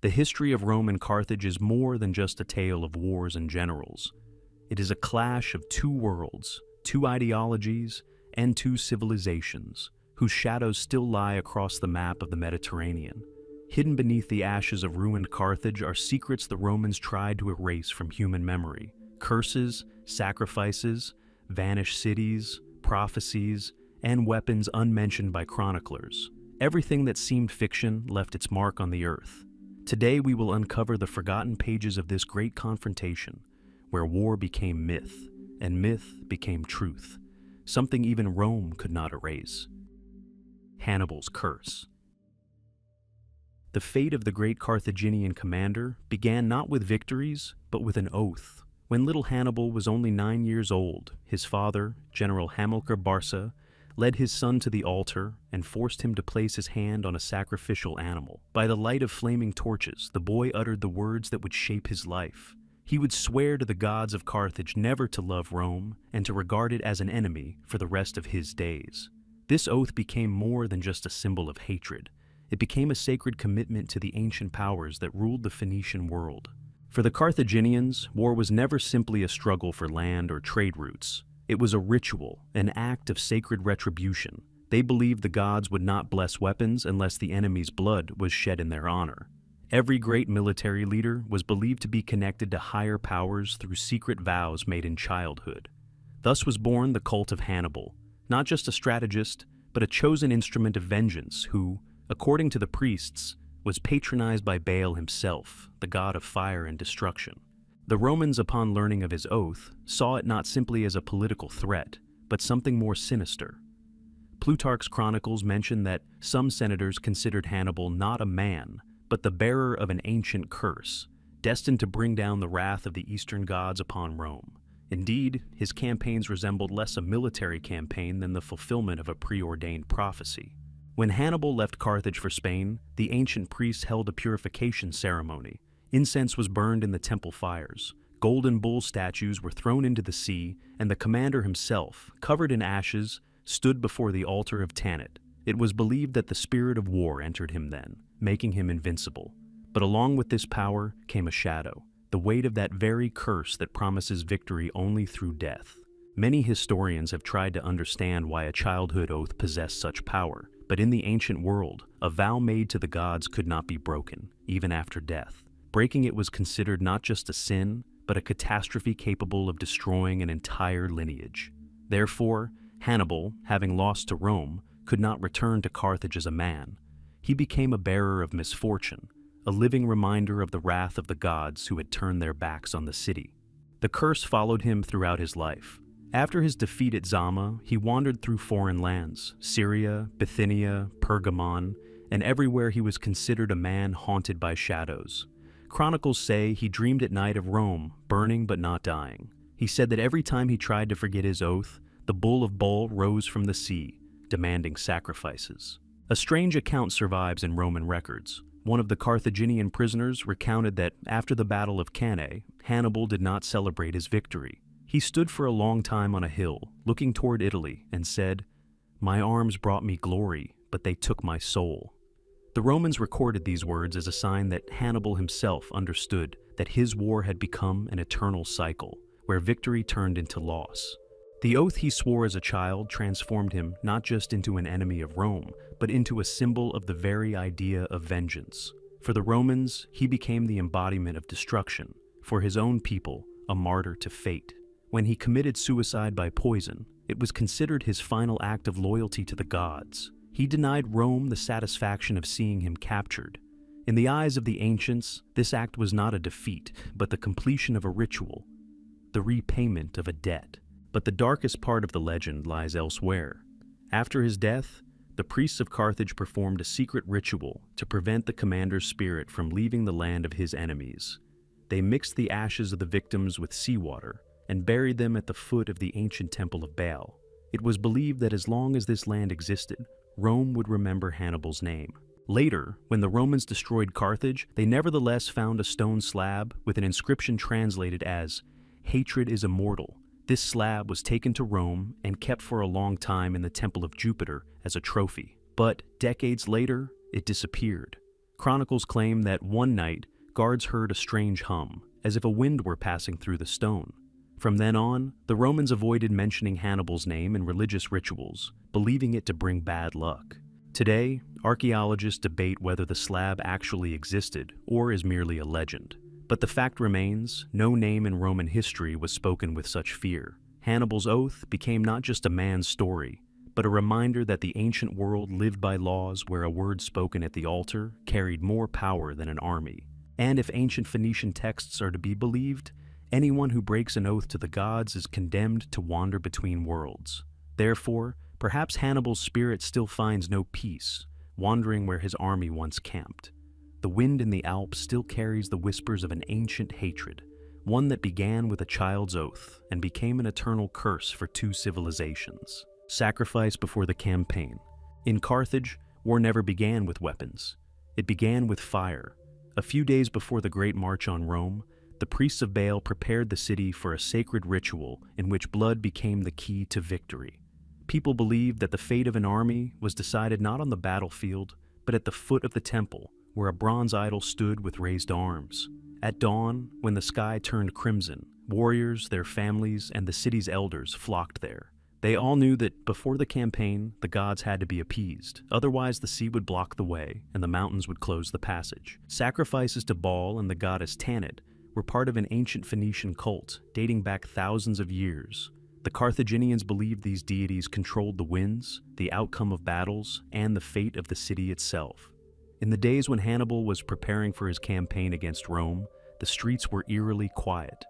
The history of Rome and Carthage is more than just a tale of wars and generals. It is a clash of two worlds, two ideologies, and two civilizations, whose shadows still lie across the map of the Mediterranean. Hidden beneath the ashes of ruined Carthage are secrets the Romans tried to erase from human memory. Curses, sacrifices, vanished cities, prophecies, and weapons unmentioned by chroniclers. Everything that seemed fiction left its mark on the earth. Today we will uncover the forgotten pages of this great confrontation, where war became myth, and myth became truth, something even Rome could not erase. Hannibal's curse. The fate of the great Carthaginian commander began not with victories, but with an oath. When little Hannibal was only 9 years old, his father, General Hamilcar Barca, led his son to the altar and forced him to place his hand on a sacrificial animal. By the light of flaming torches, the boy uttered the words that would shape his life. He would swear to the gods of Carthage never to love Rome and to regard it as an enemy for the rest of his days. This oath became more than just a symbol of hatred. It became a sacred commitment to the ancient powers that ruled the Phoenician world. For the Carthaginians, war was never simply a struggle for land or trade routes. It was a ritual, an act of sacred retribution. They believed the gods would not bless weapons unless the enemy's blood was shed in their honor. Every great military leader was believed to be connected to higher powers through secret vows made in childhood. Thus was born the cult of Hannibal, not just a strategist, but a chosen instrument of vengeance who, according to the priests, was patronized by Baal himself, the god of fire and destruction. The Romans, upon learning of his oath, saw it not simply as a political threat, but something more sinister. Plutarch's chronicles mention that some senators considered Hannibal not a man, but the bearer of an ancient curse, destined to bring down the wrath of the Eastern gods upon Rome. Indeed, his campaigns resembled less a military campaign than the fulfillment of a preordained prophecy. When Hannibal left Carthage for Spain, the ancient priests held a purification ceremony. Incense was burned in the temple fires, golden bull statues were thrown into the sea, and the commander himself, covered in ashes, stood before the altar of Tanit. It was believed that the spirit of war entered him then, making him invincible. But along with this power came a shadow, the weight of that very curse that promises victory only through death. Many historians have tried to understand why a childhood oath possessed such power, but in the ancient world, a vow made to the gods could not be broken, even after death. Breaking it was considered not just a sin, but a catastrophe capable of destroying an entire lineage. Therefore, Hannibal, having lost to Rome, could not return to Carthage as a man. He became a bearer of misfortune, a living reminder of the wrath of the gods who had turned their backs on the city. The curse followed him throughout his life. After his defeat at Zama, he wandered through foreign lands, Syria, Bithynia, Pergamon, and everywhere he was considered a man haunted by shadows. Chronicles say he dreamed at night of Rome, burning but not dying. He said that every time he tried to forget his oath, the bull of Bull rose from the sea, demanding sacrifices. A strange account survives in Roman records. One of the Carthaginian prisoners recounted that after the Battle of Cannae, Hannibal did not celebrate his victory. He stood for a long time on a hill, looking toward Italy, and said, "My arms brought me glory, but they took my soul." The Romans recorded these words as a sign that Hannibal himself understood that his war had become an eternal cycle, where victory turned into loss. The oath he swore as a child transformed him not just into an enemy of Rome, but into a symbol of the very idea of vengeance. For the Romans, he became the embodiment of destruction. For his own people, a martyr to fate. When he committed suicide by poison, it was considered his final act of loyalty to the gods. He denied Rome the satisfaction of seeing him captured. In the eyes of the ancients, this act was not a defeat, but the completion of a ritual, the repayment of a debt. But the darkest part of the legend lies elsewhere. After his death, the priests of Carthage performed a secret ritual to prevent the commander's spirit from leaving the land of his enemies. They mixed the ashes of the victims with seawater and buried them at the foot of the ancient temple of Baal. It was believed that as long as this land existed, Rome would remember Hannibal's name. Later, when the Romans destroyed Carthage, they nevertheless found a stone slab with an inscription translated as, "Hatred is immortal." This slab was taken to Rome and kept for a long time in the Temple of Jupiter as a trophy. But decades later, it disappeared. Chronicles claim that one night, guards heard a strange hum, as if a wind were passing through the stone. From then on, the Romans avoided mentioning Hannibal's name in religious rituals, believing it to bring bad luck. Today, archaeologists debate whether the slab actually existed or is merely a legend. But the fact remains, no name in Roman history was spoken with such fear. Hannibal's oath became not just a man's story, but a reminder that the ancient world lived by laws where a word spoken at the altar carried more power than an army. And if ancient Phoenician texts are to be believed, anyone who breaks an oath to the gods is condemned to wander between worlds. Therefore, perhaps Hannibal's spirit still finds no peace, wandering where his army once camped. The wind in the Alps still carries the whispers of an ancient hatred, one that began with a child's oath and became an eternal curse for two civilizations. Sacrifice before the campaign. In Carthage, war never began with weapons. It began with fire. A few days before the Great March on Rome, the priests of Baal prepared the city for a sacred ritual in which blood became the key to victory. People believed that the fate of an army was decided not on the battlefield, but at the foot of the temple, where a bronze idol stood with raised arms. At dawn, when the sky turned crimson, warriors, their families, and the city's elders flocked there. They all knew that before the campaign, the gods had to be appeased. Otherwise, the sea would block the way, and the mountains would close the passage. Sacrifices to Baal and the goddess Tanit were part of an ancient Phoenician cult dating back thousands of years. The Carthaginians believed these deities controlled the winds, the outcome of battles, and the fate of the city itself. In the days when Hannibal was preparing for his campaign against Rome, the streets were eerily quiet.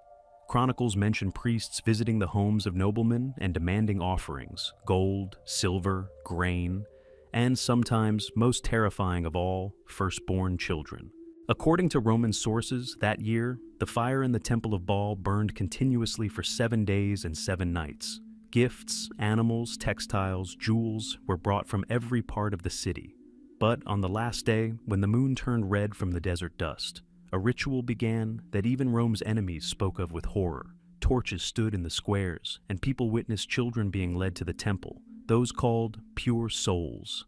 Chronicles mention priests visiting the homes of noblemen and demanding offerings, gold, silver, grain, and sometimes, most terrifying of all, firstborn children. According to Roman sources, that year, the fire in the Temple of Baal burned continuously for 7 days and 7 nights. Gifts, animals, textiles, jewels were brought from every part of the city. But on the last day, when the moon turned red from the desert dust, a ritual began that even Rome's enemies spoke of with horror. Torches stood in the squares, and people witnessed children being led to the temple, those called pure souls.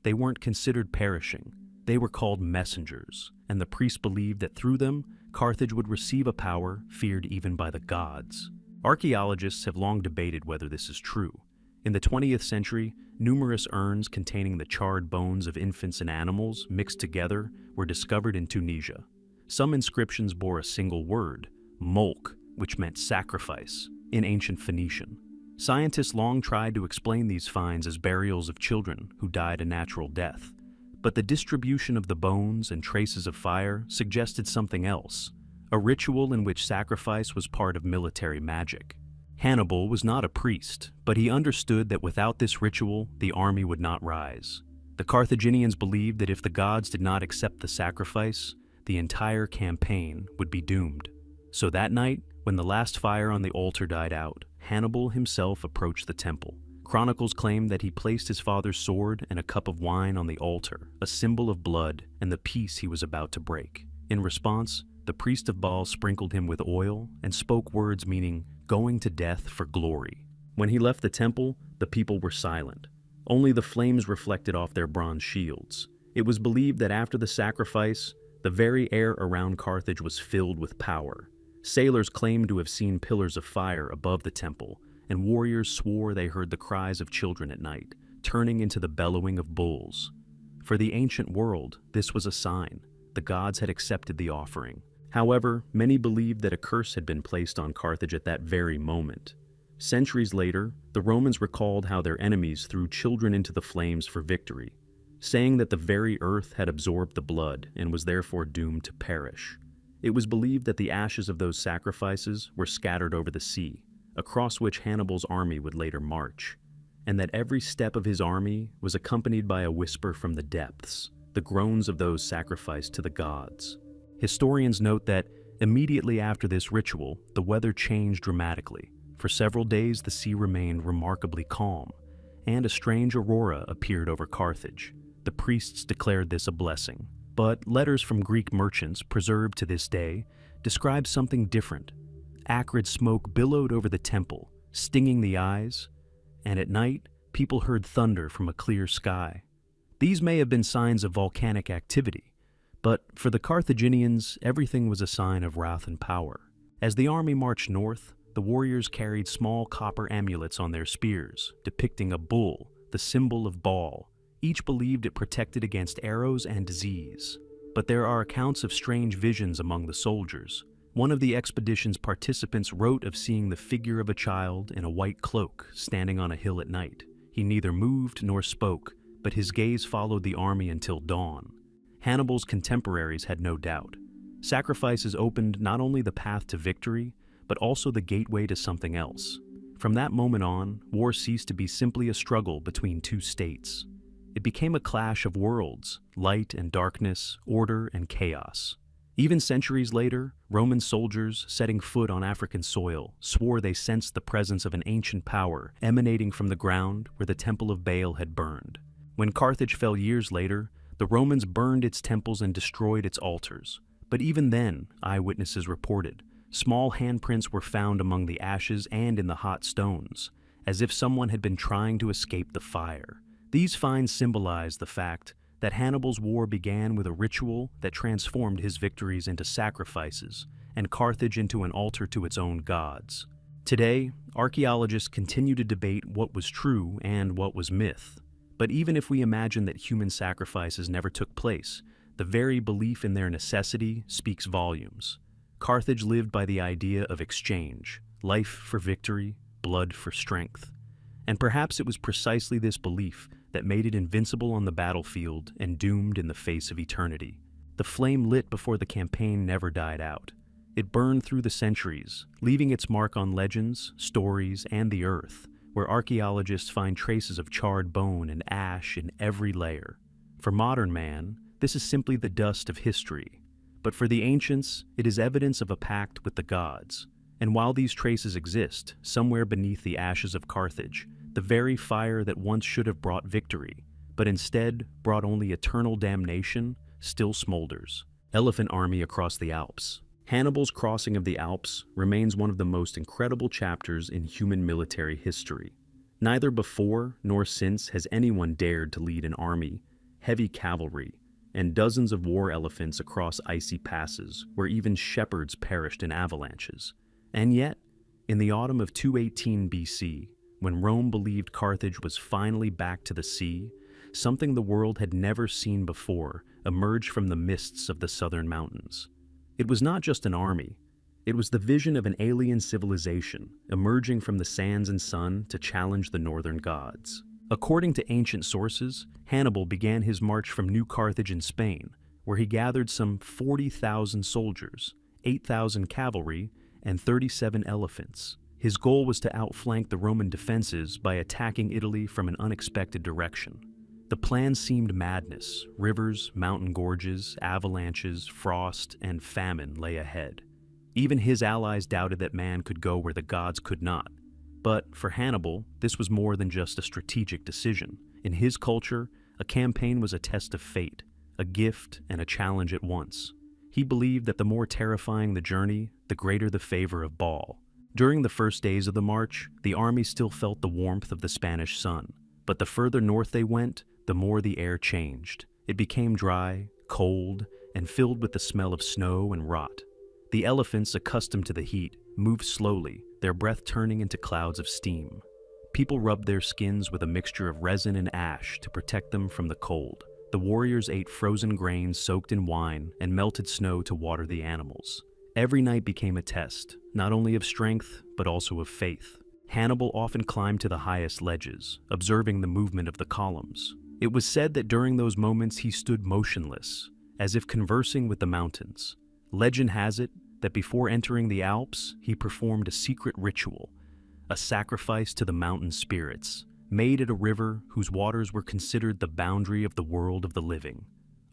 They weren't considered perishing. They were called messengers, and the priests believed that through them, Carthage would receive a power feared even by the gods. Archaeologists have long debated whether this is true. In the 20th century, numerous urns containing the charred bones of infants and animals mixed together were discovered in Tunisia. Some inscriptions bore a single word, molk, which meant sacrifice, in ancient Phoenician. Scientists long tried to explain these finds as burials of children who died a natural death. But the distribution of the bones and traces of fire suggested something else, a ritual in which sacrifice was part of military magic. Hannibal was not a priest, but he understood that without this ritual, the army would not rise. The Carthaginians believed that if the gods did not accept the sacrifice, the entire campaign would be doomed. So that night, when the last fire on the altar died out, Hannibal himself approached the temple. Chronicles claim that he placed his father's sword and a cup of wine on the altar, a symbol of blood and the peace he was about to break. In response, the priest of Baal sprinkled him with oil and spoke words meaning going to death for glory. When he left the temple, the people were silent. Only the flames reflected off their bronze shields. It was believed that after the sacrifice, the very air around Carthage was filled with power. Sailors claimed to have seen pillars of fire above the temple, and warriors swore they heard the cries of children at night, turning into the bellowing of bulls. For the ancient world, this was a sign. The gods had accepted the offering. However, many believed that a curse had been placed on Carthage at that very moment. Centuries later, the Romans recalled how their enemies threw children into the flames for victory, saying that the very earth had absorbed the blood and was therefore doomed to perish. It was believed that the ashes of those sacrifices were scattered over the sea, across which Hannibal's army would later march, and that every step of his army was accompanied by a whisper from the depths, the groans of those sacrificed to the gods. Historians note that immediately after this ritual, the weather changed dramatically. For several days, the sea remained remarkably calm, and a strange aurora appeared over Carthage. The priests declared this a blessing, but letters from Greek merchants preserved to this day describe something different. Acrid smoke billowed over the temple, stinging the eyes, and at night, people heard thunder from a clear sky. These may have been signs of volcanic activity, But for the Carthaginians, everything was a sign of wrath and power. As the army marched north, the warriors carried small copper amulets on their spears, depicting a bull, the symbol of Baal. Each believed it protected against arrows and disease. But there are accounts of strange visions among the soldiers. One of the expedition's participants wrote of seeing the figure of a child in a white cloak standing on a hill at night. He neither moved nor spoke, but his gaze followed the army until dawn. Hannibal's contemporaries had no doubt. Sacrifices opened not only the path to victory, but also the gateway to something else. From that moment on, war ceased to be simply a struggle between two states. It became a clash of worlds, light and darkness, order and chaos. Even centuries later, Roman soldiers setting foot on African soil swore they sensed the presence of an ancient power emanating from the ground where the Temple of Baal had burned. When Carthage fell years later, the Romans burned its temples and destroyed its altars. But even then, eyewitnesses reported, small handprints were found among the ashes and in the hot stones, as if someone had been trying to escape the fire. These finds symbolize the fact that Hannibal's war began with a ritual that transformed his victories into sacrifices and Carthage into an altar to its own gods. Today, archaeologists continue to debate what was true and what was myth. But even if we imagine that human sacrifices never took place, the very belief in their necessity speaks volumes. Carthage lived by the idea of exchange, life for victory, blood for strength. And perhaps it was precisely this belief that made it invincible on the battlefield and doomed in the face of eternity. The flame lit before the campaign never died out. It burned through the centuries, leaving its mark on legends, stories, and the earth, where archaeologists find traces of charred bone and ash in every layer. For modern man, this is simply the dust of history. But for the ancients, it is evidence of a pact with the gods. And while these traces exist, somewhere beneath the ashes of Carthage, the very fire that once should have brought victory, but instead brought only eternal damnation, still smolders. Elephant army across the Alps. Hannibal's crossing of the Alps remains one of the most incredible chapters in human military history. Neither before nor since has anyone dared to lead an army, heavy cavalry, and dozens of war elephants across icy passes where even shepherds perished in avalanches. And yet, in the autumn of 218 BC, when Rome believed Carthage was finally back to the sea, something the world had never seen before emerged from the mists of the southern mountains. It was not just an army. It was the vision of an alien civilization emerging from the sands and sun to challenge the northern gods. According to ancient sources, Hannibal began his march from New Carthage in Spain, where he gathered some 40,000 soldiers, 8,000 cavalry, and 37 elephants. His goal was to outflank the Roman defenses by attacking Italy from an unexpected direction. The plan seemed madness. Rivers, mountain gorges, avalanches, frost, and famine lay ahead. Even his allies doubted that man could go where the gods could not. But for Hannibal, this was more than just a strategic decision. In his culture, a campaign was a test of fate, a gift and a challenge at once. He believed that the more terrifying the journey, the greater the favor of Baal. During the first days of the march, the army still felt the warmth of the Spanish sun. But the further north they went, the more the air changed. It became dry, cold, and filled with the smell of snow and rot. The elephants, accustomed to the heat, moved slowly, their breath turning into clouds of steam. People rubbed their skins with a mixture of resin and ash to protect them from the cold. The warriors ate frozen grains soaked in wine and melted snow to water the animals. Every night became a test, not only of strength, but also of faith. Hannibal often climbed to the highest ledges, observing the movement of the columns. It was said that during those moments he stood motionless, as if conversing with the mountains. Legend has it that before entering the Alps, he performed a secret ritual, a sacrifice to the mountain spirits, made at a river whose waters were considered the boundary of the world of the living.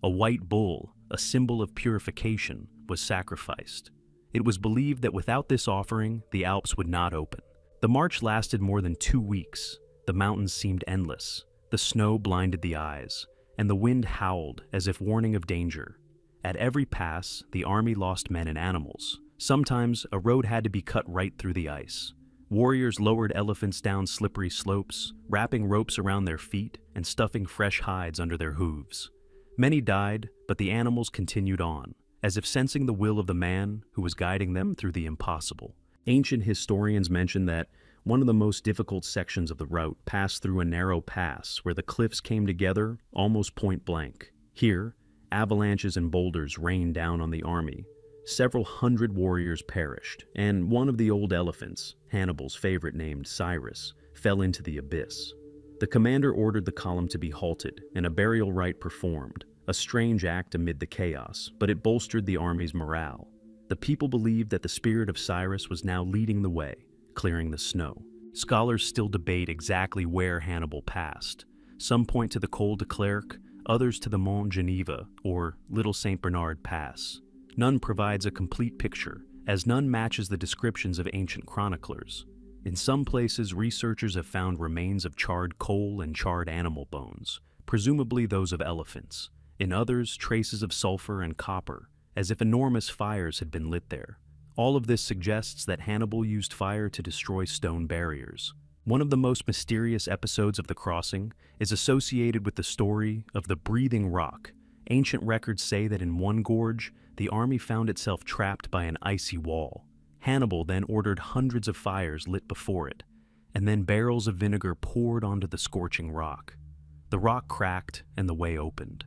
A white bull, a symbol of purification, was sacrificed. It was believed that without this offering, the Alps would not open. The march lasted more than 2 weeks. The mountains seemed endless. The snow blinded the eyes, and the wind howled as if warning of danger. At every pass, the army lost men and animals. Sometimes, a road had to be cut right through the ice. Warriors lowered elephants down slippery slopes, wrapping ropes around their feet and stuffing fresh hides under their hooves. Many died, but the animals continued on, as if sensing the will of the man who was guiding them through the impossible. Ancient historians mention that one of the most difficult sections of the route passed through a narrow pass where the cliffs came together almost point blank. Here, avalanches and boulders rained down on the army. Several hundred warriors perished, and one of the old elephants, Hannibal's favorite named Cyrus, fell into the abyss. The commander ordered the column to be halted and a burial rite performed, a strange act amid the chaos, but it bolstered the army's morale. The people believed that the spirit of Cyrus was now leading the way, clearing the snow. Scholars still debate exactly where Hannibal passed. Some point to the Col de Clerc, others to the Mont Geneva or Little St. Bernard Pass. None provides a complete picture, as none matches the descriptions of ancient chroniclers. In some places, researchers have found remains of charred coal and charred animal bones, presumably those of elephants. In others, traces of sulfur and copper, as if enormous fires had been lit there. All of this suggests that Hannibal used fire to destroy stone barriers. One of the most mysterious episodes of the crossing is associated with the story of the Breathing Rock. Ancient records say that in one gorge, the army found itself trapped by an icy wall. Hannibal then ordered hundreds of fires lit before it, and then barrels of vinegar poured onto the scorching rock. The rock cracked and the way opened.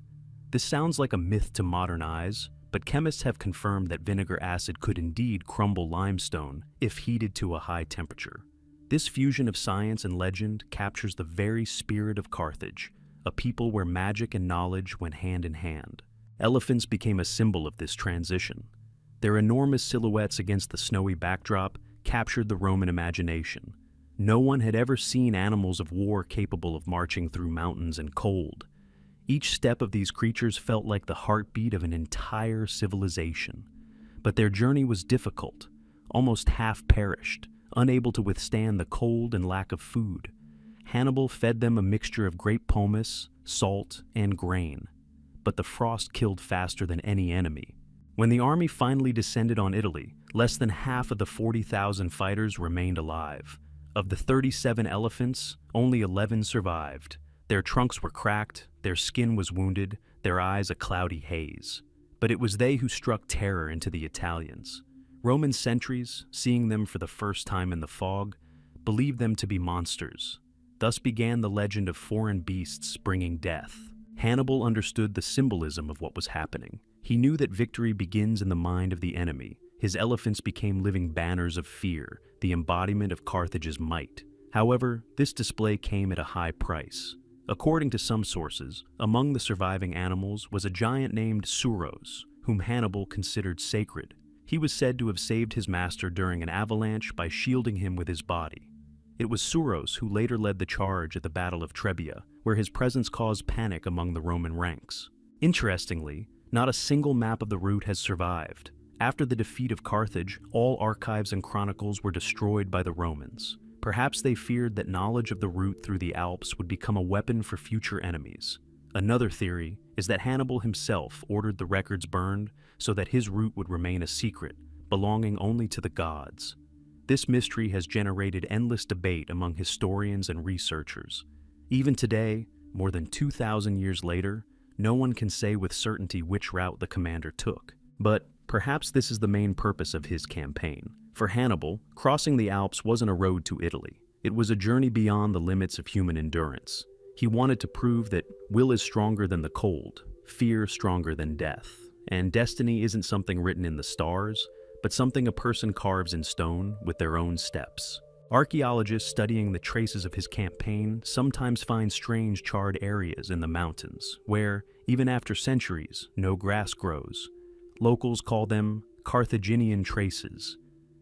This sounds like a myth to modern eyes, but chemists have confirmed that vinegar acid could indeed crumble limestone if heated to a high temperature. This fusion of science and legend captures the very spirit of Carthage, a people where magic and knowledge went hand in hand. Elephants became a symbol of this transition. Their enormous silhouettes against the snowy backdrop captured the Roman imagination. No one had ever seen animals of war capable of marching through mountains and cold. Each step of these creatures felt like the heartbeat of an entire civilization. But their journey was difficult, almost half perished, unable to withstand the cold and lack of food. Hannibal fed them a mixture of grape pomace, salt, and grain. But the frost killed faster than any enemy. When the army finally descended on Italy, less than half of the 40,000 fighters remained alive. Of the 37 elephants, only 11 survived. Their trunks were cracked, their skin was wounded, their eyes a cloudy haze. But it was they who struck terror into the Italians. Roman sentries, seeing them for the first time in the fog, believed them to be monsters. Thus began the legend of foreign beasts bringing death. Hannibal understood the symbolism of what was happening. He knew that victory begins in the mind of the enemy. His elephants became living banners of fear, the embodiment of Carthage's might. However, this display came at a high price. According to some sources, among the surviving animals was a giant named Suros, whom Hannibal considered sacred. He was said to have saved his master during an avalanche by shielding him with his body. It was Suros who later led the charge at the Battle of Trebia, where his presence caused panic among the Roman ranks. Interestingly, not a single map of the route has survived. After the defeat of Carthage, all archives and chronicles were destroyed by the Romans. Perhaps they feared that knowledge of the route through the Alps would become a weapon for future enemies. Another theory is that Hannibal himself ordered the records burned so that his route would remain a secret, belonging only to the gods. This mystery has generated endless debate among historians and researchers. Even today, more than 2,000 years later, no one can say with certainty which route the commander took. But perhaps this is the main purpose of his campaign. For Hannibal, crossing the Alps wasn't a road to Italy. It was a journey beyond the limits of human endurance. He wanted to prove that will is stronger than the cold, fear stronger than death, and destiny isn't something written in the stars, but something a person carves in stone with their own steps. Archaeologists studying the traces of his campaign sometimes find strange charred areas in the mountains, where, even after centuries, no grass grows. Locals call them Carthaginian traces.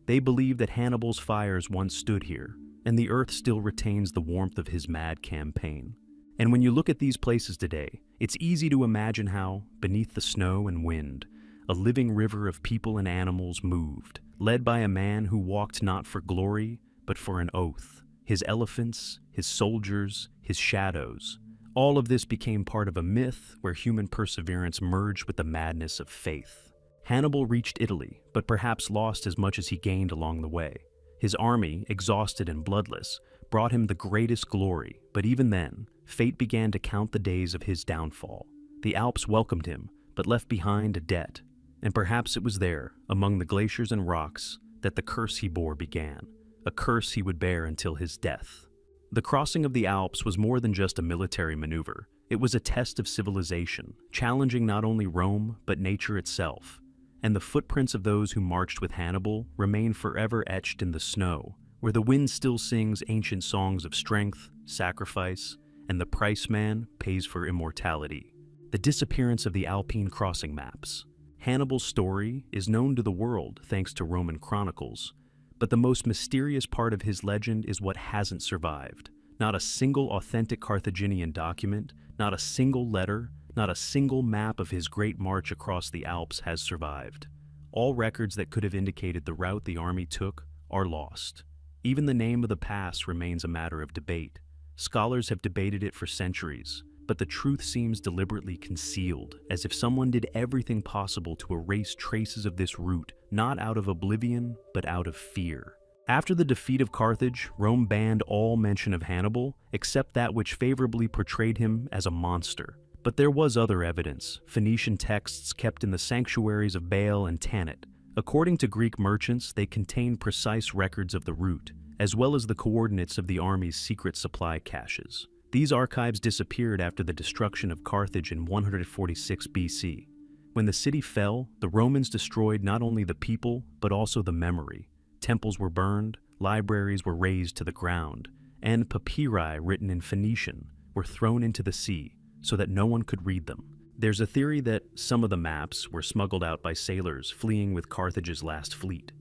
They believe that Hannibal's fires once stood here, and the earth still retains the warmth of his mad campaign. And when you look at these places today, it's easy to imagine how, beneath the snow and wind, a living river of people and animals moved, led by a man who walked not for glory, but for an oath. His elephants, his soldiers, his shadows. All of this became part of a myth where human perseverance merged with the madness of faith. Hannibal reached Italy, but perhaps lost as much as he gained along the way. His army, exhausted and bloodless, brought him the greatest glory, but even then, fate began to count the days of his downfall. The Alps welcomed him, but left behind a debt. And perhaps it was there, among the glaciers and rocks, that the curse he bore began, a curse he would bear until his death. The crossing of the Alps was more than just a military maneuver. It was a test of civilization, challenging not only Rome, but nature itself. And the footprints of those who marched with Hannibal remain forever etched in the snow, where the wind still sings ancient songs of strength, sacrifice, and the price man pays for immortality. The disappearance of the Alpine crossing maps. Hannibal's story is known to the world thanks to Roman chronicles, but the most mysterious part of his legend is what hasn't survived. Not a single authentic Carthaginian document, not a single letter, not a single map of his great march across the Alps has survived. All records that could have indicated the route the army took are lost. Even the name of the pass remains a matter of debate. Scholars have debated it for centuries, but the truth seems deliberately concealed, as if someone did everything possible to erase traces of this route, not out of oblivion, but out of fear. After the defeat of Carthage, Rome banned all mention of Hannibal, except that which favorably portrayed him as a monster. But there was other evidence, Phoenician texts kept in the sanctuaries of Baal and Tanit. According to Greek merchants, they contained precise records of the route, as well as the coordinates of the army's secret supply caches. These archives disappeared after the destruction of Carthage in 146 BC. When the city fell, the Romans destroyed not only the people, but also the memory. Temples were burned, libraries were razed to the ground, and papyri written in Phoenician were thrown into the sea so that no one could read them. There's a theory that some of the maps were smuggled out by sailors fleeing with Carthage's last fleet.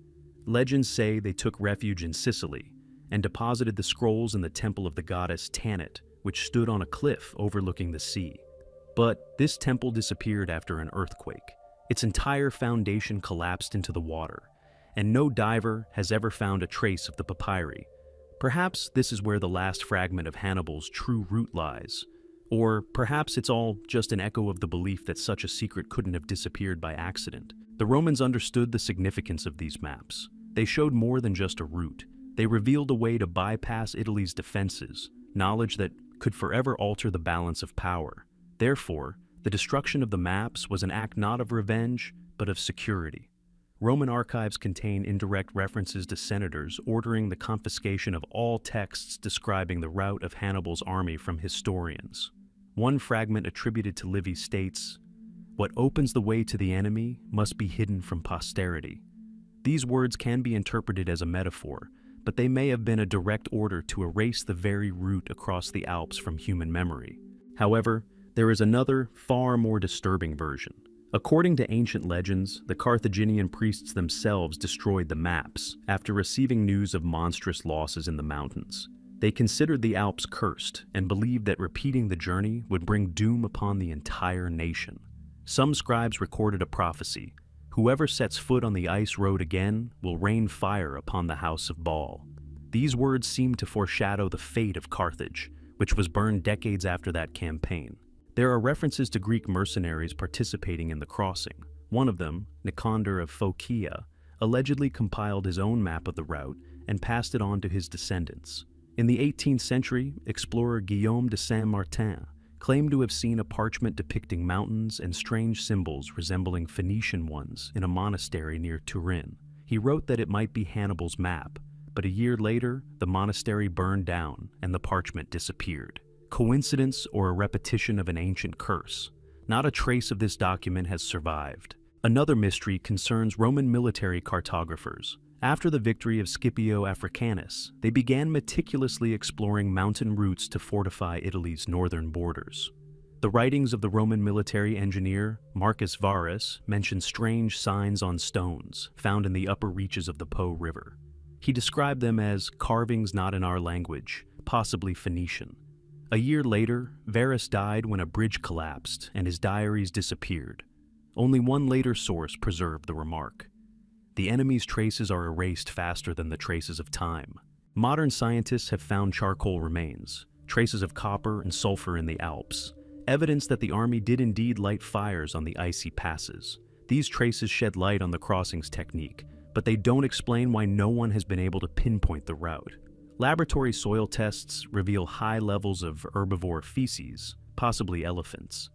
Legends say they took refuge in Sicily and deposited the scrolls in the temple of the goddess Tanit, which stood on a cliff overlooking the sea. But this temple disappeared after an earthquake. Its entire foundation collapsed into the water, and no diver has ever found a trace of the papyri. Perhaps this is where the last fragment of Hannibal's true route lies. Or perhaps it's all just an echo of the belief that such a secret couldn't have disappeared by accident. The Romans understood the significance of these maps. They showed more than just a route. They revealed a way to bypass Italy's defenses, knowledge that could forever alter the balance of power. Therefore, the destruction of the maps was an act not of revenge, but of security. Roman archives contain indirect references to senators ordering the confiscation of all texts describing the route of Hannibal's army from historians. One fragment attributed to Livy states, "What opens the way to the enemy must be hidden from posterity." These words can be interpreted as a metaphor, but they may have been a direct order to erase the very route across the Alps from human memory. However, there is another, far more disturbing version. According to ancient legends, the Carthaginian priests themselves destroyed the maps after receiving news of monstrous losses in the mountains. They considered the Alps cursed and believed that repeating the journey would bring doom upon the entire nation. Some scribes recorded a prophecy: whoever sets foot on the ice road again will rain fire upon the house of Baal. These words seem to foreshadow the fate of Carthage, which was burned decades after that campaign. There are references to Greek mercenaries participating in the crossing. One of them, Nicander of Phocaea, allegedly compiled his own map of the route and passed it on to his descendants. In the 18th century, explorer Guillaume de Saint-Martin claimed to have seen a parchment depicting mountains and strange symbols resembling Phoenician ones in a monastery near Turin. He wrote that it might be Hannibal's map, but a year later, the monastery burned down and the parchment disappeared. Coincidence or a repetition of an ancient curse? Not a trace of this document has survived. Another mystery concerns Roman military cartographers. After the victory of Scipio Africanus, they began meticulously exploring mountain routes to fortify Italy's northern borders. The writings of the Roman military engineer Marcus Varus mention strange signs on stones found in the upper reaches of the Po River. He described them as carvings not in our language, possibly Phoenician. A year later, Varus died when a bridge collapsed and his diaries disappeared. Only one later source preserved the remark. The enemy's traces are erased faster than the traces of time. Modern scientists have found charcoal remains, traces of copper and sulfur in the Alps, evidence that the army did indeed light fires on the icy passes. These traces shed light on the crossing's technique, but they don't explain why no one has been able to pinpoint the route. Laboratory soil tests reveal high levels of herbivore feces, possibly elephants.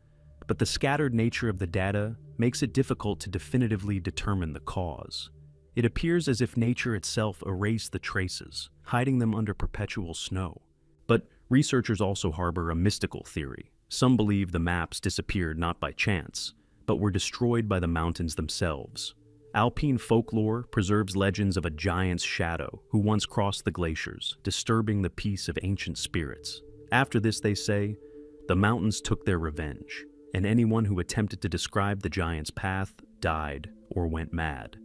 but the scattered nature of the data makes it difficult to definitively determine the cause. It appears as if nature itself erased the traces, hiding them under perpetual snow. But researchers also harbor a mystical theory. Some believe the maps disappeared not by chance, but were destroyed by the mountains themselves. Alpine folklore preserves legends of a giant's shadow who once crossed the glaciers, disturbing the peace of ancient spirits. After this, they say, the mountains took their revenge, and anyone who attempted to describe the giant's path died or went mad.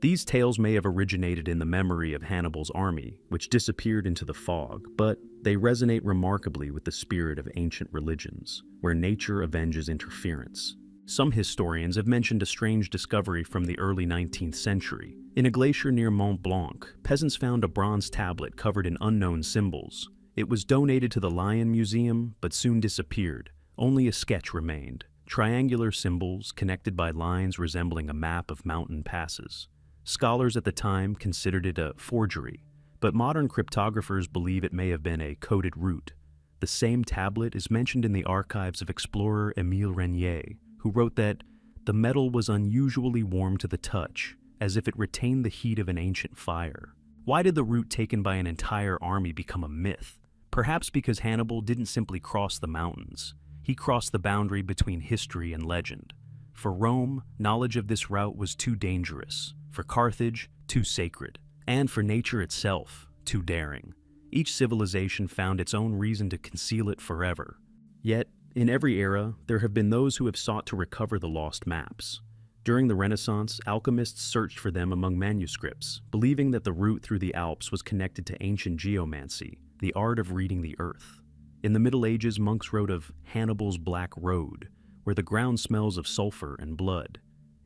These tales may have originated in the memory of Hannibal's army, which disappeared into the fog, but they resonate remarkably with the spirit of ancient religions, where nature avenges interference. Some historians have mentioned a strange discovery from the early 19th century. In a glacier near Mont Blanc, peasants found a bronze tablet covered in unknown symbols. It was donated to the Lion Museum, but soon disappeared. Only a sketch remained, triangular symbols connected by lines resembling a map of mountain passes. Scholars at the time considered it a forgery, but modern cryptographers believe it may have been a coded route. The same tablet is mentioned in the archives of explorer Émile Régnier, who wrote that the metal was unusually warm to the touch, as if it retained the heat of an ancient fire. Why did the route taken by an entire army become a myth? Perhaps because Hannibal didn't simply cross the mountains. He crossed the boundary between history and legend. For Rome, knowledge of this route was too dangerous. For Carthage, too sacred. And for nature itself, too daring. Each civilization found its own reason to conceal it forever. Yet, in every era, there have been those who have sought to recover the lost maps. During the Renaissance, alchemists searched for them among manuscripts, believing that the route through the Alps was connected to ancient geomancy, the art of reading the earth. In the Middle Ages, monks wrote of Hannibal's Black Road, where the ground smells of sulfur and blood.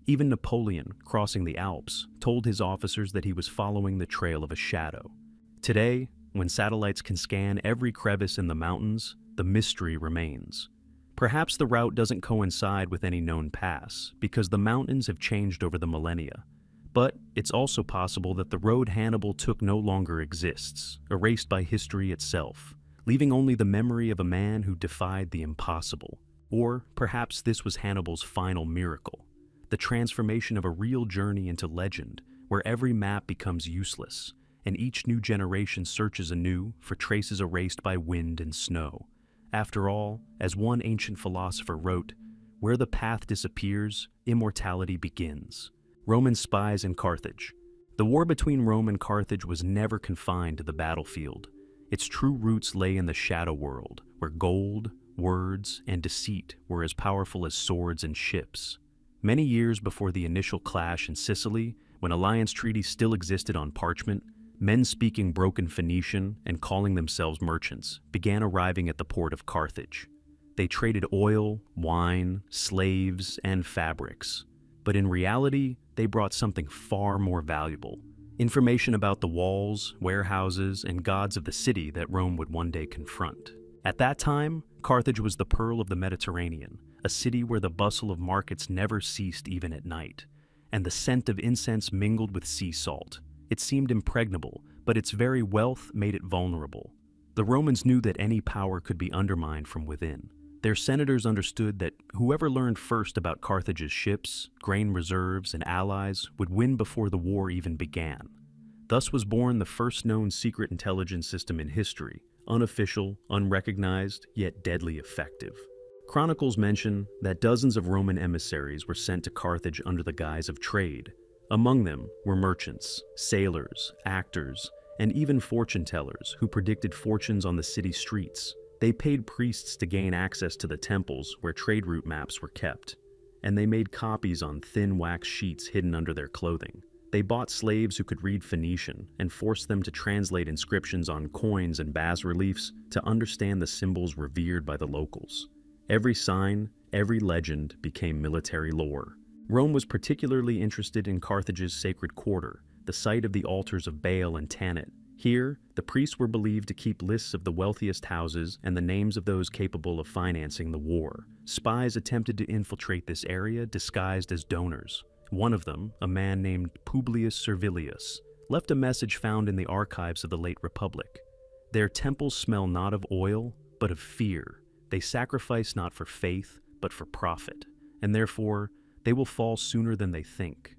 Even Napoleon, crossing the Alps, told his officers that he was following the trail of a shadow. Today, when satellites can scan every crevice in the mountains, the mystery remains. Perhaps the route doesn't coincide with any known pass, because the mountains have changed over the millennia. But it's also possible that the road Hannibal took no longer exists, erased by history itself, leaving only the memory of a man who defied the impossible. Or perhaps this was Hannibal's final miracle, the transformation of a real journey into legend, where every map becomes useless, and each new generation searches anew for traces erased by wind and snow. After all, as one ancient philosopher wrote, where the path disappears, immortality begins. Roman spies in Carthage. The war between Rome and Carthage was never confined to the battlefield. Its true roots lay in the shadow world, where gold, words, and deceit were as powerful as swords and ships. Many years before the initial clash in Sicily, when alliance treaties still existed on parchment, men speaking broken Phoenician and calling themselves merchants began arriving at the port of Carthage. They traded oil, wine, slaves, and fabrics. But in reality, they brought something far more valuable: information about the walls, warehouses, and gods of the city that Rome would one day confront. At that time, Carthage was the pearl of the Mediterranean, a city where the bustle of markets never ceased even at night, and the scent of incense mingled with sea salt. It seemed impregnable, but its very wealth made it vulnerable. The Romans knew that any power could be undermined from within. Their senators understood that whoever learned first about Carthage's ships, grain reserves, and allies would win before the war even began. Thus was born the first known secret intelligence system in history, unofficial, unrecognized, yet deadly effective. Chronicles mention that dozens of Roman emissaries were sent to Carthage under the guise of trade. Among them were merchants, sailors, actors, and even fortune tellers who predicted fortunes on the city streets. They paid priests to gain access to the temples where trade route maps were kept, and they made copies on thin wax sheets hidden under their clothing. They bought slaves who could read Phoenician and forced them to translate inscriptions on coins and bas-reliefs to understand the symbols revered by the locals. Every sign, every legend became military lore. Rome was particularly interested in Carthage's sacred quarter, the site of the altars of Baal and Tanit. Here, the priests were believed to keep lists of the wealthiest houses and the names of those capable of financing the war. Spies attempted to infiltrate this area disguised as donors. One of them, a man named Publius Servilius, left a message found in the archives of the late Republic. Their temples smell not of oil, but of fear. They sacrifice not for faith, but for profit, and therefore they will fall sooner than they think.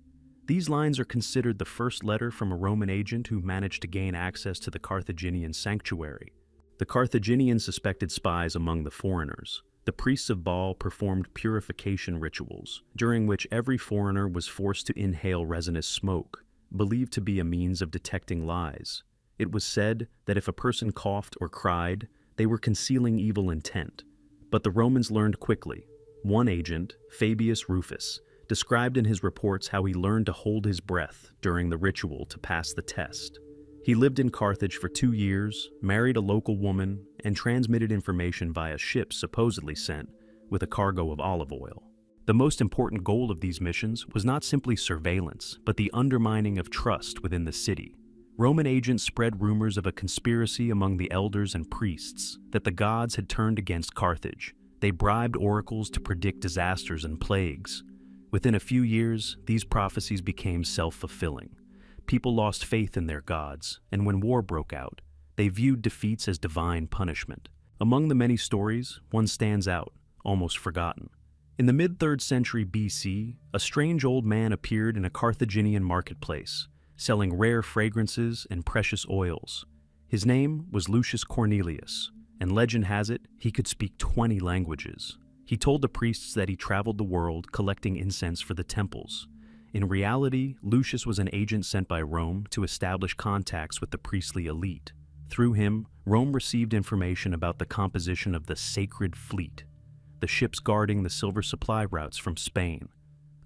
These lines are considered the first letter from a Roman agent who managed to gain access to the Carthaginian sanctuary. The Carthaginians suspected spies among the foreigners. The priests of Baal performed purification rituals, during which every foreigner was forced to inhale resinous smoke, believed to be a means of detecting lies. It was said that if a person coughed or cried, they were concealing evil intent. But the Romans learned quickly. One agent, Fabius Rufus, described in his reports how he learned to hold his breath during the ritual to pass the test. He lived in Carthage for 2 years, married a local woman, and transmitted information via ships supposedly sent with a cargo of olive oil. The most important goal of these missions was not simply surveillance, but the undermining of trust within the city. Roman agents spread rumors of a conspiracy among the elders and priests that the gods had turned against Carthage. They bribed oracles to predict disasters and plagues. Within a few years, these prophecies became self-fulfilling. People lost faith in their gods, and when war broke out, they viewed defeats as divine punishment. Among the many stories, one stands out, almost forgotten. In the mid-3rd century BC, a strange old man appeared in a Carthaginian marketplace, selling rare fragrances and precious oils. His name was Lucius Cornelius, and legend has it he could speak 20 languages. He told the priests that he traveled the world collecting incense for the temples. In reality, Lucius was an agent sent by Rome to establish contacts with the priestly elite. Through him, Rome received information about the composition of the Sacred Fleet, the ships guarding the silver supply routes from Spain.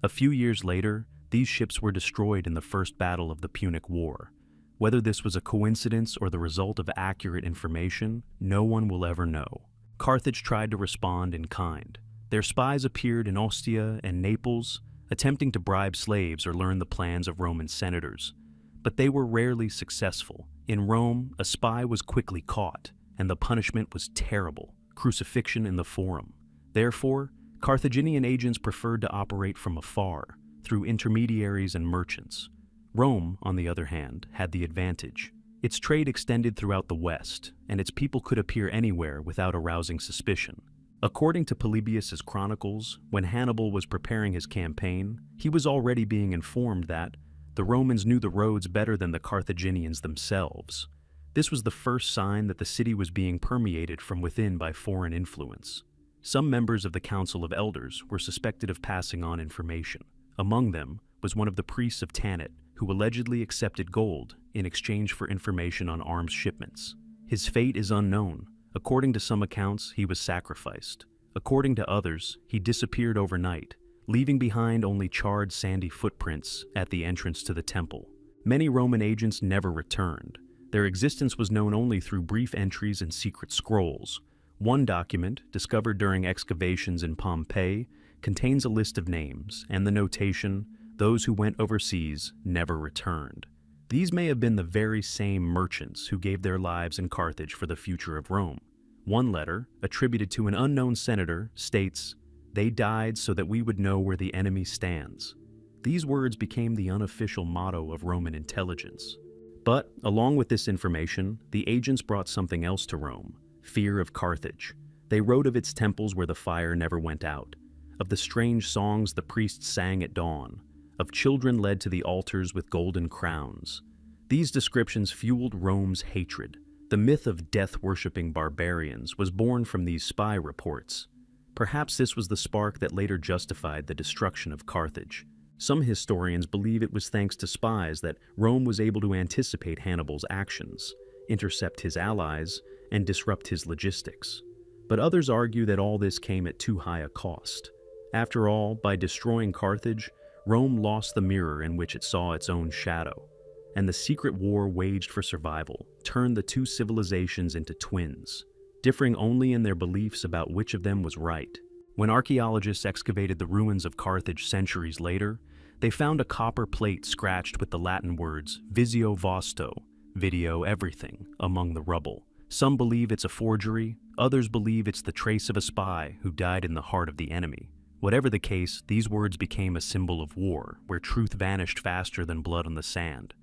A few years later, these ships were destroyed in the First Battle of the Punic War. Whether this was a coincidence or the result of accurate information, no one will ever know. Carthage tried to respond in kind. Their spies appeared in Ostia and Naples, attempting to bribe slaves or learn the plans of Roman senators. But they were rarely successful. In Rome, a spy was quickly caught, and the punishment was terrible: crucifixion in the Forum. Therefore, Carthaginian agents preferred to operate from afar, through intermediaries and merchants. Rome, on the other hand, had the advantage. Its trade extended throughout the West, and its people could appear anywhere without arousing suspicion. According to Polybius's chronicles, when Hannibal was preparing his campaign, he was already being informed that the Romans knew the roads better than the Carthaginians themselves. This was the first sign that the city was being permeated from within by foreign influence. Some members of the Council of Elders were suspected of passing on information. Among them was one of the priests of Tanit, who allegedly accepted gold in exchange for information on arms shipments. His fate is unknown. According to some accounts, he was sacrificed. According to others, he disappeared overnight, leaving behind only charred sandy footprints at the entrance to the temple. Many Roman agents never returned. Their existence was known only through brief entries in secret scrolls. One document, discovered during excavations in Pompeii, contains a list of names and the notation, "Those who went overseas never returned." These may have been the very same merchants who gave their lives in Carthage for the future of Rome. One letter, attributed to an unknown senator, states, "They died so that we would know where the enemy stands." These words became the unofficial motto of Roman intelligence. But, along with this information, the agents brought something else to Rome: fear of Carthage. They wrote of its temples where the fire never went out, of the strange songs the priests sang at dawn, of children led to the altars with golden crowns. These descriptions fueled Rome's hatred. The myth of death-worshipping barbarians was born from these spy reports. Perhaps this was the spark that later justified the destruction of Carthage. Some historians believe it was thanks to spies that Rome was able to anticipate Hannibal's actions, intercept his allies, and disrupt his logistics. But others argue that all this came at too high a cost. After all, by destroying Carthage, Rome lost the mirror in which it saw its own shadow, and the secret war waged for survival turned the two civilizations into twins, differing only in their beliefs about which of them was right. When archaeologists excavated the ruins of Carthage centuries later, they found a copper plate scratched with the Latin words "Visio Vasto," video everything, among the rubble. Some believe it's a forgery, others believe it's the trace of a spy who died in the heart of the enemy. Whatever the case, these words became a symbol of war, where truth vanished faster than blood on the sand.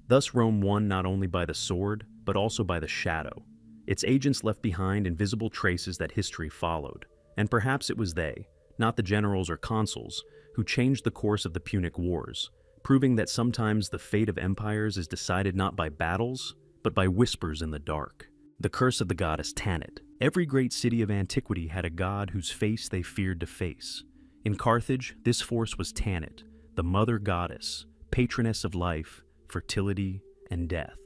Thus Rome won not only by the sword, but also by the shadow. Its agents left behind invisible traces that history followed, and perhaps it was they, not the generals or consuls who changed the course of the Punic Wars, proving that sometimes the fate of empires is decided not by battles, but by whispers in the dark. The curse of the goddess Tanit. Every great city of antiquity had a god whose face they feared to face. In Carthage, this force was Tanit, the mother goddess, patroness of life, fertility, and death.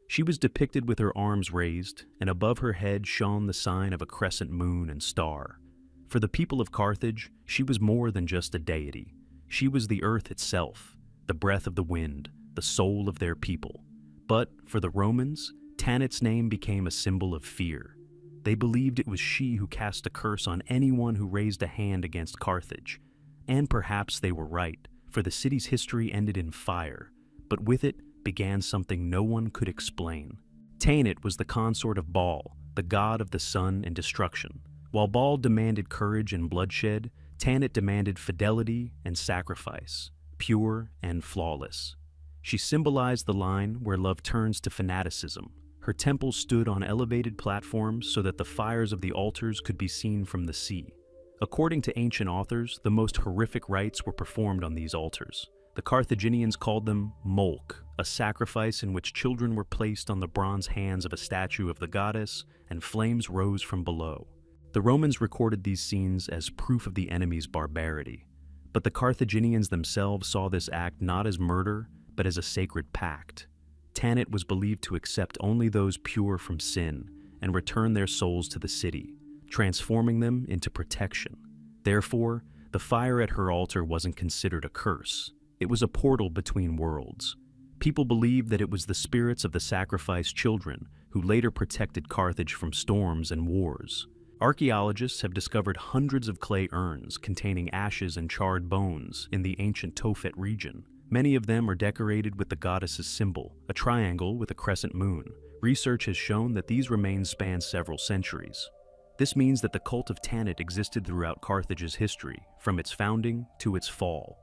She was depicted with her arms raised, and above her head shone the sign of a crescent moon and star. For the people of Carthage, she was more than just a deity. She was the earth itself, the breath of the wind, the soul of their people. But for the Romans, Tanit's name became a symbol of fear. They believed it was she who cast a curse on anyone who raised a hand against Carthage. And perhaps they were right, for the city's history ended in fire, but with it began something no one could explain. Tanit was the consort of Baal, the god of the sun and destruction. While Baal demanded courage and bloodshed, Tanit demanded fidelity and sacrifice, pure and flawless. She symbolized the line where love turns to fanaticism. Her temple stood on elevated platforms so that the fires of the altars could be seen from the sea. According to ancient authors, the most horrific rites were performed on these altars. The Carthaginians called them molk, a sacrifice in which children were placed on the bronze hands of a statue of the goddess, and flames rose from below. The Romans recorded these scenes as proof of the enemy's barbarity. But the Carthaginians themselves saw this act not as murder, but as a sacred pact. Tanit was believed to accept only those pure from sin and return their souls to the city, transforming them into protection. Therefore, the fire at her altar wasn't considered a curse. It was a portal between worlds. People believed that it was the spirits of the sacrificed children who later protected Carthage from storms and wars. Archaeologists have discovered hundreds of clay urns containing ashes and charred bones in the ancient Tophet region. Many of them are decorated with the goddess's symbol, a triangle with a crescent moon. Research has shown that these remains span several centuries. This means that the cult of Tanit existed throughout Carthage's history, from its founding to its fall.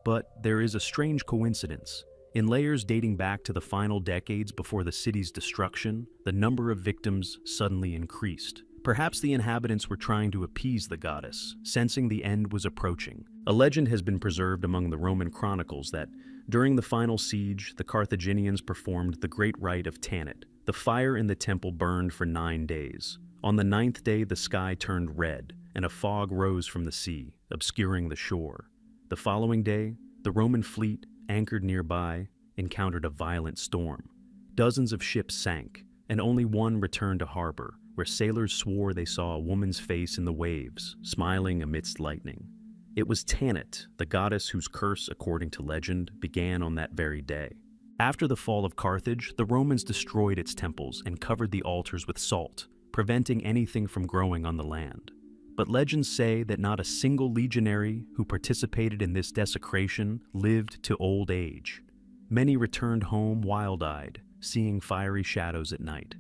But there is a strange coincidence. In layers dating back to the final decades before the city's destruction, the number of victims suddenly increased. Perhaps the inhabitants were trying to appease the goddess, sensing the end was approaching. A legend has been preserved among the Roman chronicles that, during the final siege, the Carthaginians performed the great rite of Tanit. The fire in the temple burned for 9 days. On the 9th day, the sky turned red, and a fog rose from the sea, obscuring the shore. The following day, the Roman fleet, anchored nearby, encountered a violent storm. Dozens of ships sank, and only one returned to harbor, where sailors swore they saw a woman's face in the waves, smiling amidst lightning. It was Tanit, the goddess whose curse, according to legend, began on that very day. After the fall of Carthage, the Romans destroyed its temples and covered the altars with salt, preventing anything from growing on the land. But legends say that not a single legionary who participated in this desecration lived to old age. Many returned home wild-eyed, seeing fiery shadows at night.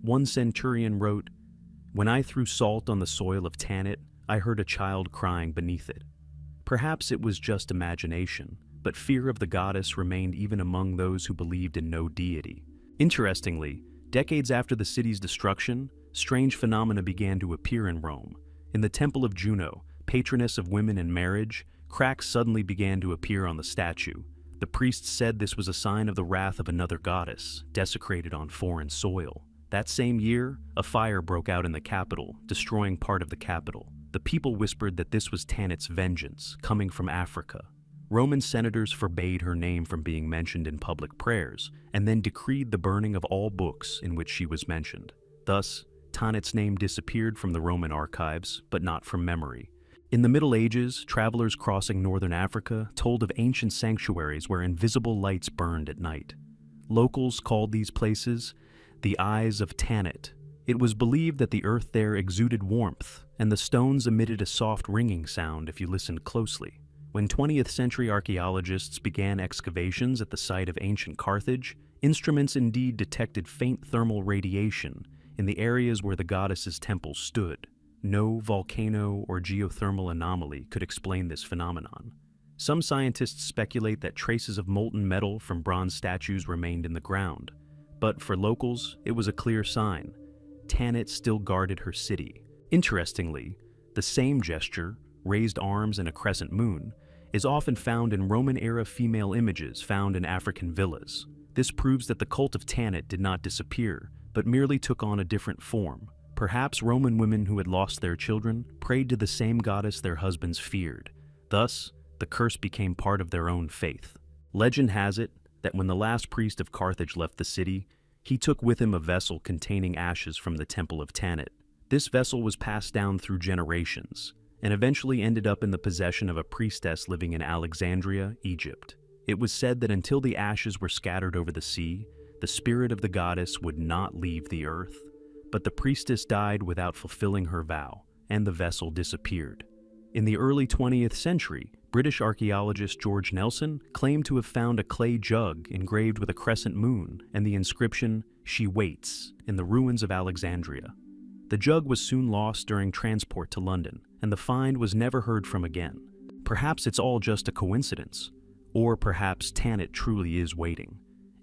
One centurion wrote, "When I threw salt on the soil of Tanit, I heard a child crying beneath it." Perhaps it was just imagination, but fear of the goddess remained even among those who believed in no deity. Interestingly, decades after the city's destruction, strange phenomena began to appear in Rome. In the temple of Juno, patroness of women and marriage, cracks suddenly began to appear on the statue. The priests said this was a sign of the wrath of another goddess, desecrated on foreign soil. That same year, a fire broke out in the capital, destroying part of the capital. The people whispered that this was Tanit's vengeance, coming from Africa. Roman senators forbade her name from being mentioned in public prayers, and then decreed the burning of all books in which she was mentioned. Thus, Tanit's name disappeared from the Roman archives, but not from memory. In the Middle Ages, travelers crossing northern Africa told of ancient sanctuaries where invisible lights burned at night. Locals called these places the Eyes of Tanit. It was believed that the earth there exuded warmth, and the stones emitted a soft ringing sound if you listened closely. When 20th century archaeologists began excavations at the site of ancient Carthage, instruments indeed detected faint thermal radiation in the areas where the goddess's temple stood. No volcano or geothermal anomaly could explain this phenomenon. Some scientists speculate that traces of molten metal from bronze statues remained in the ground. But for locals, it was a clear sign. Tanit still guarded her city. Interestingly, the same gesture, raised arms, and a crescent moon, is often found in Roman-era female images found in African villas. This proves that the cult of Tanit did not disappear, but merely took on a different form. Perhaps Roman women who had lost their children prayed to the same goddess their husbands feared. Thus, the curse became part of their own faith. Legend has it that when the last priest of Carthage left the city, he took with him a vessel containing ashes from the temple of Tanit. This vessel was passed down through generations, and eventually ended up in the possession of a priestess living in Alexandria, Egypt. It was said that until the ashes were scattered over the sea, the spirit of the goddess would not leave the earth. But the priestess died without fulfilling her vow, and the vessel disappeared. In the early 20th century, British archaeologist George Nelson claimed to have found a clay jug engraved with a crescent moon and the inscription, "She waits," in the ruins of Alexandria. The jug was soon lost during transport to London, and the find was never heard from again. Perhaps it's all just a coincidence, or perhaps Tanit truly is waiting.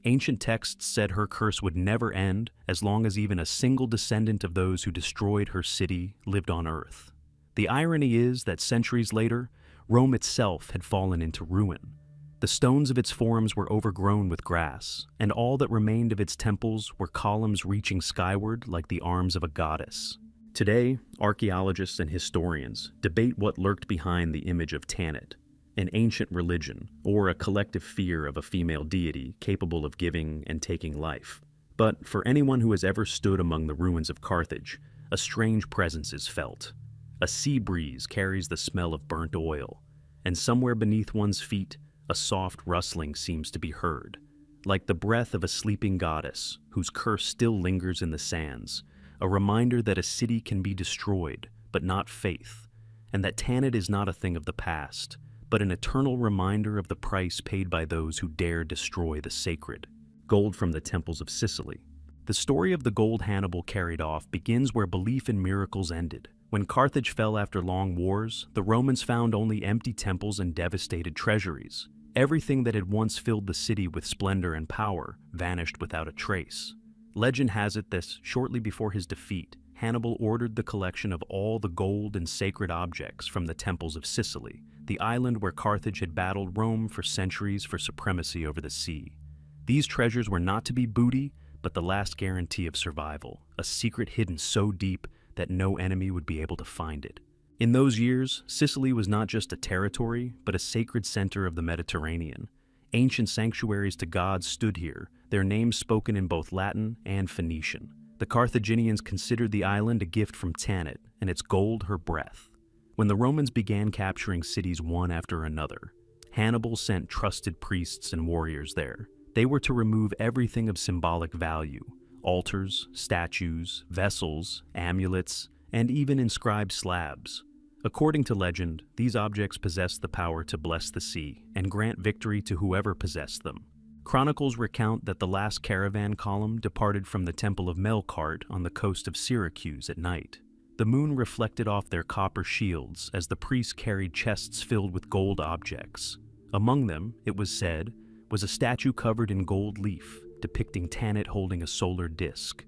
Ancient texts said her curse would never end as long as even a single descendant of those who destroyed her city lived on Earth. The irony is that centuries later, Rome itself had fallen into ruin. The stones of its forums were overgrown with grass, and all that remained of its temples were columns reaching skyward like the arms of a goddess. Today, archaeologists and historians debate what lurked behind the image of Tanit, an ancient religion or a collective fear of a female deity capable of giving and taking life. But for anyone who has ever stood among the ruins of Carthage, a strange presence is felt. A sea breeze carries the smell of burnt oil, and somewhere beneath one's feet, a soft rustling seems to be heard, like the breath of a sleeping goddess whose curse still lingers in the sands, a reminder that a city can be destroyed, but not faith, and that Tanit is not a thing of the past, but an eternal reminder of the price paid by those who dare destroy the sacred. Gold from the temples of Sicily. The story of the gold Hannibal carried off begins where belief in miracles ended. When Carthage fell after long wars, the Romans found only empty temples and devastated treasuries. Everything that had once filled the city with splendor and power vanished without a trace. Legend has it that shortly before his defeat, Hannibal ordered the collection of all the gold and sacred objects from the temples of Sicily, the island where Carthage had battled Rome for centuries for supremacy over the sea. These treasures were not to be booty, but the last guarantee of survival, a secret hidden so deep that no enemy would be able to find it. In those years, Sicily was not just a territory, but a sacred center of the Mediterranean. Ancient sanctuaries to gods stood here, their names spoken in both Latin and Phoenician. The Carthaginians considered the island a gift from Tanit, and its gold her breath. When the Romans began capturing cities one after another, Hannibal sent trusted priests and warriors there. They were to remove everything of symbolic value: altars, statues, vessels, amulets, and even inscribed slabs. According to legend, these objects possessed the power to bless the sea and grant victory to whoever possessed them. Chronicles recount that the last caravan column departed from the Temple of Melkart on the coast of Syracuse at night. The moon reflected off their copper shields as the priests carried chests filled with gold objects. Among them, it was said, was a statue covered in gold leaf, depicting Tanit holding a solar disk.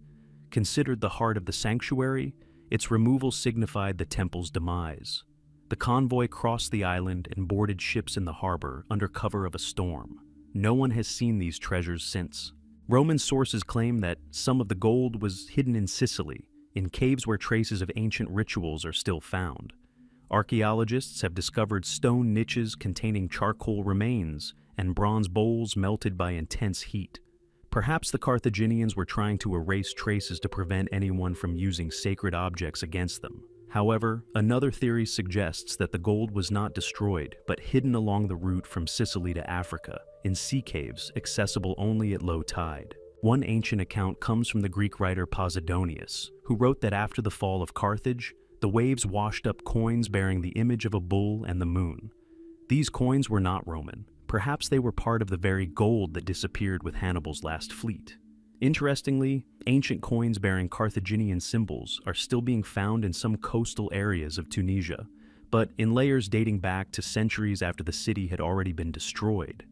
Considered the heart of the sanctuary, its removal signified the temple's demise. The convoy crossed the island and boarded ships in the harbor under cover of a storm. No one has seen these treasures since. Roman sources claim that some of the gold was hidden in Sicily, in caves where traces of ancient rituals are still found. Archaeologists have discovered stone niches containing charcoal remains and bronze bowls melted by intense heat. Perhaps the Carthaginians were trying to erase traces to prevent anyone from using sacred objects against them. However, another theory suggests that the gold was not destroyed, but hidden along the route from Sicily to Africa, in sea caves accessible only at low tide. One ancient account comes from the Greek writer Posidonius, who wrote that after the fall of Carthage, the waves washed up coins bearing the image of a bull and the moon. These coins were not Roman. Perhaps they were part of the very gold that disappeared with Hannibal's last fleet. Interestingly, ancient coins bearing Carthaginian symbols are still being found in some coastal areas of Tunisia, but in layers dating back to centuries after the city had already been destroyed.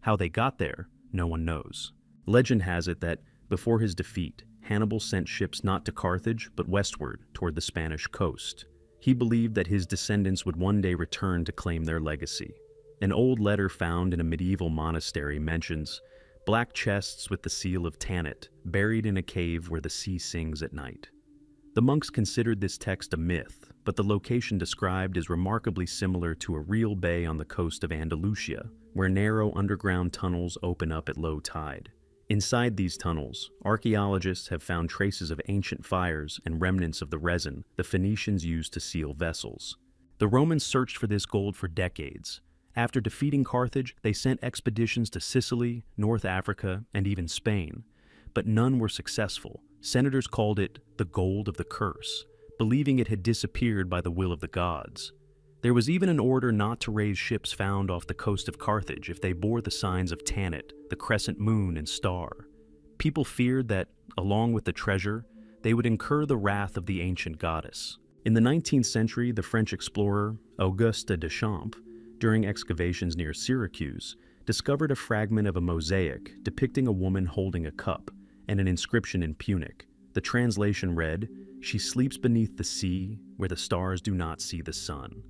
How they got there, no one knows. Legend has it that, before his defeat, Hannibal sent ships not to Carthage, but westward toward the Spanish coast. He believed that his descendants would one day return to claim their legacy. An old letter found in a medieval monastery mentions black chests with the seal of Tanit, buried in a cave where the sea sings at night. The monks considered this text a myth, but the location described is remarkably similar to a real bay on the coast of Andalusia, where narrow underground tunnels open up at low tide. Inside these tunnels, archaeologists have found traces of ancient fires and remnants of the resin the Phoenicians used to seal vessels. The Romans searched for this gold for decades. After defeating Carthage, they sent expeditions to Sicily, North Africa, and even Spain, but none were successful. Senators called it the gold of the curse, believing it had disappeared by the will of the gods. There was even an order not to raise ships found off the coast of Carthage if they bore the signs of Tanit, the crescent moon and star. People feared that, along with the treasure, they would incur the wrath of the ancient goddess. In the 19th century, the French explorer Auguste Deschamps, during excavations near Syracuse, discovered a fragment of a mosaic depicting a woman holding a cup and an inscription in Punic. The translation read, "She sleeps beneath the sea, where the stars do not see the sun."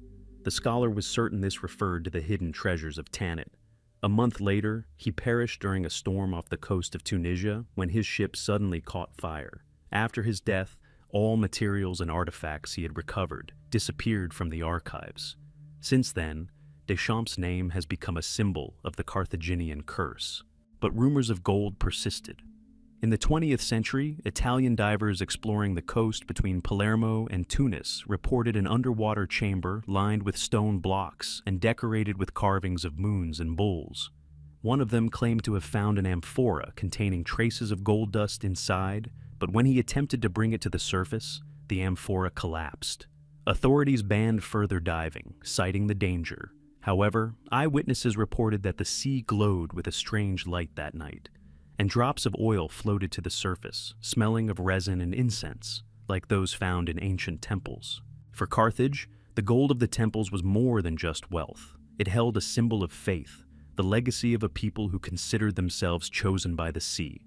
The scholar was certain this referred to the hidden treasures of Tanit. A month later, he perished during a storm off the coast of Tunisia when his ship suddenly caught fire. After his death, all materials and artifacts he had recovered disappeared from the archives. Since then, Deschamps' name has become a symbol of the Carthaginian curse. But rumors of gold persisted. In the 20th century, Italian divers exploring the coast between Palermo and Tunis reported an underwater chamber lined with stone blocks and decorated with carvings of moons and bulls. One of them claimed to have found an amphora containing traces of gold dust inside, but when he attempted to bring it to the surface, the amphora collapsed. Authorities banned further diving, citing the danger. However, eyewitnesses reported that the sea glowed with a strange light that night, and drops of oil floated to the surface, smelling of resin and incense, like those found in ancient temples. For Carthage, the gold of the temples was more than just wealth. It held a symbol of faith, the legacy of a people who considered themselves chosen by the sea.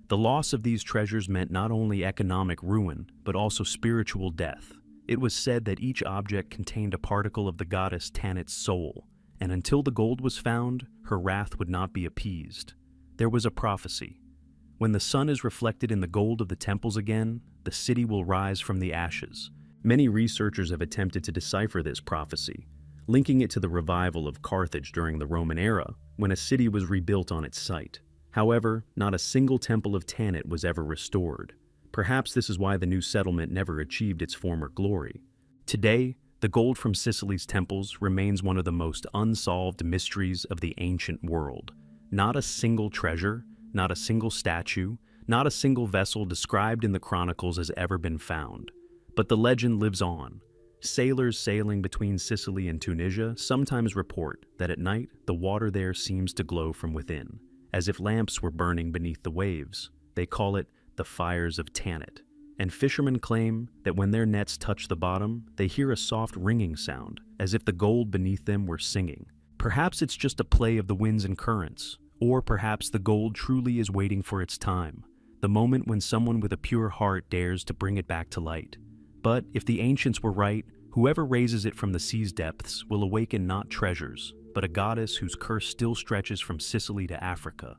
The loss of these treasures meant not only economic ruin, but also spiritual death. It was said that each object contained a particle of the goddess Tanit's soul, and until the gold was found, her wrath would not be appeased. There was a prophecy. When the sun is reflected in the gold of the temples again, the city will rise from the ashes. Many researchers have attempted to decipher this prophecy, linking it to the revival of Carthage during the Roman era, when a city was rebuilt on its site. However, not a single temple of Tanit was ever restored. Perhaps this is why the new settlement never achieved its former glory. Today, the gold from Sicily's temples remains one of the most unsolved mysteries of the ancient world. Not a single treasure, not a single statue, not a single vessel described in the chronicles has ever been found. But the legend lives on. Sailors sailing between Sicily and Tunisia sometimes report that at night the water there seems to glow from within, as if lamps were burning beneath the waves. They call it the fires of Tanit. And fishermen claim that when their nets touch the bottom, they hear a soft ringing sound, as if the gold beneath them were singing. Perhaps it's just a play of the winds and currents, or perhaps the gold truly is waiting for its time, the moment when someone with a pure heart dares to bring it back to light. But if the ancients were right, whoever raises it from the sea's depths will awaken not treasures, but a goddess whose curse still stretches from Sicily to Africa,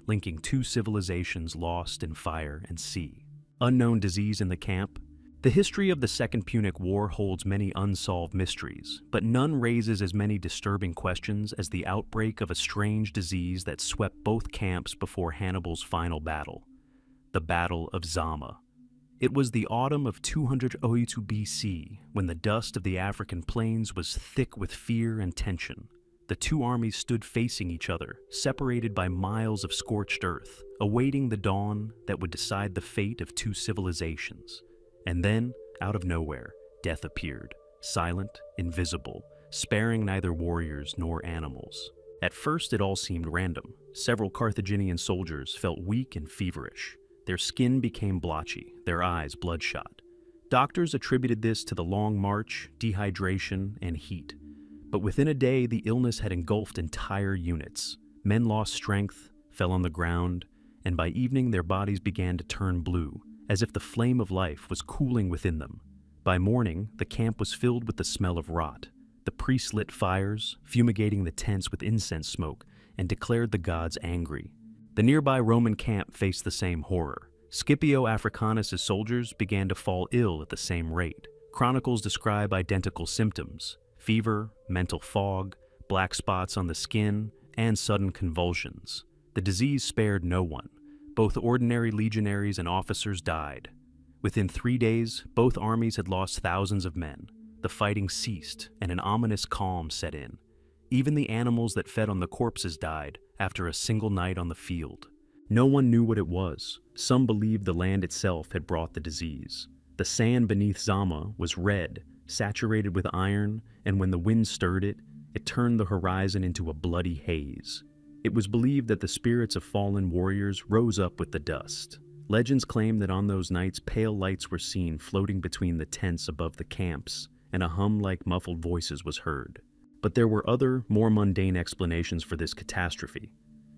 linking two civilizations lost in fire and sea. Unknown disease in the camp. The history of the Second Punic War holds many unsolved mysteries, but none raises as many disturbing questions as the outbreak of a strange disease that swept both camps before Hannibal's final battle, the Battle of Zama. It was the autumn of 202 BC, when the dust of the African plains was thick with fear and tension. The two armies stood facing each other, separated by miles of scorched earth, awaiting the dawn that would decide the fate of two civilizations. And then, out of nowhere, death appeared, silent, invisible, sparing neither warriors nor animals. At first, it all seemed random. Several Carthaginian soldiers felt weak and feverish. Their skin became blotchy, their eyes bloodshot. Doctors attributed this to the long march, dehydration, and heat. But within a day, the illness had engulfed entire units. Men lost strength, fell on the ground, and by evening their bodies began to turn blue, as if the flame of life was cooling within them. By morning, the camp was filled with the smell of rot. The priests lit fires, fumigating the tents with incense smoke, and declared the gods angry. The nearby Roman camp faced the same horror. Scipio Africanus' soldiers began to fall ill at the same rate. Chronicles describe identical symptoms: fever, mental fog, black spots on the skin, and sudden convulsions. The disease spared no one. Both ordinary legionaries and officers died. Within 3 days, both armies had lost thousands of men. The fighting ceased, and an ominous calm set in. Even the animals that fed on the corpses died after a single night on the field. No one knew what it was. Some believed the land itself had brought the disease. The sand beneath Zama was red, saturated with iron, and when the wind stirred it, it turned the horizon into a bloody haze. It was believed that the spirits of fallen warriors rose up with the dust. Legends claim that on those nights pale lights were seen floating between the tents above the camps, and a hum like muffled voices was heard. But there were other, more mundane explanations for this catastrophe.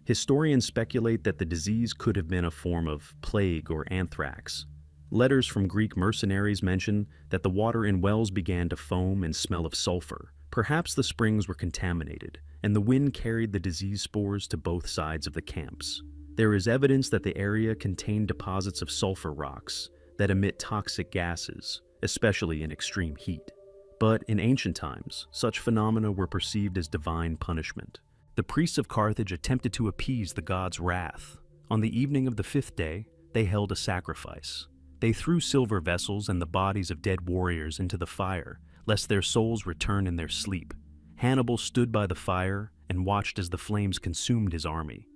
Historians speculate that the disease could have been a form of plague or anthrax. Letters from Greek mercenaries mention that the water in wells began to foam and smell of sulfur. Perhaps the springs were contaminated, and the wind carried the disease spores to both sides of the camps. There is evidence that the area contained deposits of sulfur rocks that emit toxic gases, especially in extreme heat. But in ancient times, such phenomena were perceived as divine punishment. The priests of Carthage attempted to appease the gods' wrath. On the evening of the 5th day, they held a sacrifice. They threw silver vessels and the bodies of dead warriors into the fire, lest their souls return in their sleep. Hannibal stood by the fire and watched as the flames consumed his army.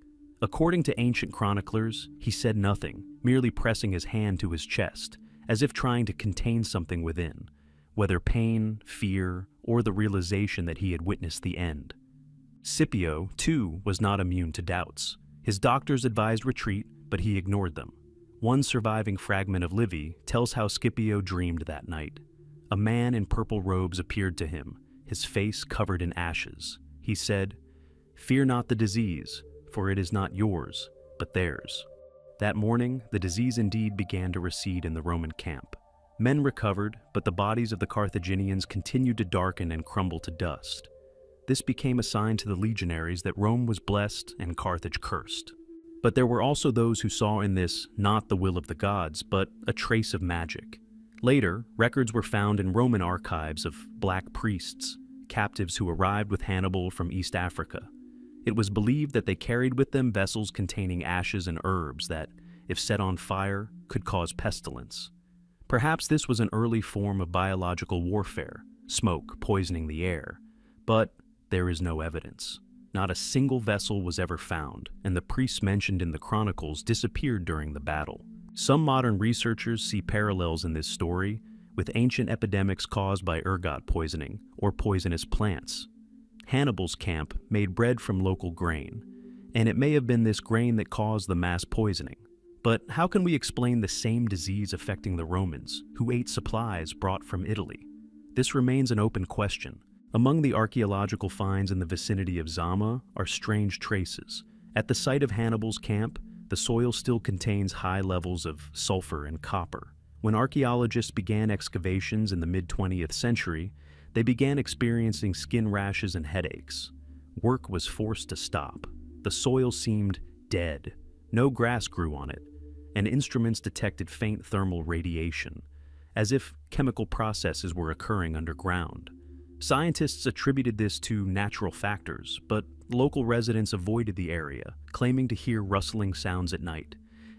According to ancient chroniclers, he said nothing, merely pressing his hand to his chest, as if trying to contain something within, whether pain, fear, or the realization that he had witnessed the end. Scipio, too, was not immune to doubts. His doctors advised retreat, but he ignored them. One surviving fragment of Livy tells how Scipio dreamed that night. A man in purple robes appeared to him, his face covered in ashes. He said, "Fear not the disease, for it is not yours, but theirs." That morning, the disease indeed began to recede in the Roman camp. Men recovered, but the bodies of the Carthaginians continued to darken and crumble to dust. This became a sign to the legionaries that Rome was blessed and Carthage cursed. But there were also those who saw in this not the will of the gods, but a trace of magic. Later, records were found in Roman archives of black priests, captives who arrived with Hannibal from East Africa. It was believed that they carried with them vessels containing ashes and herbs that, if set on fire, could cause pestilence. Perhaps this was an early form of biological warfare, smoke poisoning the air, but there is no evidence. Not a single vessel was ever found, and the priests mentioned in the chronicles disappeared during the battle. Some modern researchers see parallels in this story with ancient epidemics caused by ergot poisoning or poisonous plants. Hannibal's camp made bread from local grain, and it may have been this grain that caused the mass poisoning. But how can we explain the same disease affecting the Romans, who ate supplies brought from Italy? This remains an open question. Among the archaeological finds in the vicinity of Zama are strange traces. At the site of Hannibal's camp, the soil still contains high levels of sulfur and copper. When archaeologists began excavations in the mid-20th century, they began experiencing skin rashes and headaches. Work was forced to stop. The soil seemed dead. No grass grew on it, and instruments detected faint thermal radiation, as if chemical processes were occurring underground. Scientists attributed this to natural factors, but local residents avoided the area, claiming to hear rustling sounds at night,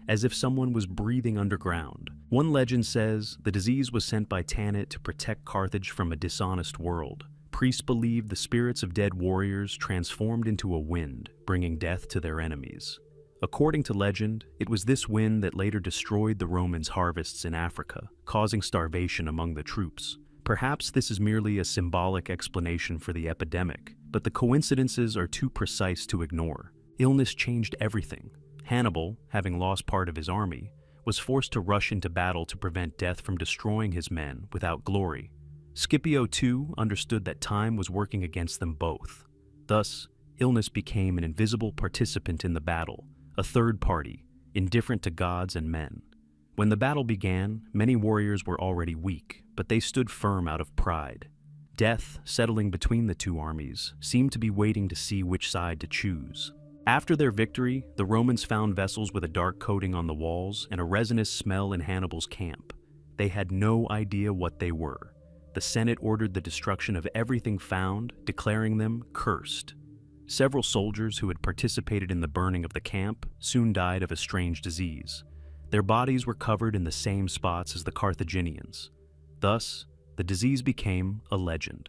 as if someone was breathing underground. One legend says the disease was sent by Tanit to protect Carthage from a dishonest world. Priests believed the spirits of dead warriors transformed into a wind, bringing death to their enemies. According to legend, it was this wind that later destroyed the Romans' harvests in Africa, causing starvation among the troops. Perhaps this is merely a symbolic explanation for the epidemic, but the coincidences are too precise to ignore. Illness changed everything. Hannibal, having lost part of his army, was forced to rush into battle to prevent death from destroying his men without glory. Scipio, too, understood that time was working against them both. Thus, illness became an invisible participant in the battle, a third party, indifferent to gods and men. When the battle began, many warriors were already weak, but they stood firm out of pride. Death, settling between the two armies, seemed to be waiting to see which side to choose. After their victory, the Romans found vessels with a dark coating on the walls and a resinous smell in Hannibal's camp. They had no idea what they were. The Senate ordered the destruction of everything found, declaring them cursed. Several soldiers who had participated in the burning of the camp soon died of a strange disease. Their bodies were covered in the same spots as the Carthaginians. Thus, the disease became a legend.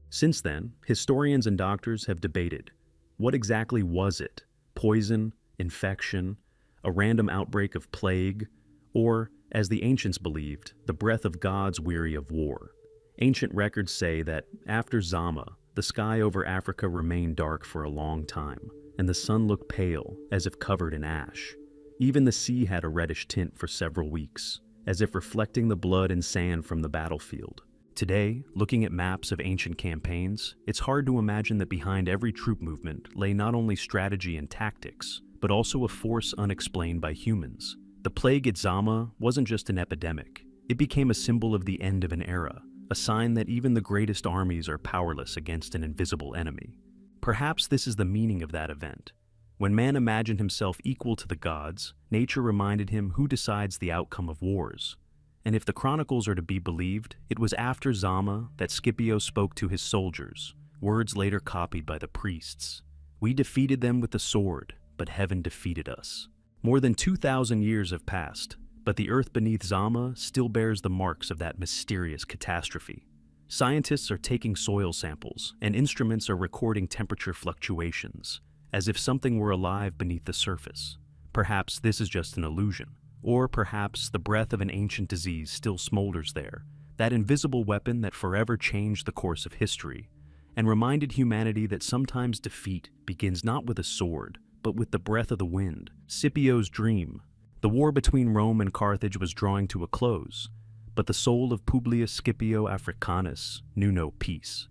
Since then, historians and doctors have debated. What exactly was it? Poison, infection, a random outbreak of plague, or, as the ancients believed, the breath of gods weary of war? Ancient records say that after Zama, the sky over Africa remained dark for a long time, and the sun looked pale, as if covered in ash. Even the sea had a reddish tint for several weeks, as if reflecting the blood and sand from the battlefield. Today, looking at maps of ancient campaigns, it's hard to imagine that behind every troop movement lay not only strategy and tactics, but also a force unexplained by humans. The plague at Zama wasn't just an epidemic. It became a symbol of the end of an era, a sign that even the greatest armies are powerless against an invisible enemy. Perhaps this is the meaning of that event. When man imagined himself equal to the gods, nature reminded him who decides the outcome of wars. And if the chronicles are to be believed, it was after Zama that Scipio spoke to his soldiers, words later copied by the priests. "We defeated them with the sword, but heaven defeated us." More than 2,000 years have passed, but the earth beneath Zama still bears the marks of that mysterious catastrophe. Scientists are taking soil samples, and instruments are recording temperature fluctuations, as if something were alive beneath the surface. Perhaps this is just an illusion. Or perhaps the breath of an ancient disease still smolders there, that invisible weapon that forever changed the course of history, and reminded humanity that sometimes defeat begins not with a sword, but with the breath of the wind. Scipio's dream. The war between Rome and Carthage was drawing to a close, but the soul of Publius Scipio Africanus knew no peace.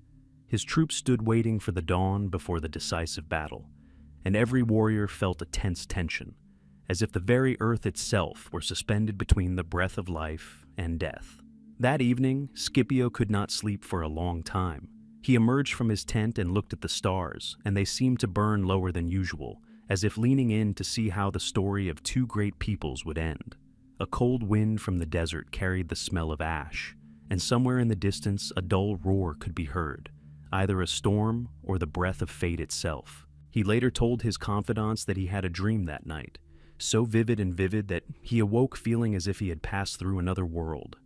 His troops stood waiting for the dawn before the decisive battle, and every warrior felt a tense tension, as if the very earth itself were suspended between the breath of life and death. That evening, Scipio could not sleep for a long time. He emerged from his tent and looked at the stars, and they seemed to burn lower than usual, as if leaning in to see how the story of two great peoples would end. A cold wind from the desert carried the smell of ash, and somewhere in the distance a dull roar could be heard, either a storm or the breath of fate itself. He later told his confidants that he had a dream that night, so vivid that he awoke feeling as if he had passed through another world.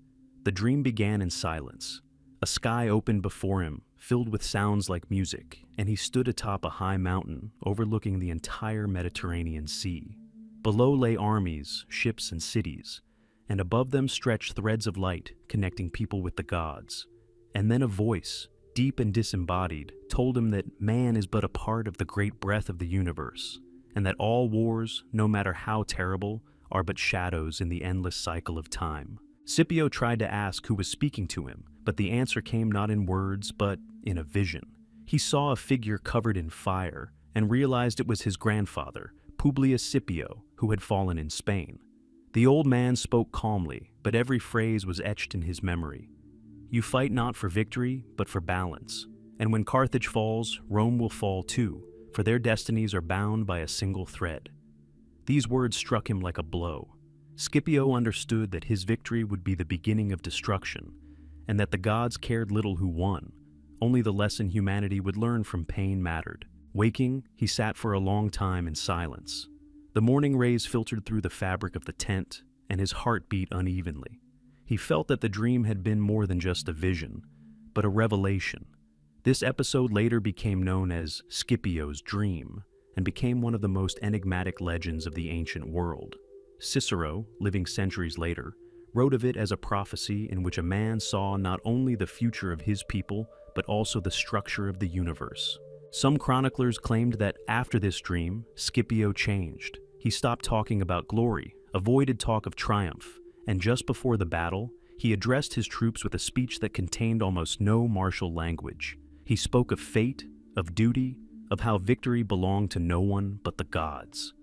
The dream began in silence. A sky opened before him, filled with sounds like music, and he stood atop a high mountain overlooking the entire Mediterranean Sea. Below lay armies, ships, and cities, and above them stretched threads of light connecting people with the gods. And then a voice, deep and disembodied, told him that man is but a part of the great breath of the universe, and that all wars, no matter how terrible, are but shadows in the endless cycle of time. Scipio tried to ask who was speaking to him, but the answer came not in words, but in a vision. He saw a figure covered in fire, and realized it was his grandfather, Publius Scipio, who had fallen in Spain. The old man spoke calmly, but every phrase was etched in his memory. "You fight not for victory, but for balance. And when Carthage falls, Rome will fall too, for their destinies are bound by a single thread." These words struck him like a blow. Scipio understood that his victory would be the beginning of destruction, and that the gods cared little who won. Only the lesson humanity would learn from pain mattered. Waking, he sat for a long time in silence. The morning rays filtered through the fabric of the tent, and his heart beat unevenly. He felt that the dream had been more than just a vision, but a revelation. This episode later became known as Scipio's Dream, and became one of the most enigmatic legends of the ancient world. Cicero, living centuries later, wrote of it as a prophecy in which a man saw not only the future of his people, but also the structure of the universe. Some chroniclers claimed that after this dream, Scipio changed. He stopped talking about glory, avoided talk of triumph, and just before the battle, he addressed his troops with a speech that contained almost no martial language. He spoke of fate, of duty, of how victory belonged to no one but the gods.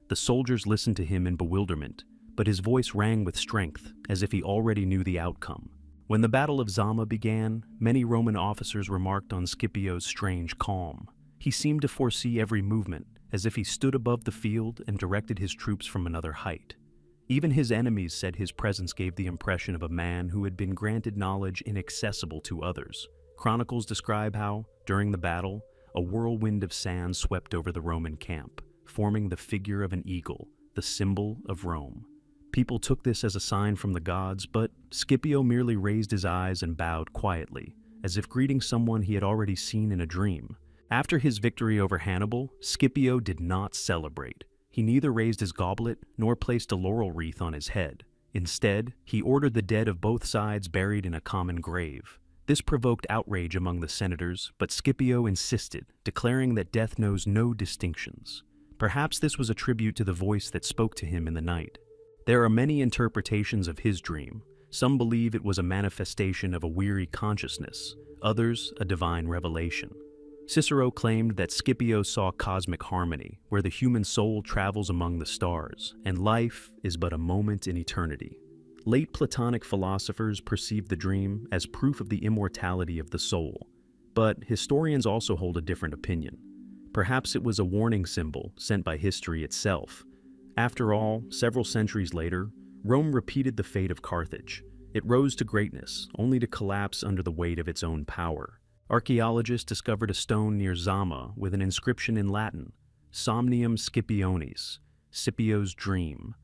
The soldiers listened to him in bewilderment, but his voice rang with strength, as if he already knew the outcome. When the Battle of Zama began, many Roman officers remarked on Scipio's strange calm. He seemed to foresee every movement, as if he stood above the field and directed his troops from another height. Even his enemies said his presence gave the impression of a man who had been granted knowledge inaccessible to others. Chronicles describe how, during the battle, a whirlwind of sand swept over the Roman camp, forming the figure of an eagle, the symbol of Rome. People took this as a sign from the gods, but Scipio merely raised his eyes and bowed quietly, as if greeting someone he had already seen in a dream. After his victory over Hannibal, Scipio did not celebrate. He neither raised his goblet nor placed a laurel wreath on his head. Instead, he ordered the dead of both sides buried in a common grave. This provoked outrage among the senators, but Scipio insisted, declaring that death knows no distinctions. Perhaps this was a tribute to the voice that spoke to him in the night. There are many interpretations of his dream. Some believe it was a manifestation of a weary consciousness, others a divine revelation. Cicero claimed that Scipio saw cosmic harmony, where the human soul travels among the stars, and life is but a moment in eternity. Late Platonic philosophers perceived the dream as proof of the immortality of the soul, but historians also hold a different opinion. Perhaps it was a warning symbol sent by history itself. After all, several centuries later, Rome repeated the fate of Carthage. It rose to greatness, only to collapse under the weight of its own power. Archaeologists discovered a stone near Zama with an inscription in Latin, Somnium Scipionis, Scipio's dream.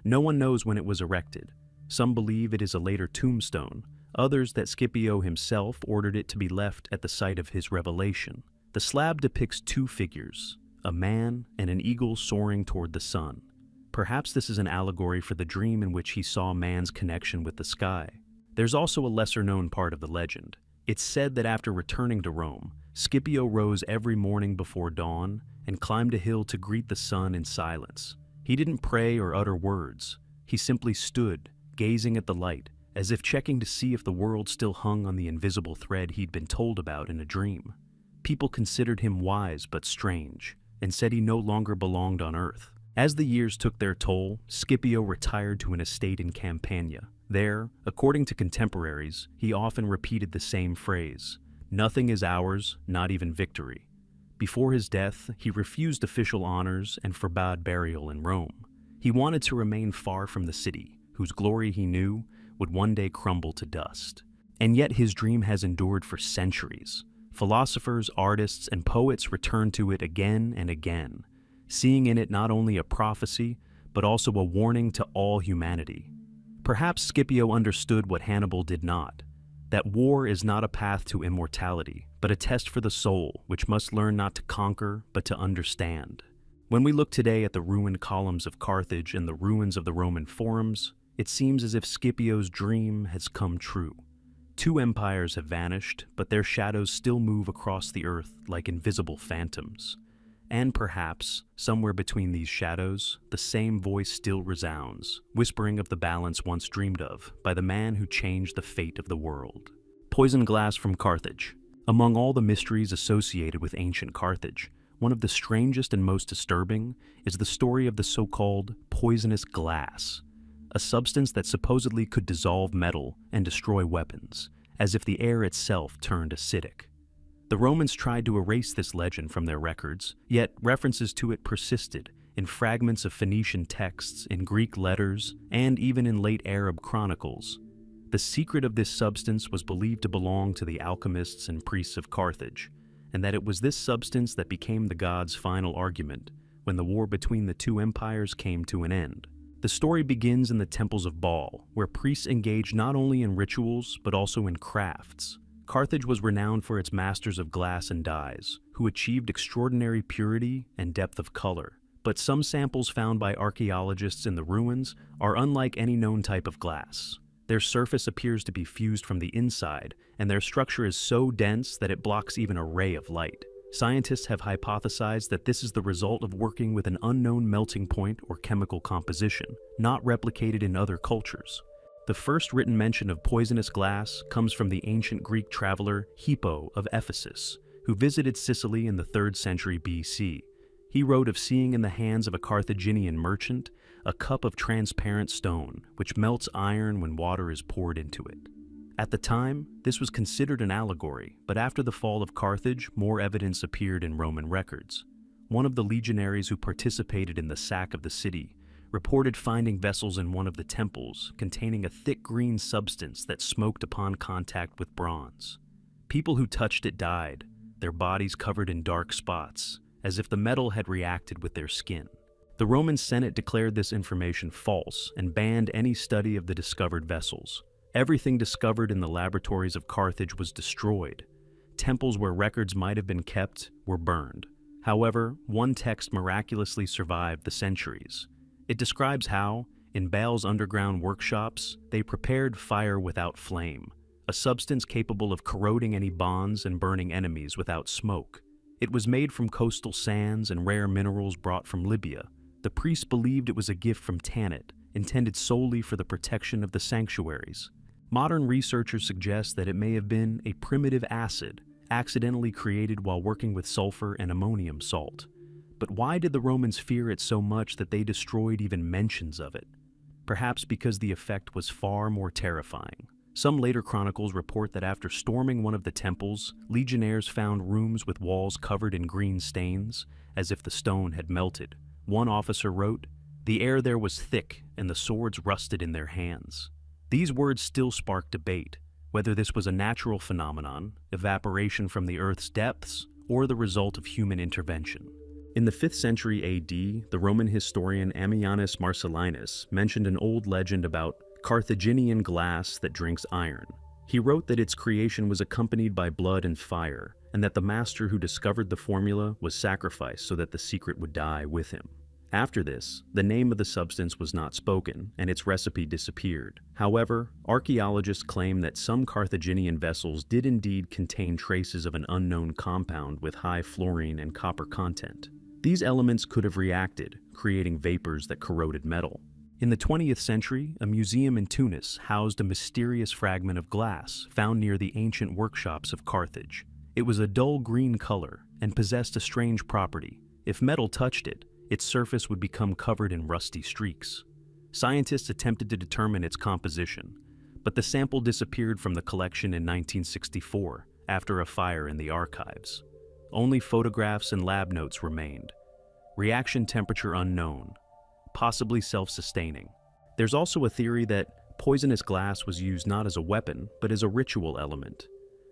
No one knows when it was erected. Some believe it is a later tombstone, others that Scipio himself ordered it to be left at the site of his revelation. The slab depicts two figures, a man and an eagle soaring toward the sun. Perhaps this is an allegory for the dream in which he saw man's connection with the sky. There's also a lesser-known part of the legend. It's said that after returning to Rome, Scipio rose every morning before dawn and climbed a hill to greet the sun in silence. He didn't pray or utter words. He simply stood, gazing at the light, as if checking to see if the world still hung on the invisible thread he'd been told about in a dream. People considered him wise but strange, and said he no longer belonged on Earth. As the years took their toll, Scipio retired to an estate in Campania. There, according to contemporaries, he often repeated the same phrase, "Nothing is ours, not even victory." Before his death, he refused official honors and forbade burial in Rome. He wanted to remain far from the city, whose glory he knew would one day crumble to dust. And yet his dream has endured for centuries. Philosophers, artists, and poets return to it again and again, seeing in it not only a prophecy, but also a warning to all humanity. Perhaps Scipio understood what Hannibal did not, that war is not a path to immortality, but a test for the soul, which must learn not to conquer, but to understand. When we look today at the ruined columns of Carthage and the ruins of the Roman forums, it seems as if Scipio's dream has come true. Two empires have vanished, but their shadows still move across the earth like invisible phantoms. And perhaps, somewhere between these shadows, the same voice still resounds, whispering of the balance once dreamed of by the man who changed the fate of the world. Poison glass from Carthage. Among all the mysteries associated with ancient Carthage, one of the strangest and most disturbing is the story of the so-called poisonous glass, a substance that supposedly could dissolve metal and destroy weapons, as if the air itself turned acidic. The Romans tried to erase this legend from their records, yet references to it persisted in fragments of Phoenician texts, in Greek letters, and even in late Arab chronicles. The secret of this substance was believed to belong to the alchemists and priests of Carthage, and that it was this substance that became the gods' final argument when the war between the two empires came to an end. The story begins in the temples of Baal, where priests engaged not only in rituals but also in crafts. Carthage was renowned for its masters of glass and dyes, who achieved extraordinary purity and depth of color. But some samples found by archaeologists in the ruins are unlike any known type of glass. Their surface appears to be fused from the inside, and their structure is so dense that it blocks even a ray of light. Scientists have hypothesized that this is the result of working with an unknown melting point or chemical composition, not replicated in other cultures. The first written mention of poisonous glass comes from the ancient Greek traveler Hippo of Ephesus, who visited Sicily in the 3rd century BC. He wrote of seeing in the hands of a Carthaginian merchant a cup of transparent stone which melts iron when water is poured into it. At the time, this was considered an allegory, but after the fall of Carthage, more evidence appeared in Roman records. One of the legionaries who participated in the sack of the city reported finding vessels in one of the temples containing a thick green substance that smoked upon contact with bronze. People who touched it died, their bodies covered in dark spots, as if the metal had reacted with their skin. The Roman Senate declared this information false and banned any study of the discovered vessels. Everything discovered in the laboratories of Carthage was destroyed. Temples where records might have been kept were burned. However, one text miraculously survived the centuries. It describes how, in Baal's underground workshops, they prepared fire without flame, a substance capable of corroding any bonds and burning enemies without smoke. It was made from coastal sands and rare minerals brought from Libya. The priests believed it was a gift from Tanit, intended solely for the protection of the sanctuaries. Modern researchers suggest that it may have been a primitive acid, accidentally created while working with sulfur and ammonium salt. But why did the Romans fear it so much that they destroyed even mentions of it? Perhaps because the effect was far more terrifying. Some later chronicles report that after storming one of the temples, legionnaires found rooms with walls covered in green stains, as if the stone had melted. One officer wrote, "The air there was thick, and the swords rusted in their hands." These words still spark debate, whether this was a natural phenomenon, evaporation from the Earth's depths, or the result of human intervention. In the 5th century AD, the Roman historian Ammianus Marcellinus mentioned an old legend about Carthaginian glass that drinks iron. He wrote that its creation was accompanied by blood and fire, and that the master who discovered the formula was sacrificed so that the secret would die with him. After this, the name of the substance was not spoken, and its recipe disappeared. However, archaeologists claim that some Carthaginian vessels did indeed contain traces of an unknown compound with high fluorine and copper content. These elements could have reacted, creating vapors that corroded metal. In the 20th century, a museum in Tunis housed a mysterious fragment of glass found near the ancient workshops of Carthage. It was a dull green color and possessed a strange property. If metal touched it, its surface would become covered in rusty streaks. Scientists attempted to determine its composition, but the sample disappeared from the collection in 1964 after a fire in the archives. Only photographs and lab notes remained. Reaction temperature unknown, possibly self-sustaining. There's also a theory that poisonous glass was used not as a weapon, but as a ritual element.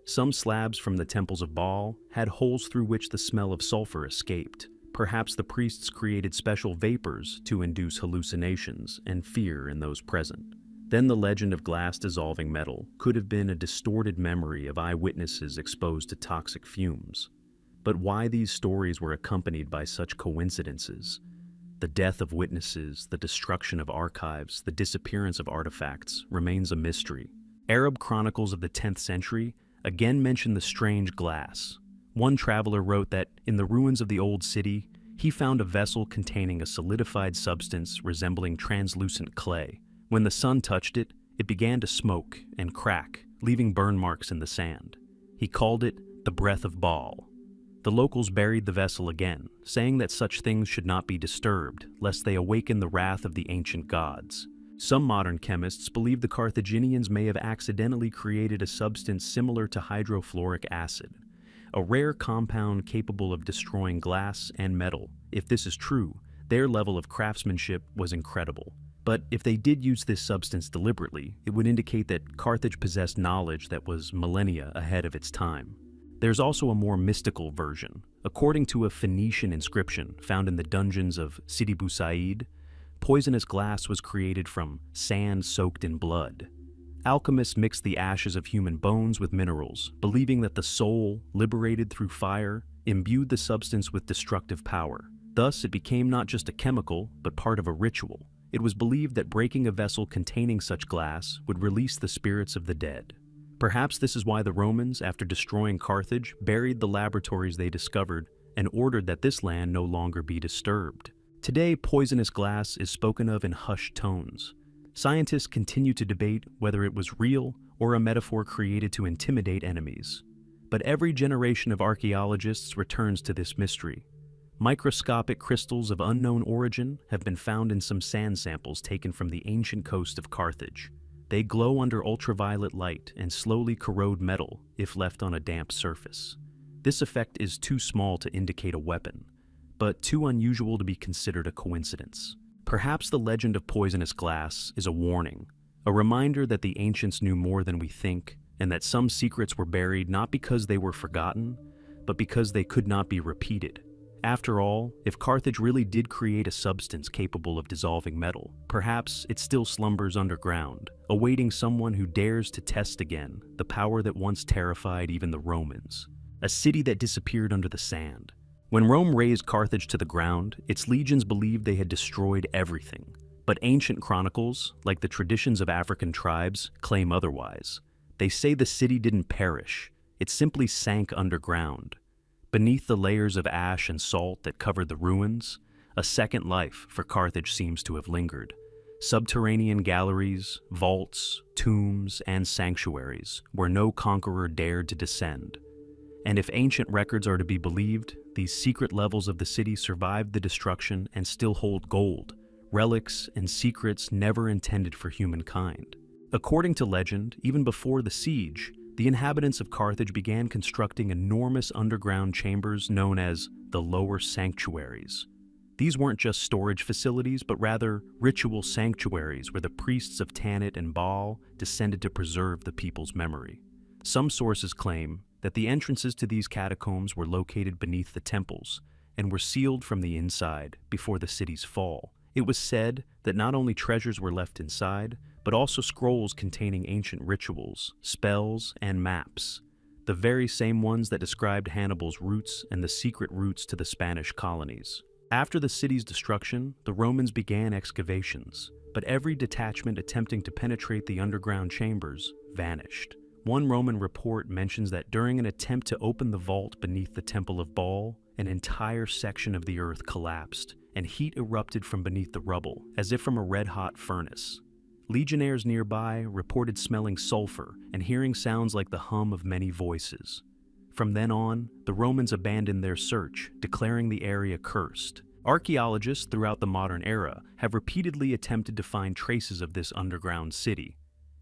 Some slabs from the temples of Baal had holes through which the smell of sulfur escaped. Perhaps the priests created special vapors to induce hallucinations and fear in those present. Then the legend of glass dissolving metal could have been a distorted memory of eyewitnesses exposed to toxic fumes. But why these stories were accompanied by such coincidences? The death of witnesses, the destruction of archives, the disappearance of artifacts remains a mystery. Arab chronicles of the 10th century again mention the strange glass. One traveler wrote that in the ruins of the old city, he found a vessel containing a solidified substance resembling translucent clay. When the sun touched it, it began to smoke and crack, leaving burn marks in the sand. He called it the breath of Baal. The locals buried the vessel again, saying that such things should not be disturbed, lest they awaken the wrath of the ancient gods. Some modern chemists believe the Carthaginians may have accidentally created a substance similar to hydrofluoric acid, a rare compound capable of destroying glass and metal. If this is true, their level of craftsmanship was incredible. But if they did use this substance deliberately, it would indicate that Carthage possessed knowledge that was millennia ahead of its time. There's also a more mystical version. According to a Phoenician inscription found in the dungeons of Sidi Bou Said, poisonous glass was created from sand soaked in blood. Alchemists mixed the ashes of human bones with minerals, believing that the soul, liberated through fire, imbued the substance with destructive power. Thus, it became not just a chemical, but part of a ritual. It was believed that breaking a vessel containing such glass would release the spirits of the dead. Perhaps this is why the Romans, after destroying Carthage, buried the laboratories they discovered and ordered that this land no longer be disturbed. Today, poisonous glass is spoken of in hushed tones. Scientists continue to debate whether it was real or a metaphor created to intimidate enemies. But every generation of archaeologists returns to this mystery. Microscopic crystals of unknown origin have been found in some sand samples taken from the ancient coast of Carthage. They glow under ultraviolet light and slowly corrode metal if left on a damp surface. This effect is too small to indicate a weapon, but too unusual to be considered a coincidence. Perhaps the legend of poisonous glass is a warning, a reminder that the ancients knew more than we think, and that some secrets were buried not because they were forgotten, but because they could not be repeated. After all, if Carthage really did create a substance capable of dissolving metal, perhaps it still slumbers underground, awaiting someone who dares to test again the power that once terrified even the Romans. A city that disappeared under the sand. When Rome razed Carthage to the ground, its legions believed they had destroyed everything. But ancient chronicles, like the traditions of African tribes, claim otherwise. They say the city didn't perish, it simply sank underground. Beneath the layers of ash and salt that covered the ruins, a second life for Carthage seems to have lingered. Subterranean galleries, vaults, tombs, and sanctuaries where no conqueror dared to descend. And if ancient records are to be believed, these secret levels of the city survived the destruction and still hold gold, relics and secrets never intended for humankind. According to legend, even before the siege, the inhabitants of Carthage began constructing enormous underground chambers known as the lower sanctuaries. These weren't just storage facilities, but rather ritual sanctuaries where the priests of Tanit and Baal descended to preserve the people's memory. Some sources claim that the entrances to these catacombs were located beneath the temples and were sealed from the inside before the city's fall. It was said that not only treasures were left inside, but also scrolls containing ancient rituals, spells, and maps, the very same ones that described Hannibal's routes and the secret routes to the Spanish colonies. After the city's destruction, the Romans began excavations, but every detachment attempting to penetrate the underground chambers vanished. One Roman report mentions that during an attempt to open the vault beneath the Temple of Baal, an entire section of the earth collapsed, and heat erupted from beneath the rubble, as if from a red-hot furnace. Legionnaires nearby reported smelling sulfur and hearing sounds like the hum of many voices. From then on, the Romans abandoned their search, declaring the area cursed. Archaeologists throughout the modern era have repeatedly attempted to find traces of this underground city.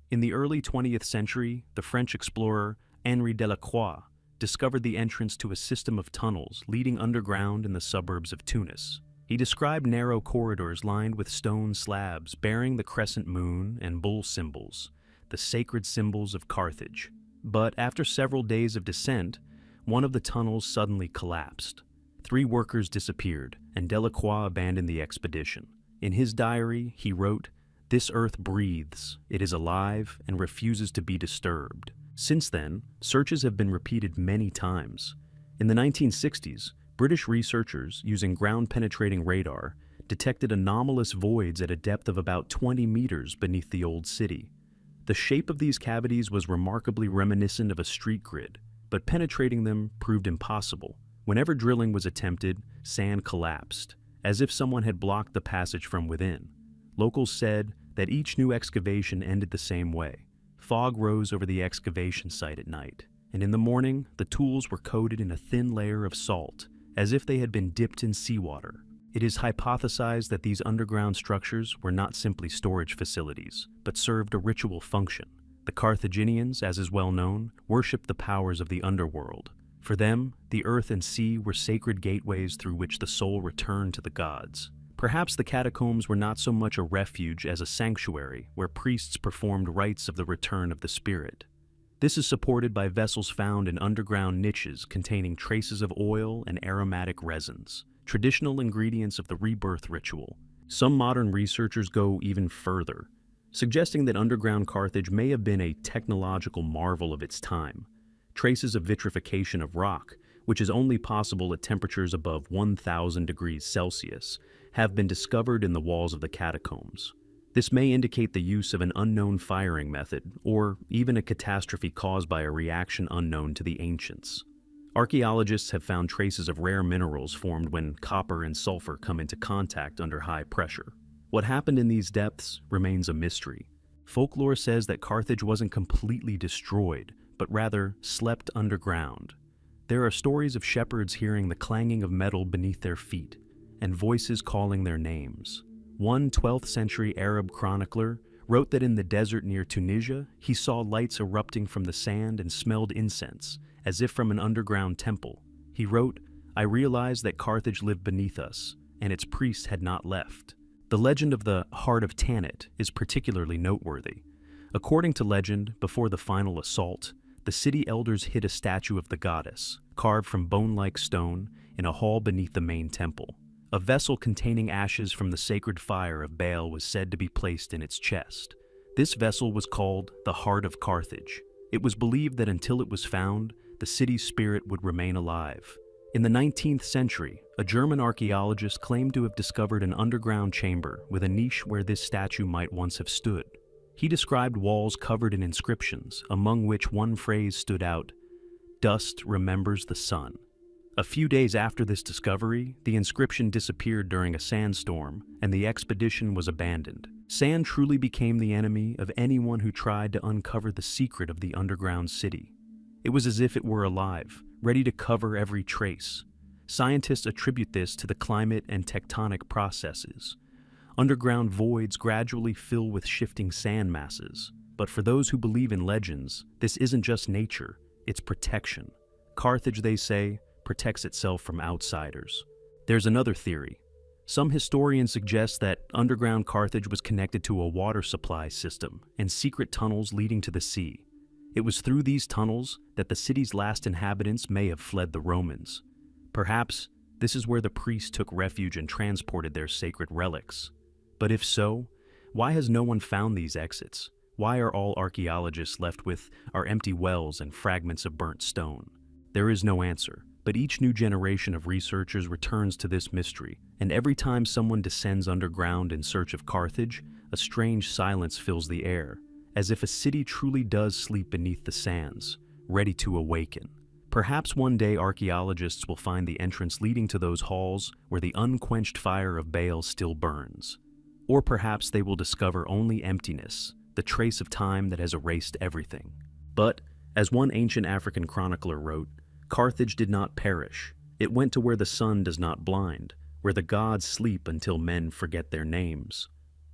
In the early 20th century, the French explorer Henri Delacroix discovered the entrance to a system of tunnels leading underground in the suburbs of Tunis. He described narrow corridors lined with stone slabs bearing the crescent moon and bull symbols, the sacred symbols of Carthage. But after several days of descent, one of the tunnels suddenly collapsed. 3 workers disappeared, and Delacroix abandoned the expedition. In his diary, he wrote, "This earth breathes, it is alive, and refuses to be disturbed." Since then, searches have been repeated many times. In the 1960s, British researchers, using ground-penetrating radar, detected anomalous voids at a depth of about 20 meters beneath the old city. The shape of these cavities was remarkably reminiscent of a street grid, but penetrating them proved impossible. Whenever drilling was attempted, sand collapsed, as if someone had blocked the passage from within. Locals said that each new excavation ended the same way. Fog rose over the excavation site at night, and in the morning, the tools were coated in a thin layer of salt, as if they had been dipped in seawater. It is hypothesized that these underground structures were not simply storage facilities, but served a ritual function. The Carthaginians, as is well known, worshipped the powers of the underworld. For them, the earth and sea were sacred gateways through which the soul returned to the gods. Perhaps the catacombs were not so much a refuge as a sanctuary where priests performed rites of the return of the spirit. This is supported by vessels found in underground niches containing traces of oil and aromatic resins, traditional ingredients of the rebirth ritual. Some modern researchers go even further, suggesting that underground Carthage may have been a technological marvel of its time. Traces of vitrification of rock, which is only possible at temperatures above 1,000 degrees Celsius, have been discovered in the walls of the catacombs. This may indicate the use of an unknown firing method, or even a catastrophe caused by a reaction unknown to the ancients. Archaeologists have found traces of rare minerals formed when copper and sulfur come into contact under high pressure. What happened in these depths remains a mystery. Folklore says that Carthage wasn't completely destroyed, but rather slept underground. There are stories of shepherds hearing the clanging of metal beneath their feet and voices calling their names. One 12th century Arab chronicler wrote that in the desert near Tunisia, he saw lights erupting from the sand and smelled incense, as if from an underground temple. He wrote, "I realized that Carthage lived beneath us, and its priests had not left." The legend of the Heart of Tanit is particularly noteworthy. According to legend, before the final assault, the city elders hid a statue of the goddess, carved from bone-like stone, in a hall beneath the main temple. A vessel containing ashes from the sacred fire of Baal was said to be placed in its chest. This vessel was called the Heart of Carthage. It was believed that until it was found, the city's spirit would remain alive. In the 19th century, a German archaeologist claimed to have discovered an underground chamber with a niche where this statue might once have stood. He described walls covered in inscriptions, among which one phrase stood out, "Dust remembers the sun." A few days after this discovery, the inscription disappeared during a sandstorm, and the expedition was abandoned. Sand truly became the enemy of anyone who tried to uncover the secret of the underground city. It was as if it were alive, ready to cover every trace. Scientists attribute this to the climate and tectonic processes. Underground voids gradually fill with shifting sand masses. But for those who believe in legends, this isn't just nature, it's protection. Carthage, they say, protects itself from outsiders. There's another theory. Some historians suggest that underground Carthage was connected to a water supply system and secret tunnels leading to the sea. It was through these tunnels that the city's last inhabitants may have fled the Romans. Perhaps this is where the priests took refuge and transported their sacred relics. But if so, why has no one found these exits? Why are all archaeologists left with our empty wells and fragments of burnt stone? There is no answer. But each new generation of researchers returns to this mystery, and every time someone descends underground in search of Carthage, a strange silence fills the air, as if a city truly does sleep beneath the sands, ready to awaken. Perhaps one day archaeologists will find the entrance leading to those halls where the unquenched fire of Baal still burns. Or perhaps they will discover only emptiness, the trace of time that has erased everything. But, as one ancient African chronicler wrote, Carthage did not perish. It went to where the sun does not blind, where the gods sleep until men forget their names.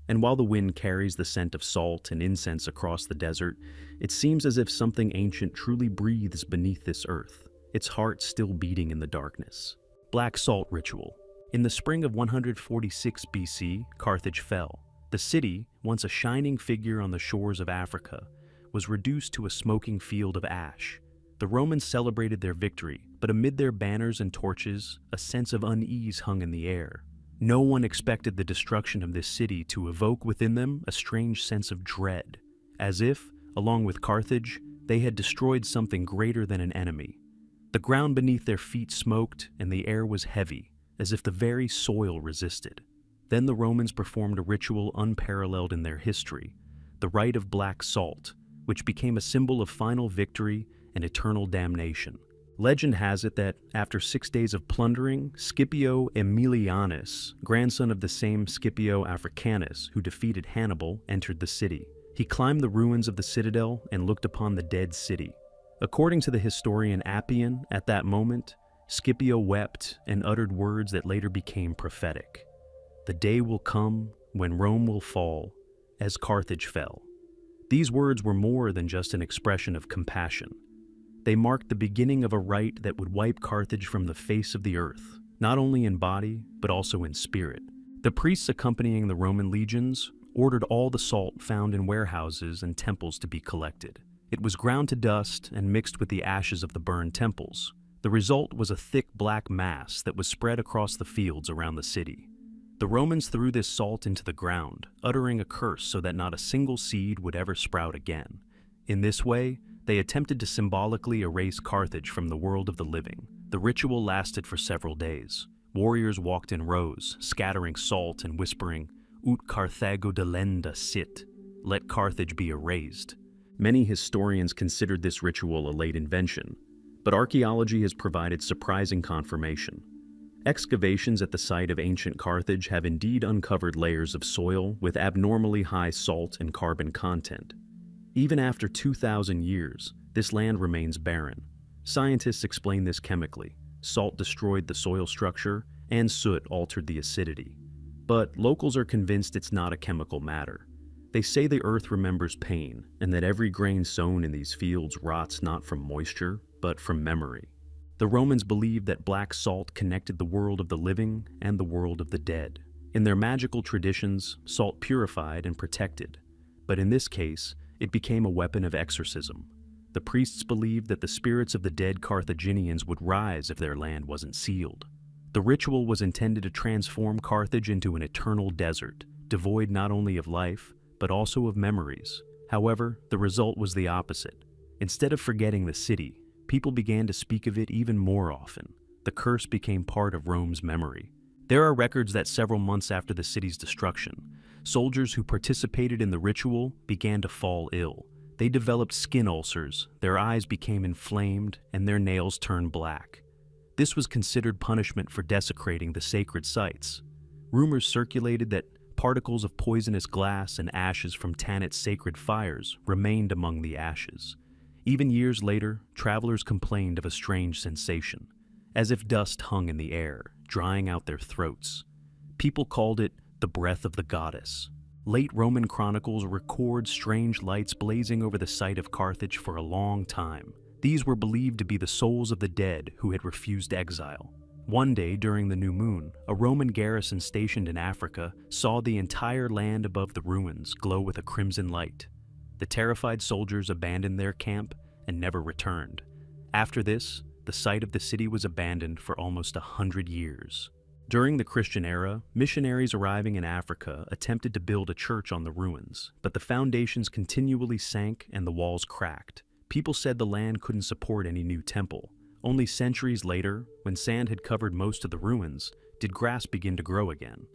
And while the wind carries the scent of salt and incense across the desert, it seems as if something ancient truly breathes beneath this earth, its heart still beating in the darkness. Black Salt Ritual. In the spring of 146 BC, Carthage fell. The city, once a shining figure on the shores of Africa, was reduced to a smoking field of ash. The Romans celebrated their victory, but amid their banners and torches, a sense of unease hung in the air. No one expected the destruction of this city to evoke within them a strange sense of dread, as if, along with Carthage, they had destroyed something greater than an enemy. The ground beneath their feet smoked, and the air was heavy, as if the very soil resisted. Then the Romans performed a ritual unparalleled in their history, the rite of black salt, which became a symbol of final victory and eternal damnation. Legend has it that after 6 days of plundering, Scipio Aemilianus, grandson of the same Scipio Africanus who defeated Hannibal, entered the city. He climbed the ruins of the citadel and looked upon the dead city. According to the historian Appian, at that moment, Scipio wept and uttered words that later became prophetic. "The day will come when Rome will fall, as Carthage fell." These words were more than just an expression of compassion. They marked the beginning of a rite that would wipe Carthage from the face of the earth, not only in body, but also in spirit. The priests accompanying the Roman legions ordered all the salt found in warehouses and temples to be collected. It was ground to dust and mixed with the ashes of the burned temples. The result was a thick black mass that was spread across the fields around the city. The Romans threw this salt into the ground, uttering a curse so that not a single seed would ever sprout again. In this way, they attempted to symbolically erase Carthage from the world of the living. The ritual lasted for several days. Warriors walked in rows, scattering salt and whispering, "Ut Carthago delenda sit," let Carthage be erased. Many historians considered this ritual a late invention, but archaeology has provided surprising confirmation. Excavations at the site of ancient Carthage have indeed uncovered layers of soil with abnormally high salt and carbon content. Even after 2,000 years, this land remains barren. Scientists explain this chemically. Salt destroyed the soil structure, and soot altered the acidity. But locals are convinced it's not a chemical matter. They say the earth remembers pain, and that every grain sown in these fields rots not from moisture, but from memory. The Romans believed that black salt connected the world of the living and the world of the dead. In their magical traditions, salt purified and protected. But in this case, it became a weapon of exorcism. The priests believed that the spirits of the dead Carthaginians would rise if their land wasn't sealed. The ritual was intended to transform Carthage into an eternal desert, devoid not only of life, but also of memories. However, the result was the opposite. Instead of forgetting the city, people began to speak of it even more often. The curse became part of Rome's memory. There are records that several months after the city's destruction, soldiers who participated in the ritual began to fall ill. They developed skin ulcers, their eyes became inflamed, and their nails turned black. This was considered punishment for desecrating the sacred sites. Rumors circulated that particles of poisonous glass and ashes from Tanit's sacred fires remained among the ashes. Even years later, travelers complained of a strange sensation, as if dust hung in the air, drying out their throats. People called it the breath of the goddess. Late Roman chronicles record strange lights blazing over the site of Carthage for a long time. These were believed to be the souls of the dead who had refused exile. One day during the new moon, a Roman garrison stationed in Africa saw the entire land above the ruins glow with a crimson light. The terrified soldiers abandoned their camp and never returned. After this, the site of the city was abandoned for almost 100 years. During the Christian era, missionaries arriving in Africa attempted to build a church on the ruins, but the foundations continually sank and the walls cracked. People said the land couldn't support any new temple. Only centuries later, when sand had covered most of the ruins, did grass begin to grow again.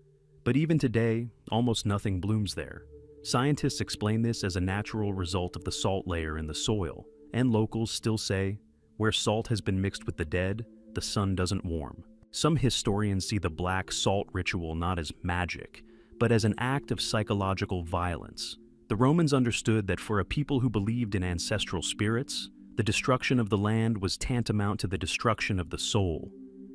But even today, almost nothing blooms there. Scientists explain this as a natural result of the salt layer in the soil, and locals still say, where salt has been mixed with the dead, the sun doesn't warm. Some historians see the black salt ritual not as magic, but as an act of psychological violence. The Romans understood that for a people who believed in ancestral spirits, the destruction of the land was tantamount to the destruction of the soul.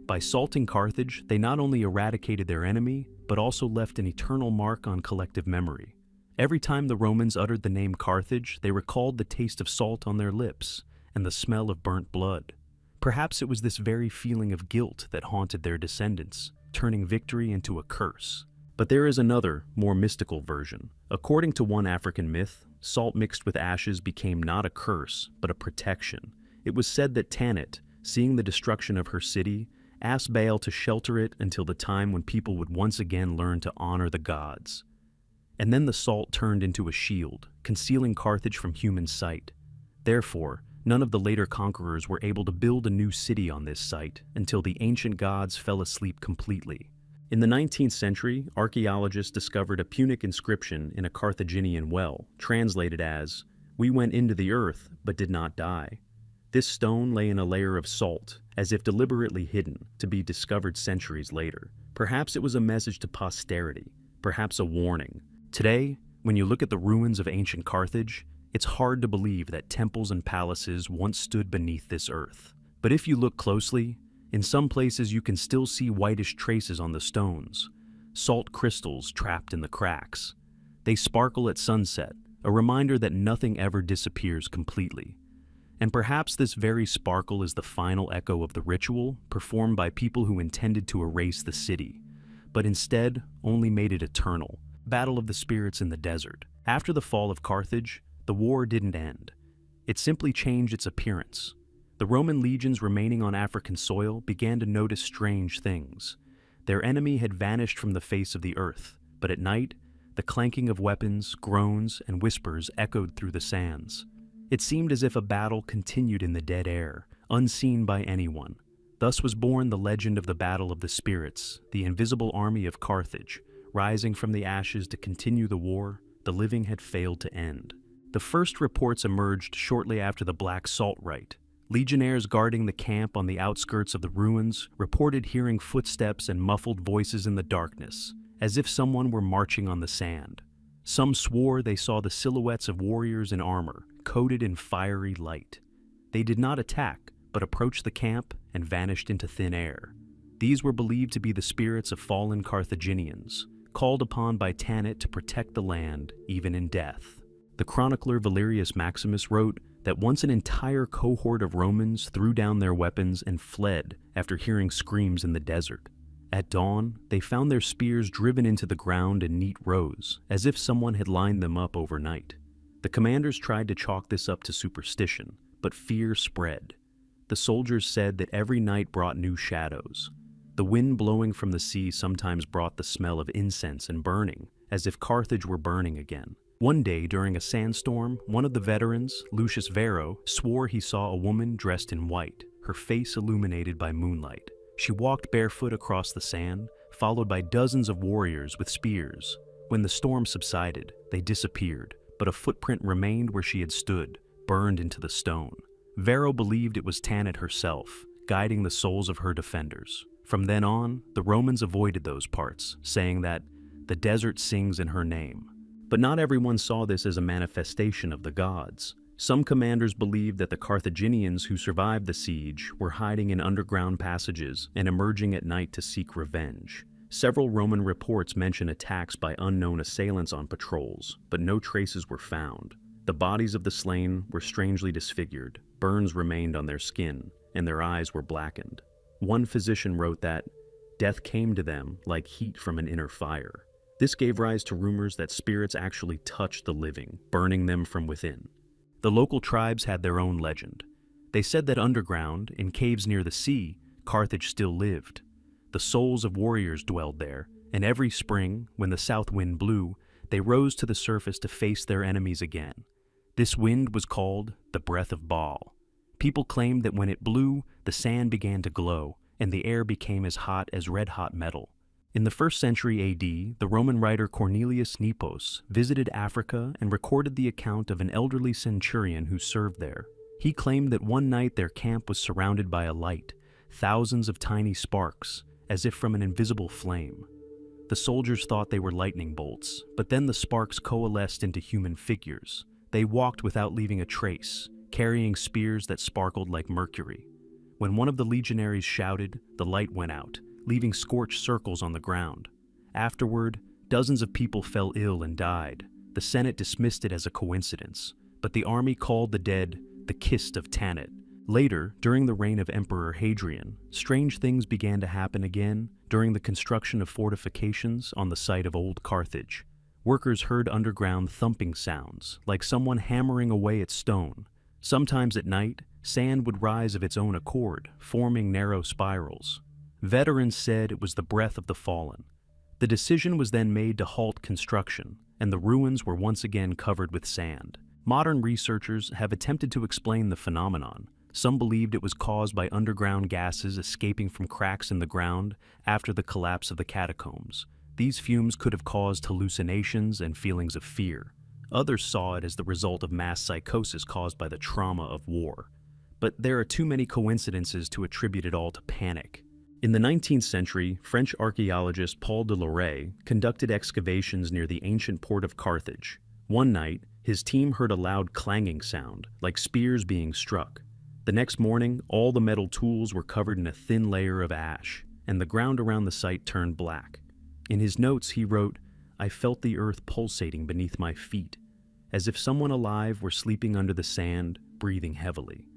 By salting Carthage, they not only eradicated their enemy, but also left an eternal mark on collective memory. Every time the Romans uttered the name Carthage, they recalled the taste of salt on their lips and the smell of burnt blood. Perhaps it was this very feeling of guilt that haunted their descendants, turning victory into a curse. But there is another, more mystical version. According to one African myth, salt mixed with ashes became not a curse, but a protection. It was said that Tanit, seeing the destruction of her city, asked Baal to shelter it until the time when people would once again learn to honor the gods. And then the salt turned into a shield, concealing Carthage from human sight. Therefore, none of the later conquerors were able to build a new city on this site until the ancient gods fell asleep completely. In the 19th century, archaeologists discovered a Punic inscription in a Carthaginian well, translated as, "We went into the earth, but did not die." This stone lay in a layer of salt, as if deliberately hidden, to be discovered centuries later. Perhaps it was a message to posterity, perhaps a warning. Today, when you look at the ruins of ancient Carthage, it's hard to believe that temples and palaces once stood beneath this earth. But if you look closely, in some places you can still see whitish traces on the stones, salt crystals trapped in the cracks. They sparkle at sunset, a reminder that nothing ever disappears completely. And perhaps this very sparkle is the final echo of the ritual performed by people who intended to erase the city, but instead only made it eternal. Battle of the Spirits in the Desert. After the fall of Carthage, the war didn't end. It simply changed its appearance. The Roman legions remaining on African soil began to notice strange things. Their enemy had vanished from the face of the earth, but at night, the clanking of weapons, groans, and whispers echoed through the sands. It seemed as if a battle continued in the dead air, unseen by anyone. Thus was born the legend of the Battle of the Spirits, the invisible army of Carthage, rising from the ashes to continue the war the living had failed to end. The first reports emerged shortly after the Black Salt Rite. Legionnaires guarding the camp on the outskirts of the ruins reported hearing footsteps and muffled voices in the darkness, as if someone were marching on the sand. Some swore they saw the silhouettes of warriors in armor, coated in fiery light. They did not attack, but approached the camp and vanished into thin air. These were believed to be the spirits of fallen Carthaginians, called upon by Tanit to protect the land, even in death. The chronicler Valerius Maximus wrote that once an entire cohort of Romans threw down their weapons and fled after hearing screams in the desert. At dawn, they found their spears driven into the ground in neat rows, as if someone had lined them up overnight. The commanders tried to chalk this up to superstition, but fear spread. The soldiers said that every night brought new shadows. The wind blowing from the sea sometimes brought the smell of incense and burning, as if Carthage were burning again. One day, during a sandstorm, one of the veterans, Lucius Vero, swore he saw a woman dressed in white, her face illuminated by moonlight. She walked barefoot across the sand, followed by dozens of warriors with spears. When the storm subsided, they disappeared, but a footprint remained where she had stood, burned into the stone. Vero believed it was Tanit herself, guiding the souls of her defenders. From then on, the Romans avoided those parts, saying that the desert sings in her name. But not everyone saw this as a manifestation of the gods. Some commanders believed that the Carthaginians who survived the siege were hiding in underground passages and emerging at night to seek revenge. Several Roman reports mention attacks by unknown assailants on patrols, but no traces were found. The bodies of the slain were strangely disfigured, burns remained on their skin, and their eyes were blackened. One physician wrote that, "Death came to them like heat from an inner fire." This gave rise to rumors that spirits actually touched the living, burning them from within. The local tribes had their own legend. They said that underground, in caves near the sea, Carthage still lived. The souls of warriors dwelled there, and every spring, when the south wind blew, they rose to the surface to face their enemies again. This wind was called the breath of Baal. People claimed that when it blew, the sand began to glow, and the air became as hot as red-hot metal. In the 1st century AD, the Roman writer Cornelius Nepos visited Africa and recorded the account of an elderly centurion who served there. He claimed that one night their camp was surrounded by a light, thousands of tiny sparks, as if from an invisible flame. The soldiers thought they were lightning bolts, but then the sparks coalesced into human figures. They walked without leaving a trace, carrying spears that sparkled like mercury. When one of the legionaries shouted, the light went out, leaving scorched circles on the ground. Afterward, dozens of people fell ill and died. The Senate dismissed it as a coincidence, but the army called the dead the kist of Tanit. Later, during the reign of Emperor Hadrian, strange things began to happen again during the construction of fortifications on the site of Old Carthage. Workers heard underground thumping sounds, like someone hammering away at stone. Sometimes at night, sand would rise of its own accord, forming narrow spirals. Veterans said it was the breath of the fallen. The decision was then made to halt construction, and the ruins were once again covered with sand. Modern researchers have attempted to explain the phenomenon. Some believed it was caused by underground gases escaping from cracks in the ground after the collapse of the catacombs. These fumes could have caused hallucinations and feelings of fear. Others saw it as the result of mass psychosis caused by the trauma of war. But there are too many coincidences to attribute it all to panic. In the 19th century, French archaeologist Paul de Loret conducted excavations near the ancient port of Carthage. One night, his team heard a loud clanging sound, like spears being struck. The next morning, all the metal tools were covered in a thin layer of ash, and the ground around the site turned black. In his notes, he wrote, "I felt the earth pulsating beneath my feet, as if someone alive were sleeping under the sand, breathing heavily."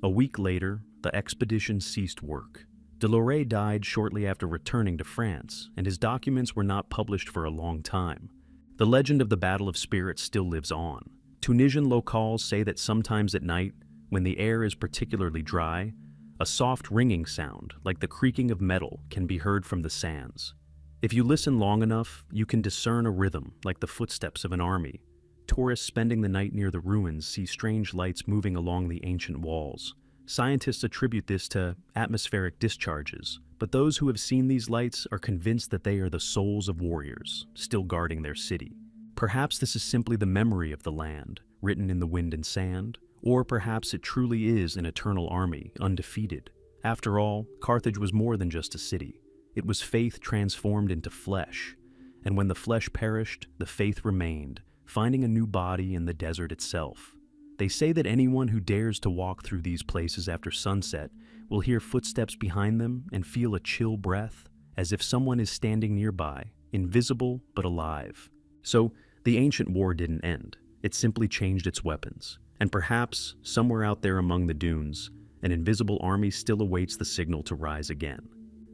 A week later, the expedition ceased work. De Loret died shortly after returning to France, and his documents were not published for a long time. The legend of the Battle of Spirits still lives on. Tunisian locals say that sometimes at night, when the air is particularly dry, a soft ringing sound, like the creaking of metal, can be heard from the sands. If you listen long enough, you can discern a rhythm, like the footsteps of an army. Tourists spending the night near the ruins see strange lights moving along the ancient walls. Scientists attribute this to atmospheric discharges, but those who have seen these lights are convinced that they are the souls of warriors, still guarding their city. Perhaps this is simply the memory of the land, written in the wind and sand, or perhaps it truly is an eternal army, undefeated. After all, Carthage was more than just a city. It was faith transformed into flesh, and when the flesh perished, the faith remained, finding a new body in the desert itself. They say that anyone who dares to walk through these places after sunset will hear footsteps behind them and feel a chill breath, as if someone is standing nearby, invisible but alive. So, the ancient war didn't end. It simply changed its weapons. And perhaps, somewhere out there among the dunes, an invisible army still awaits the signal to rise again.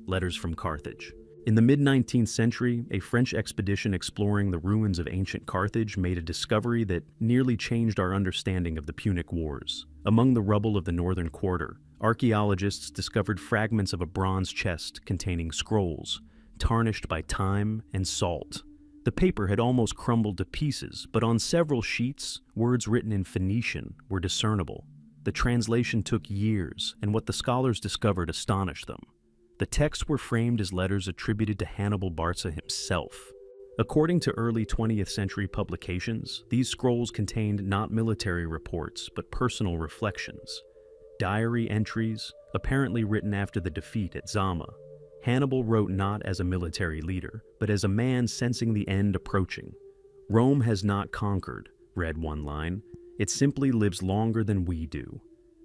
Letters from Carthage. In the mid-19th century, a French expedition exploring the ruins of ancient Carthage made a discovery that nearly changed our understanding of the Punic Wars. Among the rubble of the northern quarter, archaeologists discovered fragments of a bronze chest containing scrolls, tarnished by time and salt. The paper had almost crumbled to pieces, but on several sheets, words written in Phoenician were discernible. The translation took years, and what the scholars discovered astonished them. The texts were framed as letters attributed to Hannibal Barca himself. According to early 20th century publications, these scrolls contained not military reports, but personal reflections. Diary entries, apparently written after the defeat at Zama. Hannibal wrote not as a military leader, but as a man sensing the end approaching. "Rome has not conquered," read one line. "It simply lives longer than we do."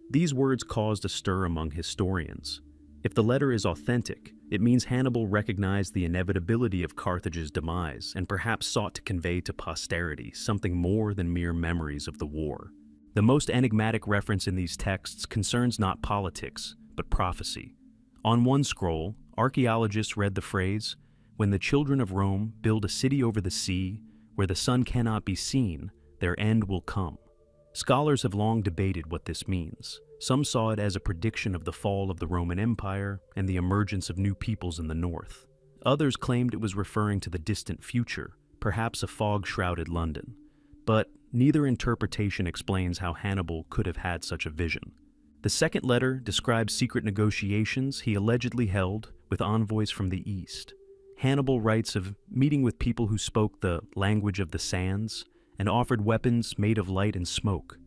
These words caused a stir among historians. If the letter is authentic, it means Hannibal recognized the inevitability of Carthage's demise and perhaps sought to convey to posterity something more than mere memories of the war. The most enigmatic reference in these texts concerns not politics, but prophecy. On one scroll, archaeologists read the phrase, "When the children of Rome build a city over the sea, where the sun cannot be seen, their end will come." Scholars have long debated what this means. Some saw it as a prediction of the fall of the Roman Empire and the emergence of new peoples in the north. Others claimed it was referring to the distant future, perhaps a fog-shrouded London. But neither interpretation explains how Hannibal could have had such a vision. The second letter describes secret negotiations he allegedly held with envoys from the east. Hannibal writes of meeting with people who spoke the language of the sands and offered weapons made of light and smoke.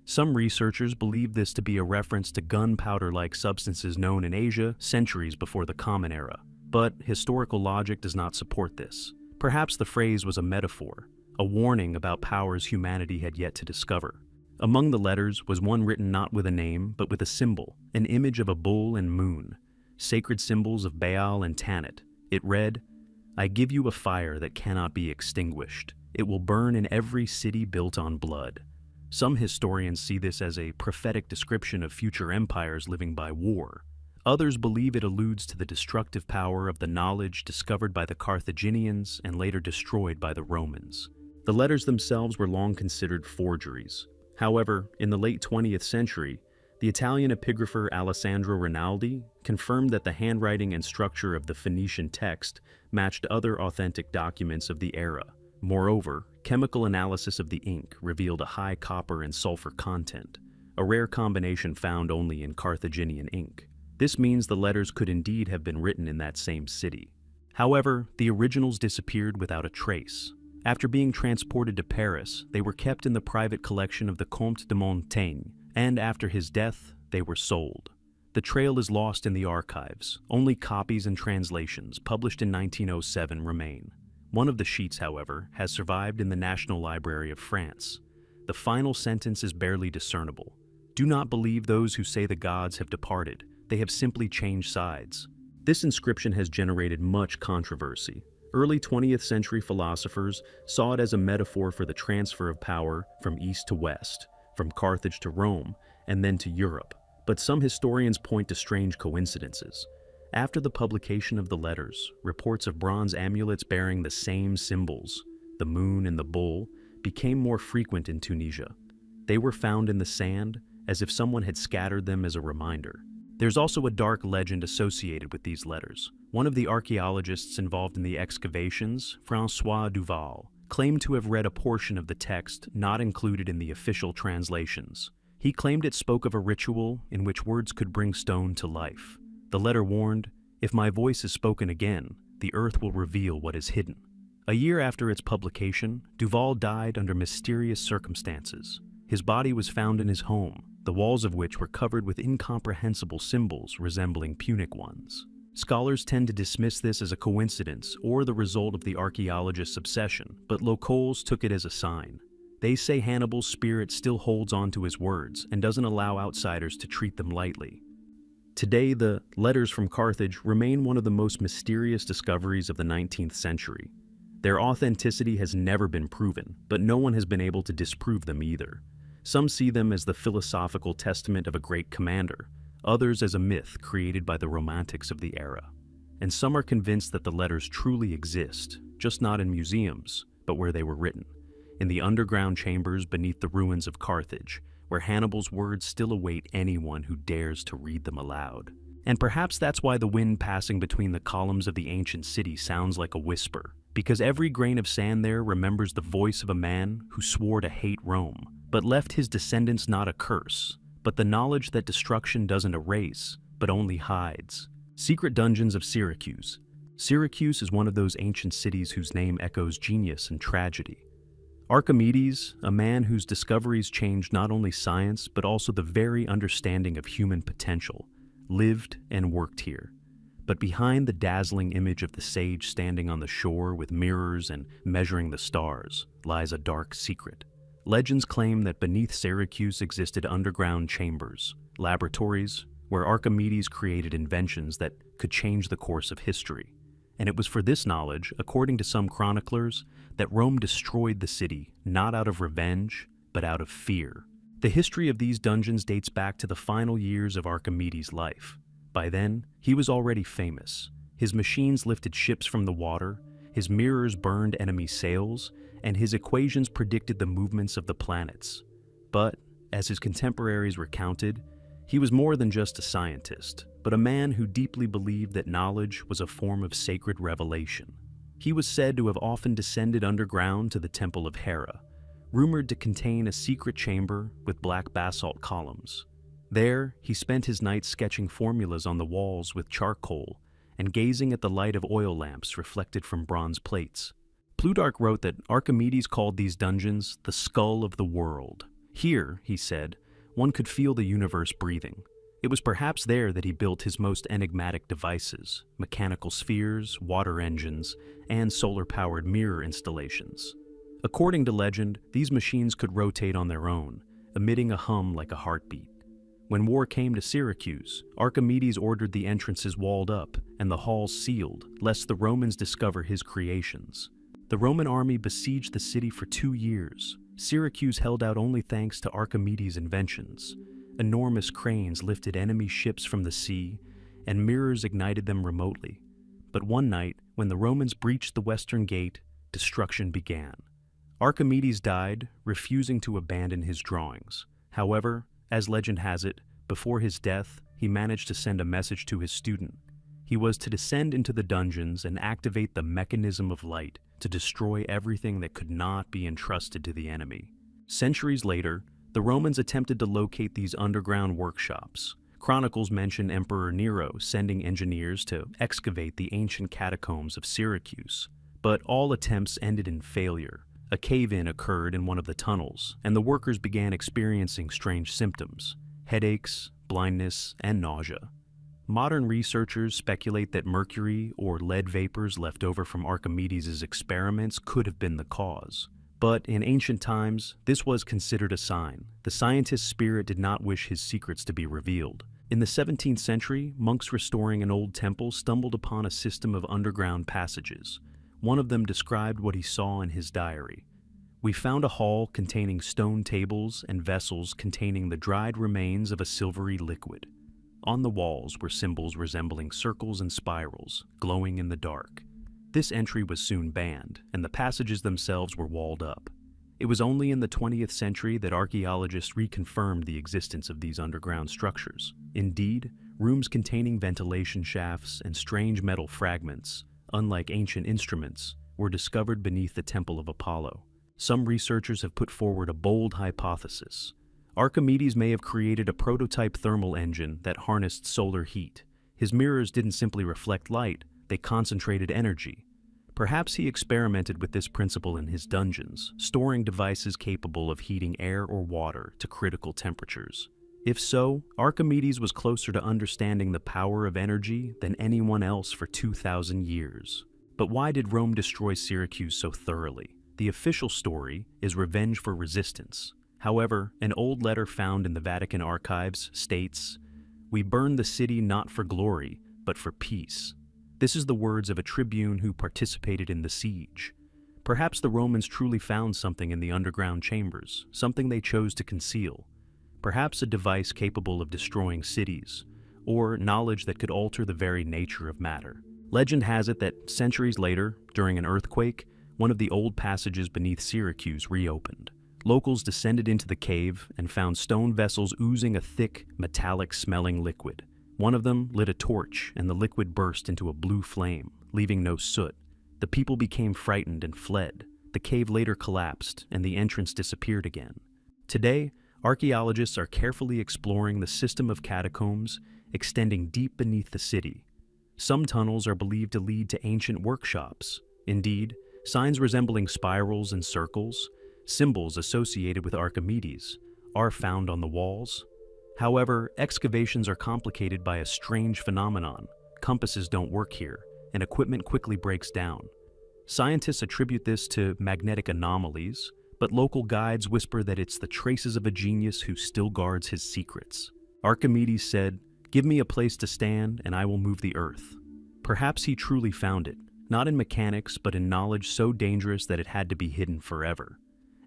Some researchers believe this to be a reference to gunpowder-like substances known in Asia centuries before the Common Era, but historical logic does not support this. Perhaps the phrase was a metaphor, a warning about powers humanity had yet to discover. Among the letters was one written not with a name, but with a symbol, an image of a bull and moon, sacred symbols of Baal and Tanit. It read, "I give you a fire that cannot be extinguished. It will burn in every city built on blood." Some historians see this as a prophetic description of future empires living by war. Others believe it alludes to the destructive power of the knowledge discovered by the Carthaginians and later destroyed by the Romans. The letters themselves were long considered forgeries. However, in the late 20th century, the Italian epigrapher Alessandro Rinaldi confirmed that the handwriting and structure of the Phoenician text matched other authentic documents of the era. Moreover, chemical analysis of the ink revealed a high copper and sulfur content, a rare combination found only in Carthaginian ink. This means the letters could indeed have been written in that same city. However, the originals disappeared without a trace. After being transported to Paris, they were kept in the private collection of the Comte de Montaigne, and after his death, they were sold. The trail is lost in the archives. Only copies and translations, published in 1907, remain. One of the sheets, however, has survived in the National Library of France. The final sentence is barely discernible. "Do not believe those who say the gods have departed. They have simply changed sides." This inscription has generated much controversy. Early 20th century philosophers saw it as a metaphor for the transfer of power from east to west, from Carthage to Rome, and then to Europe. But some historians point to strange coincidences. After the publication of the letters, reports of bronze amulets bearing the same symbols, the moon and the bull, became more frequent in Tunisia. They were found in the sand, as if someone had scattered them as a reminder. There's also a dark legend associated with these letters. One of the archaeologists involved in the excavations, François Duval, claimed to have read a portion of the text not included in the official translations. He claimed it spoke of a ritual in which words could bring stone to life. The letter warned, "If my voice is spoken again, the earth will reveal what is hidden." A year after its publication, Duval died under mysterious circumstances. His body was found in his home, the walls of which were covered with incomprehensible symbols resembling Punic ones. Scholars tend to dismiss this as a coincidence or the result of the archaeologist's obsession, but locals took it as a sign. They say Hannibal's spirit still holds on to his words and doesn't allow outsiders to treat them lightly. Today, the letters from Carthage remain one of the most mysterious discoveries of the 19th century. Their authenticity has never been proven, but no one has been able to disprove them either. Some see them as the philosophical testament of a great commander, others as a myth created by the romantics of the era. And some are convinced that the letters truly exist, just not in museums, but where they were written, in the underground chambers beneath the ruins of Carthage, where Hannibal's words still await anyone who dares to read them aloud. And perhaps that's why the wind passing between the columns of the ancient city sounds like a whisper, because every grain of sand there remembers the voice of a man who swore to hate Rome, but left his descendants not a curse, but the knowledge that destruction doesn't erase, but only hides. Secret dungeons of Syracuse. Syracuse is one of those ancient cities whose name echoes genius and tragedy. Archimedes, a man whose discoveries changed not only science but also the very understanding of human potential, lived and worked here. But behind the dazzling image of the sage standing on the shore with mirrors and measuring the stars lies a dark secret. Legends claim that beneath Syracuse existed underground chambers, laboratories, where Archimedes created inventions that could change the course of history. And it was for this knowledge, according to some chroniclers, that Rome destroyed the city, not out of revenge, but out of fear. The history of these dungeons dates back to the final years of Archimedes' life. By then, he was already famous. His machines lifted ships from the water, his mirrors burned enemy sails, and his equations predicted the movements of the planets. But, as his contemporaries recounted, he was more than just a scientist, but a man who deeply believed that knowledge was a form of sacred revelation. He was said to have often descended underground to the Temple of Hera, rumored to contain a secret chamber with black basalt columns. There, he spent his nights sketching formulas on the walls with charcoal and gazing at the light of oil lamps reflected from bronze plates. Plutarch wrote that Archimedes called these dungeons the skull of the world. Here, he said, one could feel the universe breathing. It was perhaps there that he built his most enigmatic devices, mechanical spheres, water engines, and solar-powered mirror installations. According to legend, these machines could rotate on their own, emitting a hum like a heartbeat. When war came to Syracuse, Archimedes ordered the entrances walled up and the halls sealed, lest the Romans discover his creations. The Roman army besieged the city for 2 years. Syracuse held out only thanks to Archimedes' inventions. Enormous cranes lifted enemy ships from the sea, and mirrors ignited them remotely. But one night, when the Romans breached the western gate, destruction began. Archimedes died, refusing to abandon his drawings. However, as legend has it, before his death, he managed to send a message to his student. He was to descend into the dungeons and activate the mechanism of light to destroy everything that could not be entrusted to the enemy. Centuries later, the Romans attempted to locate these underground workshops. Chronicles mention Emperor Nero sending engineers to excavate the ancient catacombs of Syracuse. But all attempts ended in failure. A cave-in occurred in one of the tunnels, and the workers began experiencing strange symptoms: headaches, blindness, and nausea. Modern researchers speculate that mercury or lead vapors left over from Archimedes' experiments could have been the cause. But in ancient times, this was considered a sign. The scientist's spirit did not wish his secrets to be revealed. In the 17th century, monks restoring an old temple stumbled upon a system of underground passages. One of them described what he saw in his diary. "We found a hall containing stone tables and vessels containing the dried remains of a silvery liquid. On the walls were symbols resembling circles and spirals, glowing in the dark." This entry was soon banned, and the passages themselves were walled up. It was only in the 20th century that archaeologists reconfirmed the existence of these underground structures. Indeed, rooms containing ventilation shafts and strange metal fragments, unlike ancient instruments, were discovered beneath the Temple of Apollo. Some researchers have put forward a bold hypothesis. Archimedes may have created a prototype thermal engine that harnessed solar heat. His mirrors didn't simply reflect light, they concentrated energy. Perhaps he experimented with this principle in his dungeons, storing devices capable of heating air or water to critical temperatures. If so, Archimedes was closer to understanding the power of energy than anyone else for 2,000 years. But why did Rome destroy Syracuse so thoroughly? The official story is revenge for resistance. However, an old letter found in the Vatican archives states, "We burned the city not for glory, but for peace." This is the words of a tribune who participated in the siege. Perhaps the Romans truly found something in the underground chambers, something they chose to conceal. Perhaps a device capable of destroying cities, or knowledge that could alter the very nature of matter. Legend has it that centuries later, during an earthquake, one of the old passages beneath Syracuse reopened. Locals descended into the cave and found stone vessels oozing a thick, metallic-smelling liquid. One of them lit a torch, and the liquid burst into a blue flame, leaving no soot. The people became frightened and fled. The cave later collapsed, and the entrance disappeared again. Today, archaeologists are carefully exploring the system of catacombs extending deep beneath the city. Some tunnels are believed to lead to ancient workshops. Indeed, signs resembling spirals and circles, symbols associated with Archimedes, are found on the walls. However, excavations are complicated by a strange phenomenon. Compasses don't work here, and equipment quickly breaks down. Scientists attribute this to magnetic anomalies, but local guides whisper that it's the traces of a genius who still guards his secrets. Archimedes said, "Give me a place to stand, and I will move the earth." Perhaps he truly found it, not in mechanics, but in knowledge so dangerous that it had to be hidden forever.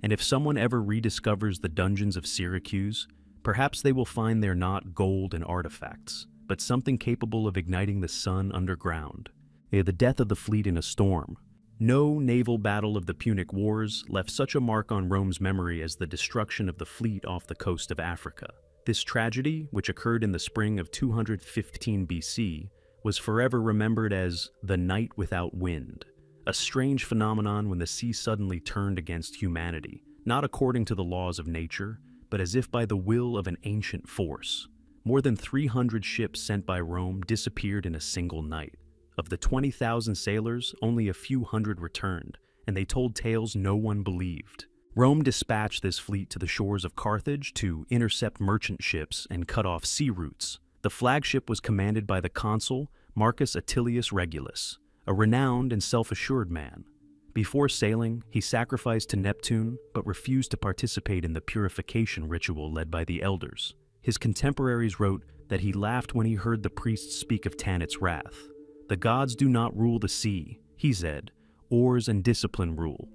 And if someone ever rediscovers the dungeons of Syracuse, perhaps they will find there not gold and artifacts, but something capable of igniting the sun underground. The death of the fleet in a storm. No naval battle of the Punic Wars left such a mark on Rome's memory as the destruction of the fleet off the coast of Africa. This tragedy, which occurred in the spring of 215 BC, was forever remembered as the night without wind, a strange phenomenon when the sea suddenly turned against humanity, not according to the laws of nature, but as if by the will of an ancient force. More than 300 ships sent by Rome disappeared in a single night. Of the 20,000 sailors, only a few hundred returned, and they told tales no one believed. Rome dispatched this fleet to the shores of Carthage to intercept merchant ships and cut off sea routes. The flagship was commanded by the consul Marcus Atilius Regulus, a renowned and self-assured man. Before sailing, he sacrificed to Neptune, but refused to participate in the purification ritual led by the elders. His contemporaries wrote that he laughed when he heard the priests speak of Tanit's wrath. "The gods do not rule the sea," he said, "oars and discipline rule."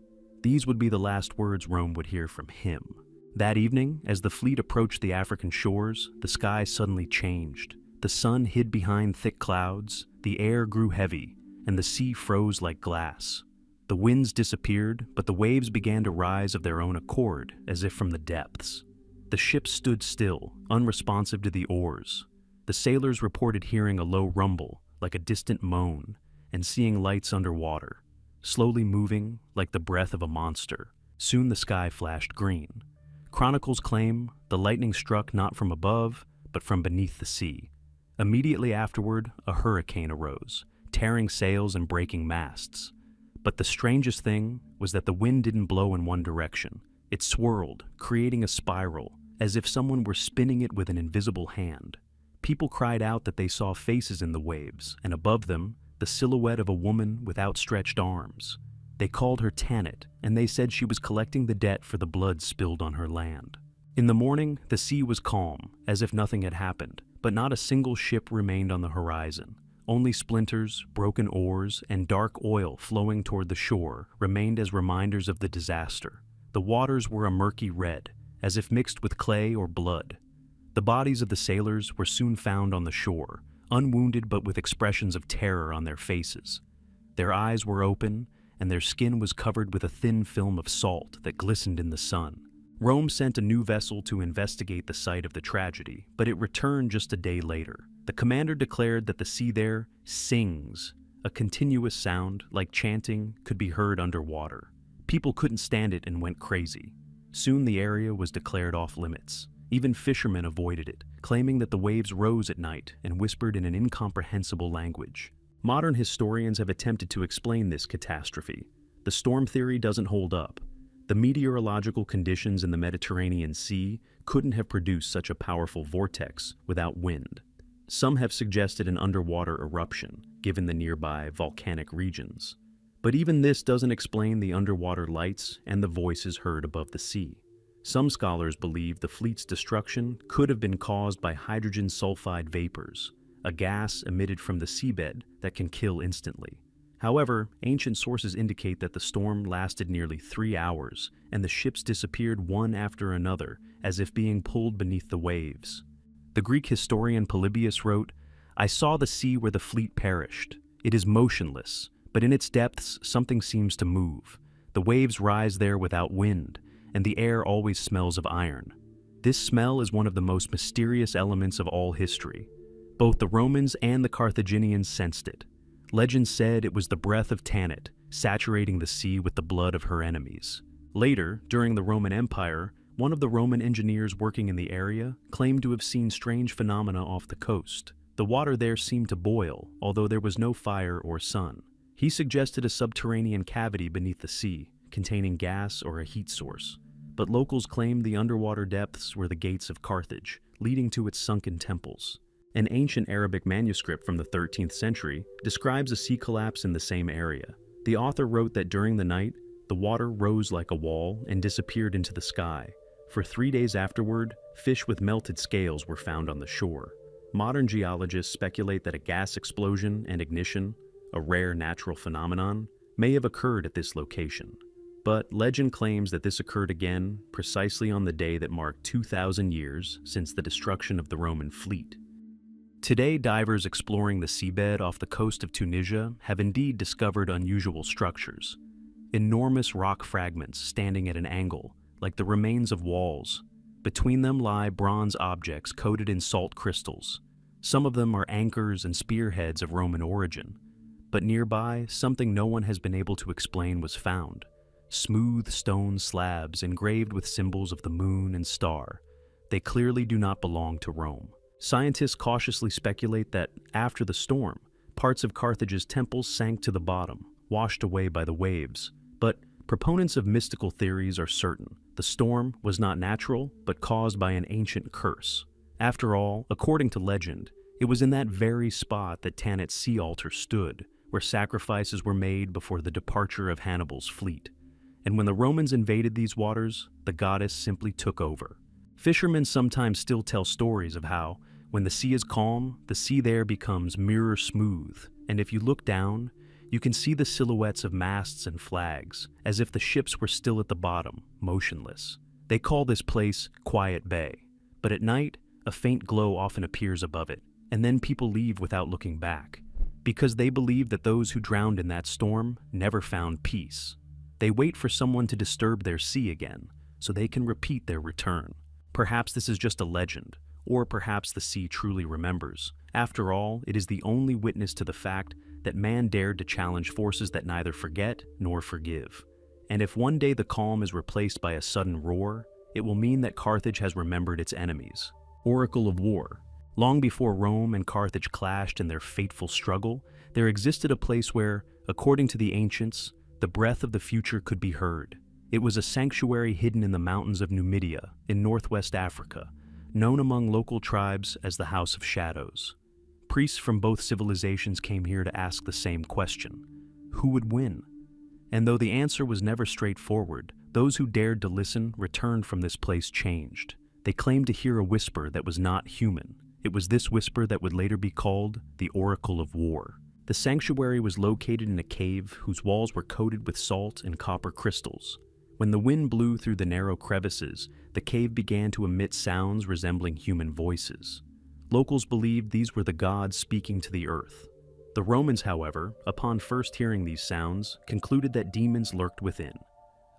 These would be the last words Rome would hear from him. That evening, as the fleet approached the African shores, the sky suddenly changed. The sun hid behind thick clouds, the air grew heavy, and the sea froze like glass. The winds disappeared, but the waves began to rise of their own accord, as if from the depths. The ship stood still, unresponsive to the oars. The sailors reported hearing a low rumble, like a distant moan, and seeing lights underwater, slowly moving like the breath of a monster. Soon the sky flashed green. Chronicles claim the lightning struck not from above, but from beneath the sea. Immediately afterward, a hurricane arose, tearing sails and breaking masts. But the strangest thing was that the wind didn't blow in one direction. It swirled, creating a spiral, as if someone were spinning it with an invisible hand. People cried out that they saw faces in the waves, and above them, the silhouette of a woman with outstretched arms. They called her Tanit, and they said she was collecting the debt for the blood spilled on her land. In the morning, the sea was calm, as if nothing had happened, but not a single ship remained on the horizon. Only splinters, broken oars, and dark oil flowing toward the shore remained as reminders of the disaster. The waters were a murky red, as if mixed with clay or blood. The bodies of the sailors were soon found on the shore, unwounded but with expressions of terror on their faces. Their eyes were open, and their skin was covered with a thin film of salt that glistened in the sun. Rome sent a new vessel to investigate the site of the tragedy, but it returned just a day later. The commander declared that the sea there sings. A continuous sound, like chanting, could be heard underwater. People couldn't stand it and went crazy. Soon the area was declared off-limits. Even fishermen avoided it, claiming that the waves rose at night and whispered in an incomprehensible language. Modern historians have attempted to explain this catastrophe. The storm theory doesn't hold up. The meteorological conditions in the Mediterranean Sea couldn't have produced such a powerful vortex without wind. Some have suggested an underwater eruption, given the nearby volcanic regions. But even this doesn't explain the underwater lights and the voices heard above the sea. Some scholars believe the fleet's destruction could have been caused by hydrogen sulfide vapors, a gas emitted from the seabed that can kill instantly. However, ancient sources indicate that the storm lasted nearly 3 hours, and the ships disappeared one after another, as if being pulled beneath the waves. The Greek historian Polybius wrote, "I saw the sea where the fleet perished. It is motionless, but in its depths something seems to move. The waves rise there without wind, and the air always smells of iron. This smell is one of the most mysterious elements of all history. Both the Romans and the Carthaginians sensed it. Legend said it was the breath of Tanit, saturating the sea with the blood of her enemies." Later, during the Roman Empire, one of the Roman engineers working in the area claimed to have seen strange phenomena off the coast. The water there seemed to boil, although there was no fire or sun. He suggested a subterranean cavity beneath the sea, containing gas or a heat source. But locals claimed the underwater depths were the gates of Carthage, leading to its sunken temples. An ancient Arabic manuscript from the 13th century describes a sea collapse in the same area. The author wrote that during the night, the water rose like a wall and disappeared into the sky. For 3 days afterward, fish with melted scales were found on the shore. Modern geologists speculate that a gas explosion and ignition, a rare natural phenomenon, may have occurred at this location. But legend claims that this occurred again precisely on the day that marked 2,000 years since the destruction of the Roman fleet. Today, divers exploring the seabed off the coast of Tunisia have indeed discovered unusual structures. Enormous rock fragments standing at an angle, like the remains of walls. Between them lie bronze objects coated in salt crystals. Some of them are anchors and spearheads of Roman origin. But nearby, something no one has been able to explain was found. Smooth stone slabs engraved with symbols of the moon and star. They clearly do not belong to Rome. Scientists cautiously speculate that, after the storm, parts of Carthage's temples sank to the bottom, washed away by the waves. But proponents of mystical theories are certain the storm was not natural, but caused by an ancient curse. After all, according to legend, it was in that very spot that Tanit's sea altar stood, where sacrifices were made before the departure of Hannibal's fleet. And when the Romans invaded these waters, the goddess simply took over. Fishermen sometimes still tell stories of how, when the sea is calm, the sea there becomes mirror smooth, and if you look down, you can see the silhouettes of masts and flags, as if the ships were still at the bottom, motionless. They call this place Quiet Bay, but at night, a faint glow often appears above it, and then people leave without looking back, because they believe that those who drowned in that storm never found peace. They wait for someone to disturb their sea again, so they can repeat their return. Perhaps this is just a legend, or perhaps the sea truly remembers. After all, it is the only witness to the fact that man dared to challenge forces that neither forget nor forgive. And if one day the calm is replaced by a sudden roar, it will mean that Carthage has remembered its enemies. Oracle of War. Long before Rome and Carthage clashed in their fateful struggle, there existed a place where, according to the ancients, the breath of the future could be heard. It was a sanctuary hidden in the mountains of Numidia, in northwest Africa, known among local tribes as the House of Shadows. Priests from both civilizations came here to ask the same question: who would win? And though the answer was never straightforward, those who dared to listen returned from this place changed. They claimed to hear a whisper that was not human. It was this whisper that would later be called the Oracle of War. The sanctuary was located in a cave whose walls were coated with salt and copper crystals. When the wind blew through the narrow crevices, the cave began to emit sounds resembling human voices. Locals believed these were the gods speaking to the earth. The Romans, however, upon first hearing these sounds, concluded that demons lurked within.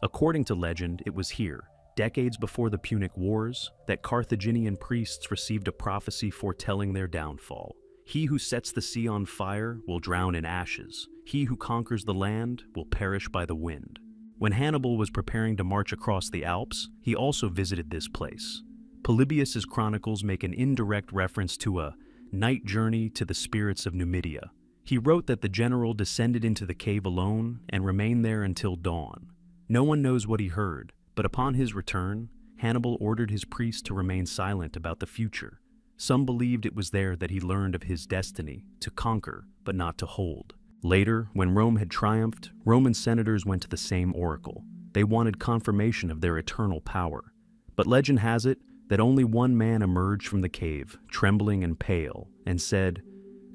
According to legend, it was here, decades before the Punic Wars, that Carthaginian priests received a prophecy foretelling their downfall. He who sets the sea on fire will drown in ashes. He who conquers the land will perish by the wind. When Hannibal was preparing to march across the Alps, he also visited this place. Polybius's chronicles make an indirect reference to a night journey to the spirits of Numidia. He wrote that the general descended into the cave alone and remained there until dawn. No one knows what he heard, but upon his return, Hannibal ordered his priests to remain silent about the future. Some believed it was there that he learned of his destiny, to conquer, but not to hold. Later, when Rome had triumphed, Roman senators went to the same oracle. They wanted confirmation of their eternal power. But legend has it that only one man emerged from the cave, trembling and pale, and said,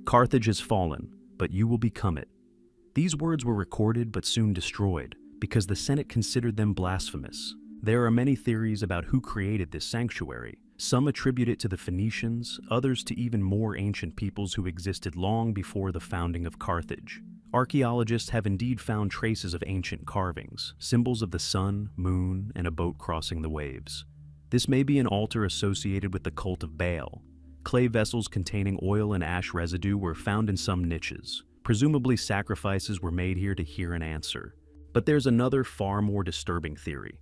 "Carthage has fallen, but you will become it." These words were recorded but soon destroyed, because the Senate considered them blasphemous. There are many theories about who created this sanctuary. Some attribute it to the Phoenicians, others to even more ancient peoples who existed long before the founding of Carthage. Archaeologists have indeed found traces of ancient carvings, symbols of the sun, moon, and a boat crossing the waves. This may be an altar associated with the cult of Baal. Clay vessels containing oil and ash residue were found in some niches. Presumably sacrifices were made here to hear an answer. But there's another far more disturbing theory.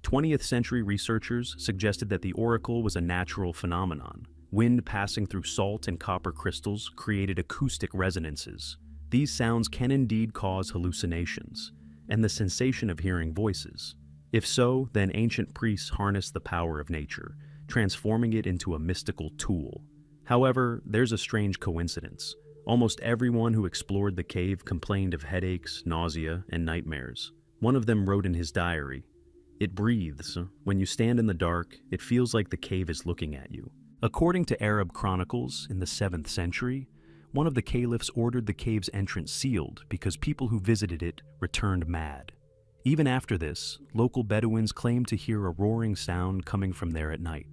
20th century researchers suggested that the oracle was a natural phenomenon. Wind passing through salt and copper crystals created acoustic resonances. These sounds can indeed cause hallucinations, and the sensation of hearing voices. If so, then ancient priests harnessed the power of nature, transforming it into a mystical tool. However, there's a strange coincidence. Almost everyone who explored the cave complained of headaches, nausea, and nightmares. One of them wrote in his diary, "It breathes. When you stand in the dark, it feels like the cave is looking at you." According to Arab chronicles in the 7th century, one of the caliphs ordered the cave's entrance sealed because people who visited it returned mad. Even after this, local Bedouins claimed to hear a roaring sound coming from there at night,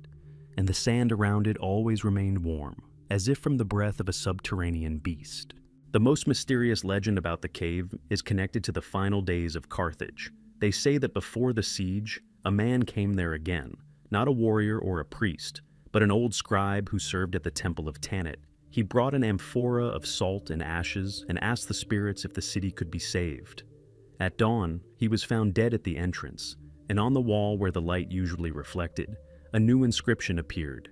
and the sand around it always remained warm, as if from the breath of a subterranean beast. The most mysterious legend about the cave is connected to the final days of Carthage. They say that before the siege, a man came there again, not a warrior or a priest, but an old scribe who served at the temple of Tanit. He brought an amphora of salt and ashes and asked the spirits if the city could be saved. At dawn, he was found dead at the entrance, and on the wall where the light usually reflected, a new inscription appeared.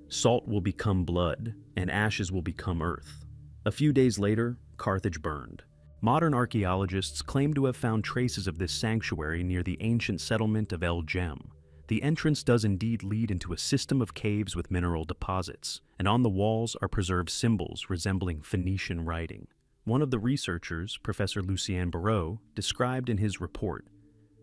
"Salt will become blood, and ashes will become earth." A few days later, Carthage burned. Modern archaeologists claim to have found traces of this sanctuary near the ancient settlement of El Jem. The entrance does indeed lead into a system of caves with mineral deposits, and on the walls are preserved symbols resembling Phoenician writing. One of the researchers, Professor Lucien Barreau, described in his report,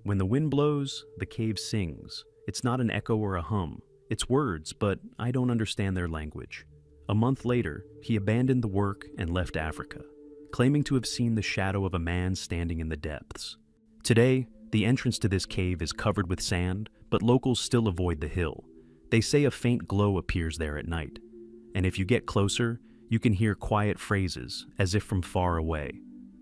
"When the wind blows, the cave sings. It's not an echo or a hum. It's words, but I don't understand their language." A month later, he abandoned the work and left Africa, claiming to have seen the shadow of a man standing in the depths. Today, the entrance to this cave is covered with sand, but locals still avoid the hill. They say a faint glow appears there at night, and if you get closer, you can hear quiet phrases, as if from far away.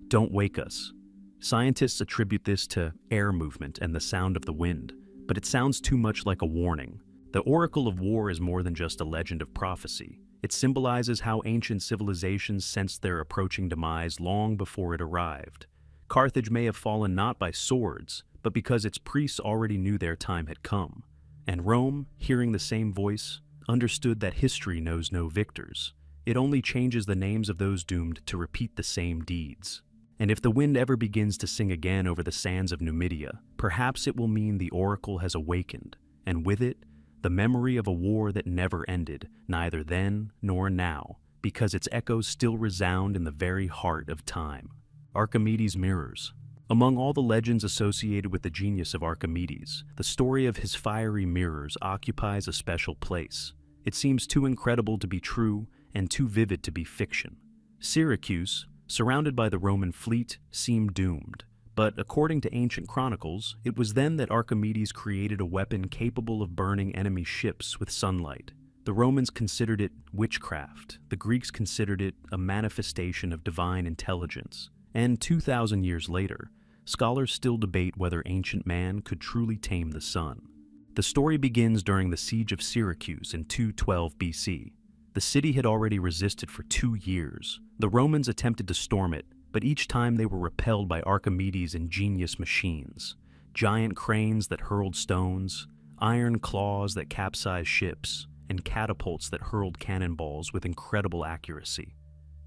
"Don't wake us." Scientists attribute this to air movement and the sound of the wind, but it sounds too much like a warning. The Oracle of War is more than just a legend of prophecy. It symbolizes how ancient civilizations sensed their approaching demise long before it arrived. Carthage may have fallen not by swords, but because its priests already knew their time had come. And Rome, hearing the same voice, understood that history knows no victors. It only changes the names of those doomed to repeat the same deeds. And if the wind ever begins to sing again over the sands of Numidia, perhaps it will mean the oracle has awakened, and with it, the memory of a war that never ended, neither then nor now, because its echoes still resound in the very heart of time. Archimedes' mirrors. Among all the legends associated with the genius of Archimedes, the story of his fiery mirrors occupies a special place. It seems too incredible to be true and too vivid to be fiction. Syracuse, surrounded by the Roman fleet, seemed doomed. But according to ancient chronicles, it was then that Archimedes created a weapon capable of burning enemy ships with sunlight. The Romans considered it witchcraft. The Greeks considered it a manifestation of divine intelligence. And 2,000 years later, scholars still debate whether ancient man could truly tame the sun. The story begins during the siege of Syracuse in 212 BC. The city had already resisted for 2 years. The Romans attempted to storm it, but each time they were repelled by Archimedes' ingenious machines. Giant cranes that hurled stones, iron claws that capsized ships, and catapults that hurled cannonballs with incredible accuracy.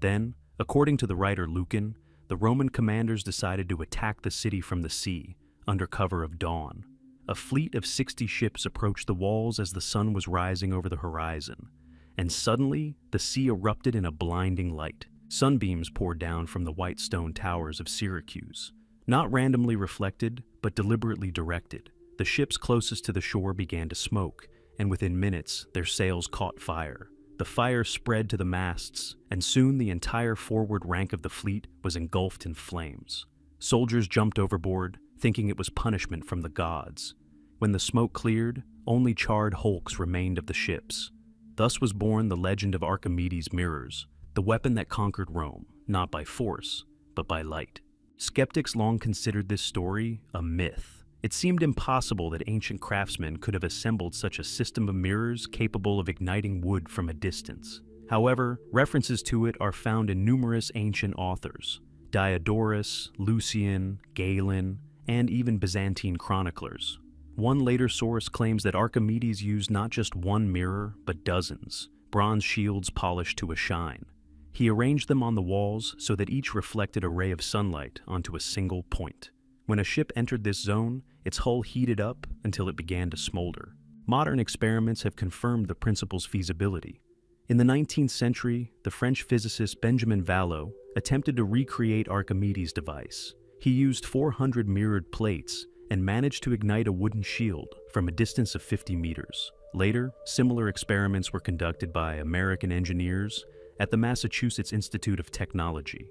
Then, according to the writer Lucan, the Roman commanders decided to attack the city from the sea, under cover of dawn. A fleet of 60 ships approached the walls as the sun was rising over the horizon, and suddenly the sea erupted in a blinding light. Sunbeams poured down from the white stone towers of Syracuse, not randomly reflected, but deliberately directed. The ships closest to the shore began to smoke, and within minutes, their sails caught fire. The fire spread to the masts, and soon the entire forward rank of the fleet was engulfed in flames. Soldiers jumped overboard, thinking it was punishment from the gods. When the smoke cleared, only charred hulks remained of the ships. Thus was born the legend of Archimedes' mirrors, the weapon that conquered Rome, not by force, but by light. Skeptics long considered this story a myth. It seemed impossible that ancient craftsmen could have assembled such a system of mirrors capable of igniting wood from a distance. However, references to it are found in numerous ancient authors: Diodorus, Lucian, Galen, and even Byzantine chroniclers. One later source claims that Archimedes used not just one mirror, but dozens, bronze shields polished to a shine. He arranged them on the walls so that each reflected a ray of sunlight onto a single point. When a ship entered this zone, its hull heated up until it began to smolder. Modern experiments have confirmed the principle's feasibility. In the 19th century, the French physicist Benjamin Vallot attempted to recreate Archimedes' device. He used 400 mirrored plates and managed to ignite a wooden shield from a distance of 50 meters. Later, similar experiments were conducted by American engineers at the Massachusetts Institute of Technology.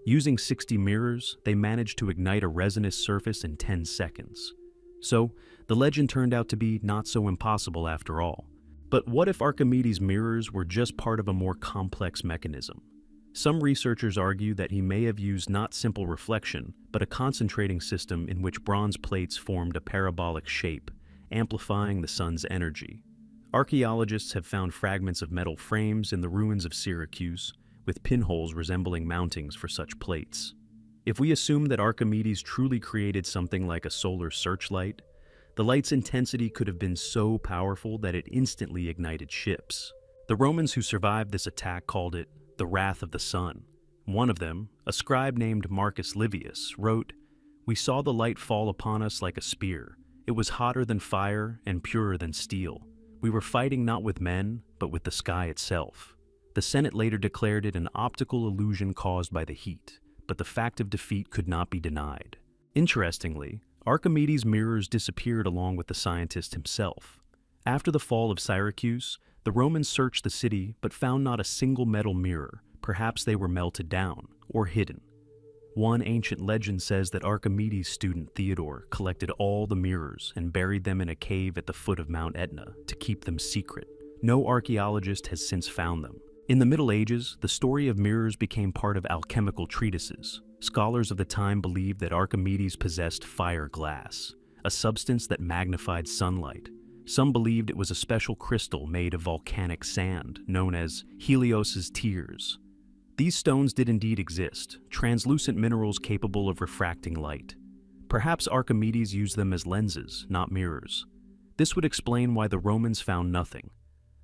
Using 60 mirrors, they managed to ignite a resinous surface in 10 seconds. So, the legend turned out to be not so impossible after all. But what if Archimedes' mirrors were just part of a more complex mechanism? Some researchers argue that he may have used not simple reflection, but a concentrating system in which bronze plates formed a parabolic shape, amplifying the sun's energy. Archaeologists have found fragments of metal frames in the ruins of Syracuse, with pinholes resembling mountings for such plates. If we assume that Archimedes truly created something like a solar searchlight, the light's intensity could have been so powerful that it instantly ignited ships. The Romans who survived this attack called it the wrath of the sun. One of them, a scribe named Marcus Livius, wrote, "We saw the light fall upon us like a spear. It was hotter than fire and purer than steel. We were fighting not with men, but with the sky itself." The Senate later declared it an optical illusion caused by the heat, but the fact of defeat could not be denied. Interestingly, Archimedes' mirrors disappeared along with the scientist himself. After the fall of Syracuse, the Romans searched the city but found not a single metal mirror. Perhaps they were melted down or hidden. One ancient legend says that Archimedes' student Theodore collected all the mirrors and buried them in a cave at the foot of Mount Etna to keep them secret. No archaeologist has since found them. In the Middle Ages, the story of mirrors became part of alchemical treatises. Scholars of the time believed that Archimedes possessed fire glass, a substance that magnified sunlight. Some believed it was a special crystal made of volcanic sand, known as Helios's tears. These stones did indeed exist, translucent minerals capable of refracting light. Perhaps Archimedes used them as lenses, not mirrors. This would explain why the Romans found nothing.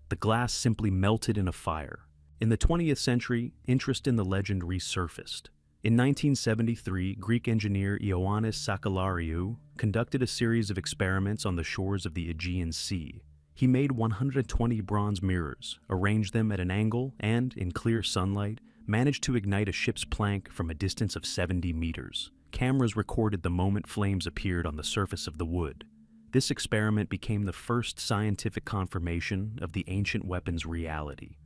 The glass simply melted in a fire. In the 20th century, interest in the legend resurfaced. In 1973, Greek engineer Ioannis Sakellariou conducted a series of experiments on the shores of the Aegean Sea. He made 120 bronze mirrors, arranged them at an angle, and, in clear sunlight, managed to ignite a ship's plank from a distance of 70 meters. Cameras recorded the moment flames appeared on the surface of the wood. This experiment became the first scientific confirmation of the ancient weapon's reality.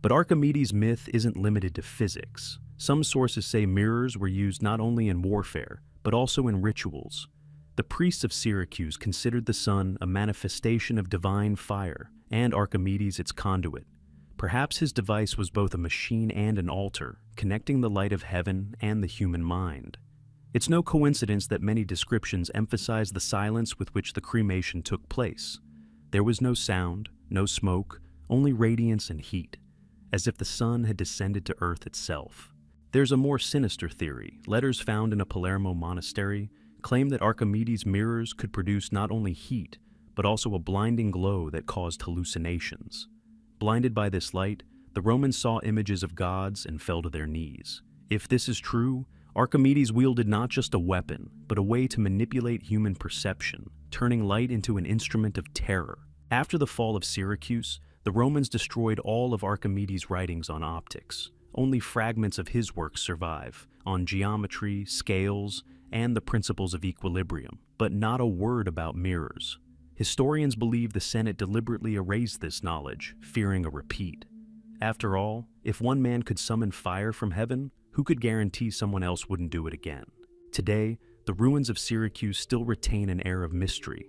But Archimedes' myth isn't limited to physics. Some sources say mirrors were used not only in warfare, but also in rituals. The priests of Syracuse considered the sun a manifestation of divine fire, and Archimedes its conduit. Perhaps his device was both a machine and an altar, connecting the light of heaven and the human mind. It's no coincidence that many descriptions emphasize the silence with which the cremation took place. There was no sound, no smoke, only radiance and heat, as if the sun had descended to earth itself. There's a more sinister theory. Letters found in a Palermo monastery claim that Archimedes' mirrors could produce not only heat, but also a blinding glow that caused hallucinations. Blinded by this light, the Romans saw images of gods and fell to their knees. If this is true, Archimedes wielded not just a weapon, but a way to manipulate human perception, turning light into an instrument of terror. After the fall of Syracuse, the Romans destroyed all of Archimedes' writings on optics. only fragments of his works survive, on geometry, scales, and the principles of equilibrium, but not a word about mirrors. Historians believe the Senate deliberately erased this knowledge, fearing a repeat. After all, if one man could summon fire from heaven, who could guarantee someone else wouldn't do it again? Today, the ruins of Syracuse still retain an air of mystery.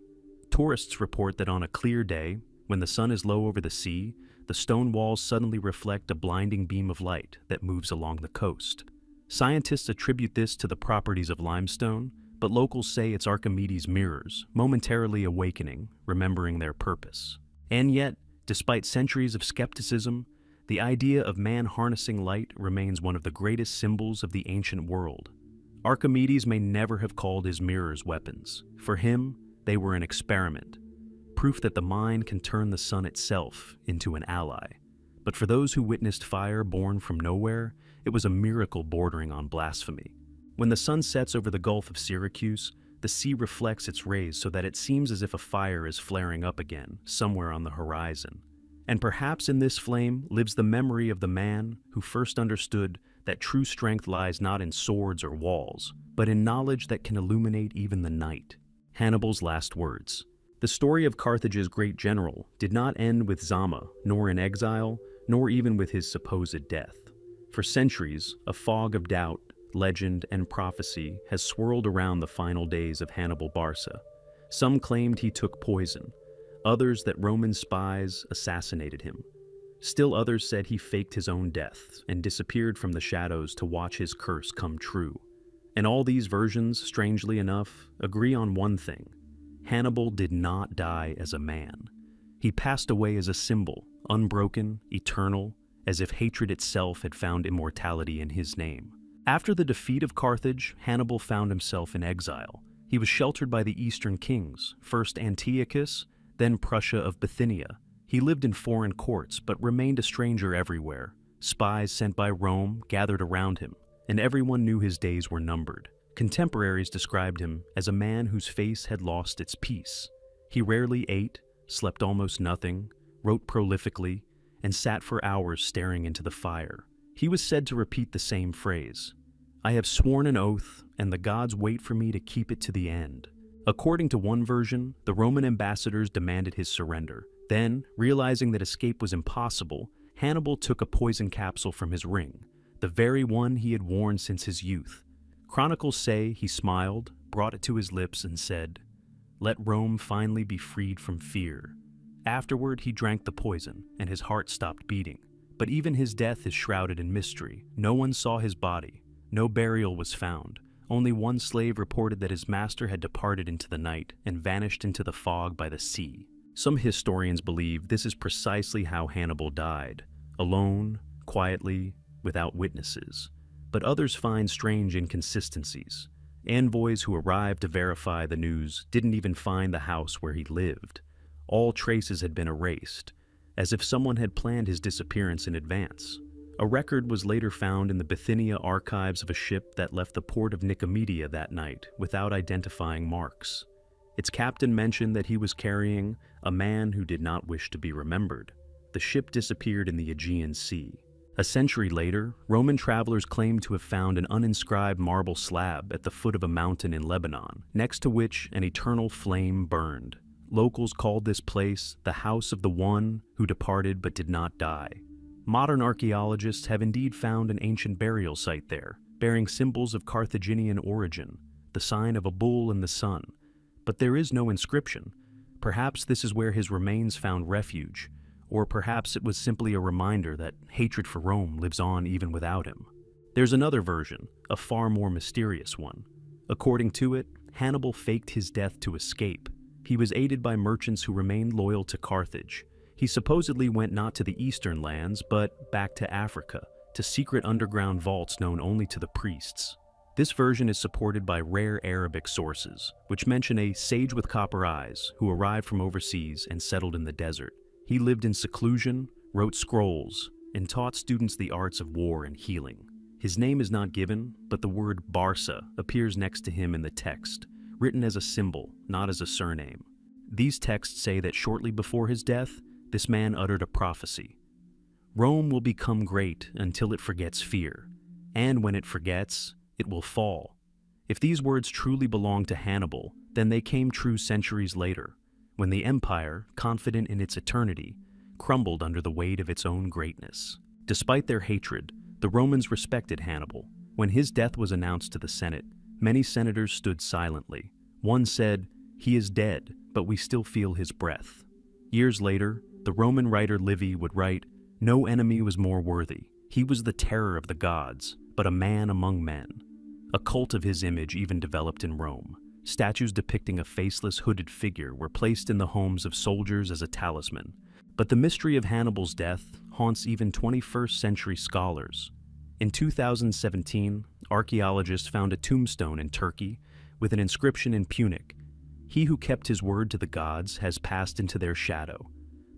Tourists report that on a clear day, when the sun is low over the sea, the stone walls suddenly reflect a blinding beam of light that moves along the coast. Scientists attribute this to the properties of limestone, but locals say it's Archimedes' mirrors, momentarily awakening, remembering their purpose. And yet, despite centuries of skepticism, the idea of man harnessing light remains one of the greatest symbols of the ancient world. Archimedes may never have called his mirrors weapons. For him, they were an experiment, proof that the mind can turn the sun itself into an ally. But for those who witnessed fire born from nowhere, it was a miracle bordering on blasphemy. When the sun sets over the Gulf of Syracuse, the sea reflects its rays so that it seems as if a fire is flaring up again, somewhere on the horizon. And perhaps in this flame lives the memory of the man who first understood that true strength lies not in swords or walls, but in knowledge that can illuminate even the night. Hannibal's last words. The story of Carthage's great general did not end with Zama, nor in exile, nor even with his supposed death. For centuries, a fog of doubt, legend, and prophecy has swirled around the final days of Hannibal Barca. Some claimed he took poison, others that Roman spies assassinated him. Still others said he faked his own death and disappeared from the shadows to watch his curse come true. And all these versions, strangely enough, agree on one thing. Hannibal did not die as a man. He passed away as a symbol, unbroken, eternal, as if hatred itself had found immortality in his name. After the defeat of Carthage, Hannibal found himself in exile. He was sheltered by the Eastern kings, first Antiochus, then Prussia of Bithynia. He lived in foreign courts, but remained a stranger everywhere. Spies sent by Rome gathered around him, and everyone knew his days were numbered. Contemporaries described him as a man whose face had lost its peace. He rarely ate, slept almost nothing, wrote prolifically, and sat for hours staring into the fire. He was said to repeat the same phrase, "I have sworn an oath, and the gods wait for me to keep it to the end." According to one version, the Roman ambassadors demanded his surrender. Then, realizing that escape was impossible, Hannibal took a poison capsule from his ring, the very one he had worn since his youth. Chronicles say he smiled, brought it to his lips, and said, "Let Rome finally be freed from fear." Afterward, he drank the poison, and his heart stopped beating. But even his death is shrouded in mystery. No one saw his body. No burial was found. Only one slave reported that his master had departed into the night and vanished into the fog by the sea. Some historians believe this is precisely how Hannibal died, alone, quietly, without witnesses. But others find strange inconsistencies. Envoys who arrived to verify the news didn't even find the house where he lived. All traces had been erased, as if someone had planned his disappearance in advance. A record was later found in the Bithynia archives of a ship that left the port of Nicomedia that night without identifying marks. Its captain mentioned that he was carrying a man who did not wish to be remembered. The ship disappeared in the Aegean Sea. A century later, Roman travelers claimed to have found an uninscribed marble slab at the foot of a mountain in Lebanon, next to which an eternal flame burned. Locals called this place the house of the one who departed but did not die. Modern archaeologists have indeed found an ancient burial site there, bearing symbols of Carthaginian origin, the sign of a bull in the sun. But there is no inscription. Perhaps this is where his remains found refuge, or perhaps it was simply a reminder that hatred for Rome lives on even without him. There's another version, a far more mysterious one. According to it, Hannibal faked his death to escape. He was aided by merchants who remained loyal to Carthage. He supposedly went not to the eastern lands, but back to Africa, to secret underground vaults known only to the priests. This version is supported by rare Arabic sources, which mention a sage with copper eyes who arrived from overseas and settled in the desert. He lived in seclusion, wrote scrolls, and taught students the arts of war and healing. His name is not given, but the word Barca appears next to him in the text, written as a symbol, not as a surname. These texts say that shortly before his death, this man uttered a prophecy. Rome will become great until it forgets fear, and when it forgets, it will fall. If these words truly belong to Hannibal, then they came true centuries later, when the empire, confident in its eternity, crumbled under the weight of its own greatness. Despite their hatred, the Romans respected Hannibal. When his death was announced to the Senate, many senators stood silently. One said, "He is dead, but we still feel his breath." Years later, the Roman writer Livy would write, "No enemy was more worthy. He was the terror of the gods, but a man among men." A cult of his image even developed in Rome. Statues depicting a faceless, hooded figure were placed in the homes of soldiers as a talisman. But the mystery of Hannibal's death haunts even 21st century scholars. In 2017, archaeologists found a tombstone in Turkey with an inscription in Punic. "He who kept his word to the gods has passed into their shadow."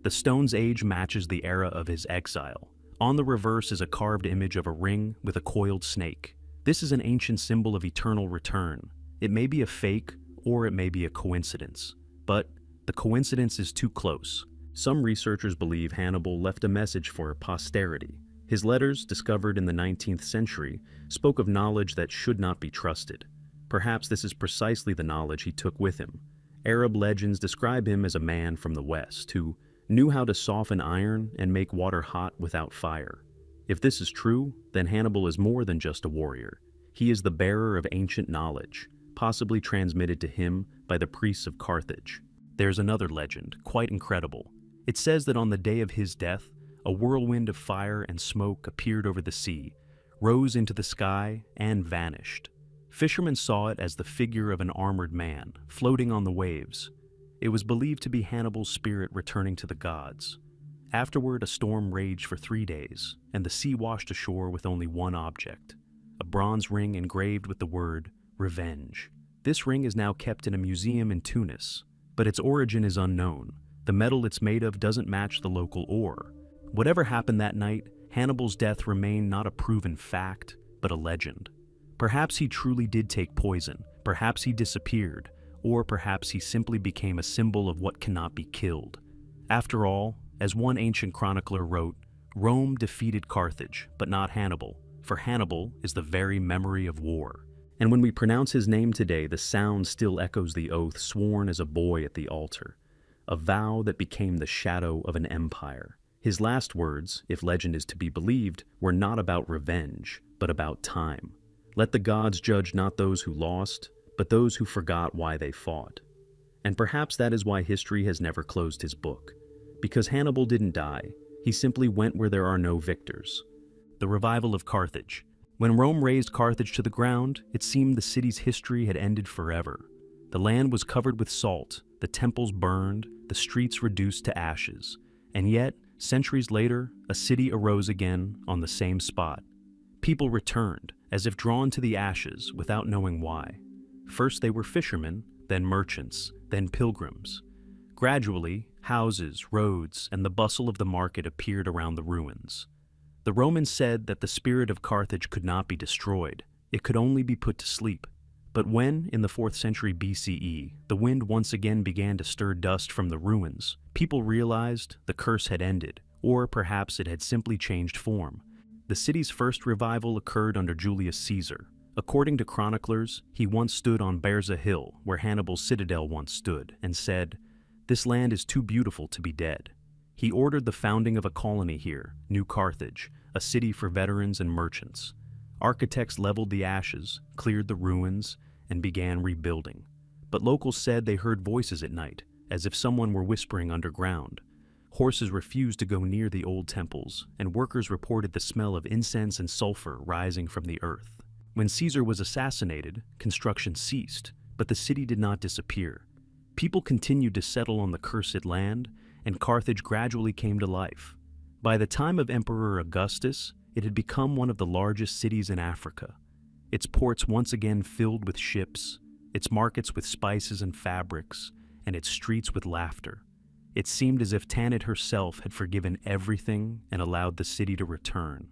The stone's age matches the era of his exile. On the reverse is a carved image of a ring with a coiled snake. This is an ancient symbol of eternal return. It may be a fake, or it may be a coincidence. But the coincidence is too close. Some researchers believe Hannibal left a message for posterity. His letters, discovered in the 19th century, spoke of knowledge that should not be trusted. Perhaps this is precisely the knowledge he took with him. Arab legends describe him as a man from the West who knew how to soften iron and make water hot without fire. If this is true, then Hannibal is more than just a warrior. He is the bearer of ancient knowledge, possibly transmitted to him by the priests of Carthage. There's another legend, quite incredible. It says that on the day of his death, a whirlwind of fire and smoke appeared over the sea, rose into the sky, and vanished. Fishermen saw it as the figure of an armored man, floating on the waves. It was believed to be Hannibal's spirit returning to the gods. Afterward, a storm raged for 3 days, and the sea washed ashore with only one object, a bronze ring engraved with the word, "Revenge." This ring is now kept in a museum in Tunis, but its origin is unknown. The metal it's made of doesn't match the local ore. Whatever happened that night, Hannibal's death remained not a proven fact, but a legend. Perhaps he truly did take poison, perhaps he disappeared, or perhaps he simply became a symbol of what cannot be killed. After all, as one ancient chronicler wrote, "Rome defeated Carthage, but not Hannibal, for Hannibal is the very memory of war." And when we pronounce his name today, the sound still echoes the oath sworn as a boy at the altar, a vow that became the shadow of an empire. His last words, if legend is to be believed, were not about revenge, but about time. Let the gods judge not those who lost, but those who forgot why they fought. And perhaps that is why history has never closed his book. Because Hannibal didn't die, he simply went where there are no victors. The revival of Carthage. When Rome razed Carthage to the ground, it seemed the city's history had ended forever. The land was covered with salt, the temples burned, the streets reduced to ashes. And yet, centuries later, a city arose again on the same spot. People returned, as if drawn to the ashes without knowing why. First they were fishermen, then merchants, then pilgrims. Gradually, houses, roads, and the bustle of the market appeared around the ruins. The Romans said that the spirit of Carthage could not be destroyed, it could only be put to sleep. But when, in the 4th century BCE, the wind once again began to stir dust from the ruins, people realized the curse had ended, or perhaps it had simply changed form. The city's first revival occurred under Julius Caesar. According to chroniclers, he once stood on Berza Hill, where Hannibal's citadel once stood, and said, "This land is too beautiful to be dead." He ordered the founding of a colony here, New Carthage, a city for veterans and merchants. Architects leveled the ashes, cleared the ruins, and began rebuilding. But locals said they heard voices at night, as if someone were whispering underground. Horses refused to go near the old temples, and workers reported the smell of incense and sulfur rising from the earth. When Caesar was assassinated, construction ceased, but the city did not disappear. People continued to settle on the cursed land, and Carthage gradually came to life. By the time of Emperor Augustus, it had become one of the largest cities in Africa. Its ports once again filled with ships, its markets with spices and fabrics, and its streets with laughter. It seemed as if Tanit herself had forgiven everything and allowed the city to return.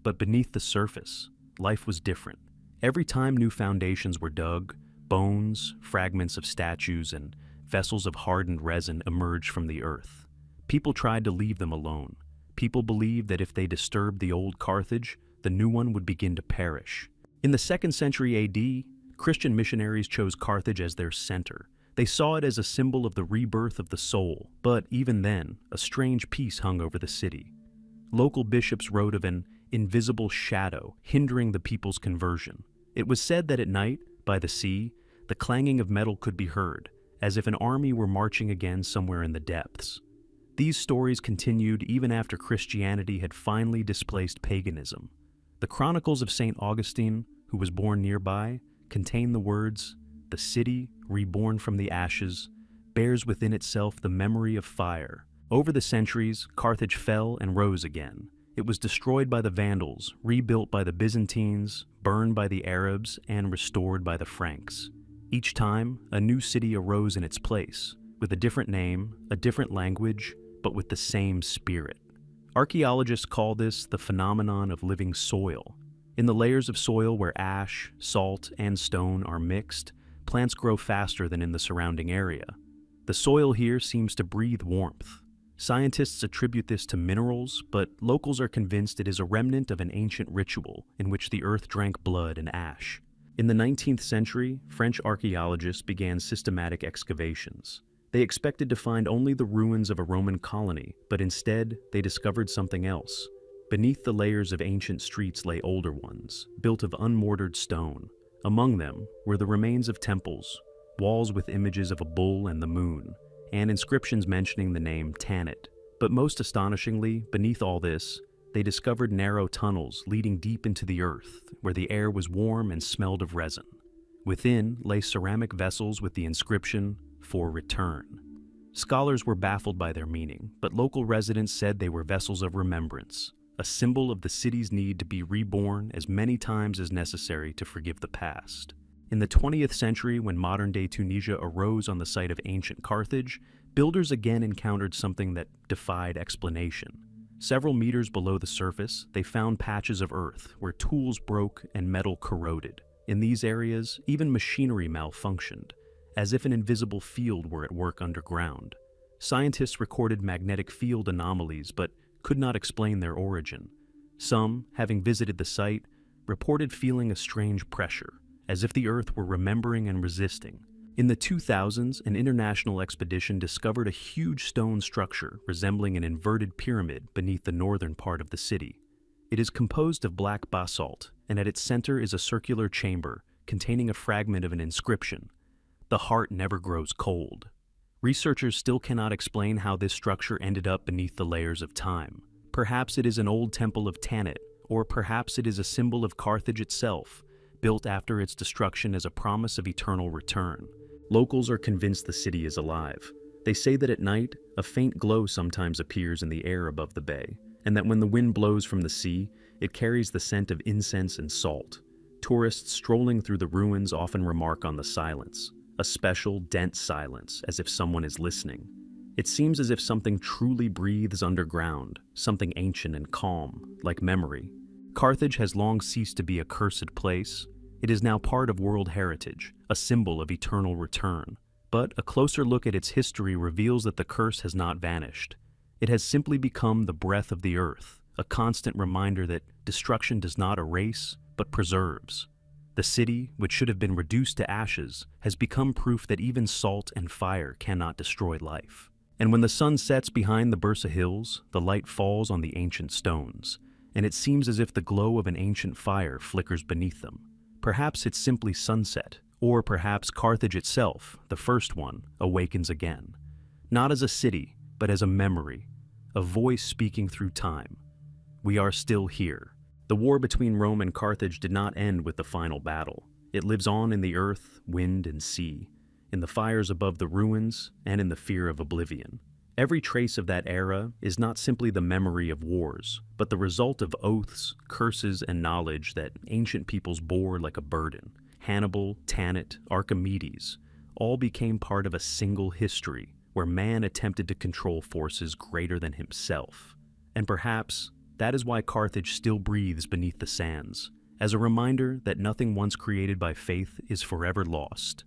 But beneath the surface, life was different. Every time new foundations were dug, bones, fragments of statues, and vessels of hardened resin emerged from the earth. People tried to leave them alone. People believed that if they disturbed the old Carthage, the new one would begin to perish. In the 2nd century AD, Christian missionaries chose Carthage as their center. They saw it as a symbol of the rebirth of the soul, but even then, a strange peace hung over the city. Local bishops wrote of an invisible shadow hindering the people's conversion. It was said that at night, by the sea, the clanging of metal could be heard, as if an army were marching again somewhere in the depths. These stories continued even after Christianity had finally displaced paganism. The Chronicles of St. Augustine, who was born nearby, contain the words, "The city, reborn from the ashes, bears within itself the memory of fire." Over the centuries, Carthage fell and rose again. It was destroyed by the Vandals, rebuilt by the Byzantines, burned by the Arabs, and restored by the Franks. Each time, a new city arose in its place, with a different name, a different language, but with the same spirit. Archaeologists call this the phenomenon of living soil. In the layers of soil where ash, salt, and stone are mixed, plants grow faster than in the surrounding area. The soil here seems to breathe warmth. Scientists attribute this to minerals, but locals are convinced it is a remnant of an ancient ritual in which the earth drank blood and ash. In the 19th century, French archaeologists began systematic excavations. They expected to find only the ruins of a Roman colony, but instead, they discovered something else. Beneath the layers of ancient streets lay older ones, built of unmortared stone. Among them were the remains of temples, walls with images of a bull and the moon, and inscriptions mentioning the name Tanit. But most astonishingly, beneath all this, they discovered narrow tunnels leading deep into the earth, where the air was warm and smelled of resin. Within lay ceramic vessels with the inscription, "For Return." Scholars were baffled by their meaning, but local residents said they were vessels of remembrance, a symbol of the city's need to be reborn as many times as necessary to forgive the past. In the 20th century, when modern-day Tunisia arose on the site of ancient Carthage, builders again encountered something that defied explanation. Several meters below the surface, they found patches of earth where tools broke and metal corroded. In these areas, even machinery malfunctioned, as if an invisible field were at work underground. Scientists recorded magnetic field anomalies, but could not explain their origin. Some, having visited the site, reported feeling a strange pressure, as if the earth were remembering and resisting. In the 2000s, an international expedition discovered a huge stone structure resembling an inverted pyramid beneath the northern part of the city. It is composed of black basalt, and at its center is a circular chamber containing a fragment of an inscription, "The heart never grows cold." Researchers still cannot explain how this structure ended up beneath the layers of time. Perhaps it is an old temple of Tanit, or perhaps it is a symbol of Carthage itself, built after its destruction as a promise of eternal return. Locals are convinced the city is alive. They say that at night, a faint glow sometimes appears in the air above the bay, and that when the wind blows from the sea, it carries the scent of incense and salt. Tourists strolling through the ruins often remark on the silence, a special, dense silence, as if someone is listening. It seems as if something truly breathes underground, something ancient and calm, like memory. Carthage has long ceased to be a cursed place. It is now part of world heritage, a symbol of eternal return. But a closer look at its history reveals that the curse has not vanished. It has simply become the breath of the earth, a constant reminder that destruction does not erase, but preserves. The city, which should have been reduced to ashes, has become proof that even salt and fire cannot destroy life. And when the sun sets behind the Bursa Hills, the light falls on the ancient stones, and it seems as if the glow of an ancient fire flickers beneath them. Perhaps it's simply sunset, or perhaps Carthage itself, the first one, awakens again. Not as a city, but as a memory, a voice speaking through time. We are still here. The war between Rome and Carthage did not end with the final battle. It lives on in the earth, wind, and sea, in the fires above the ruins, and in the fear of oblivion. Every trace of that era is not simply the memory of wars, but the result of oaths, curses, and knowledge that ancient peoples bore like a burden. Hannibal, Tanit, Archimedes, all became part of a single history where man attempted to control forces greater than himself. And perhaps that is why Carthage still breathes beneath the sands, as a reminder that nothing once created by faith is forever lost.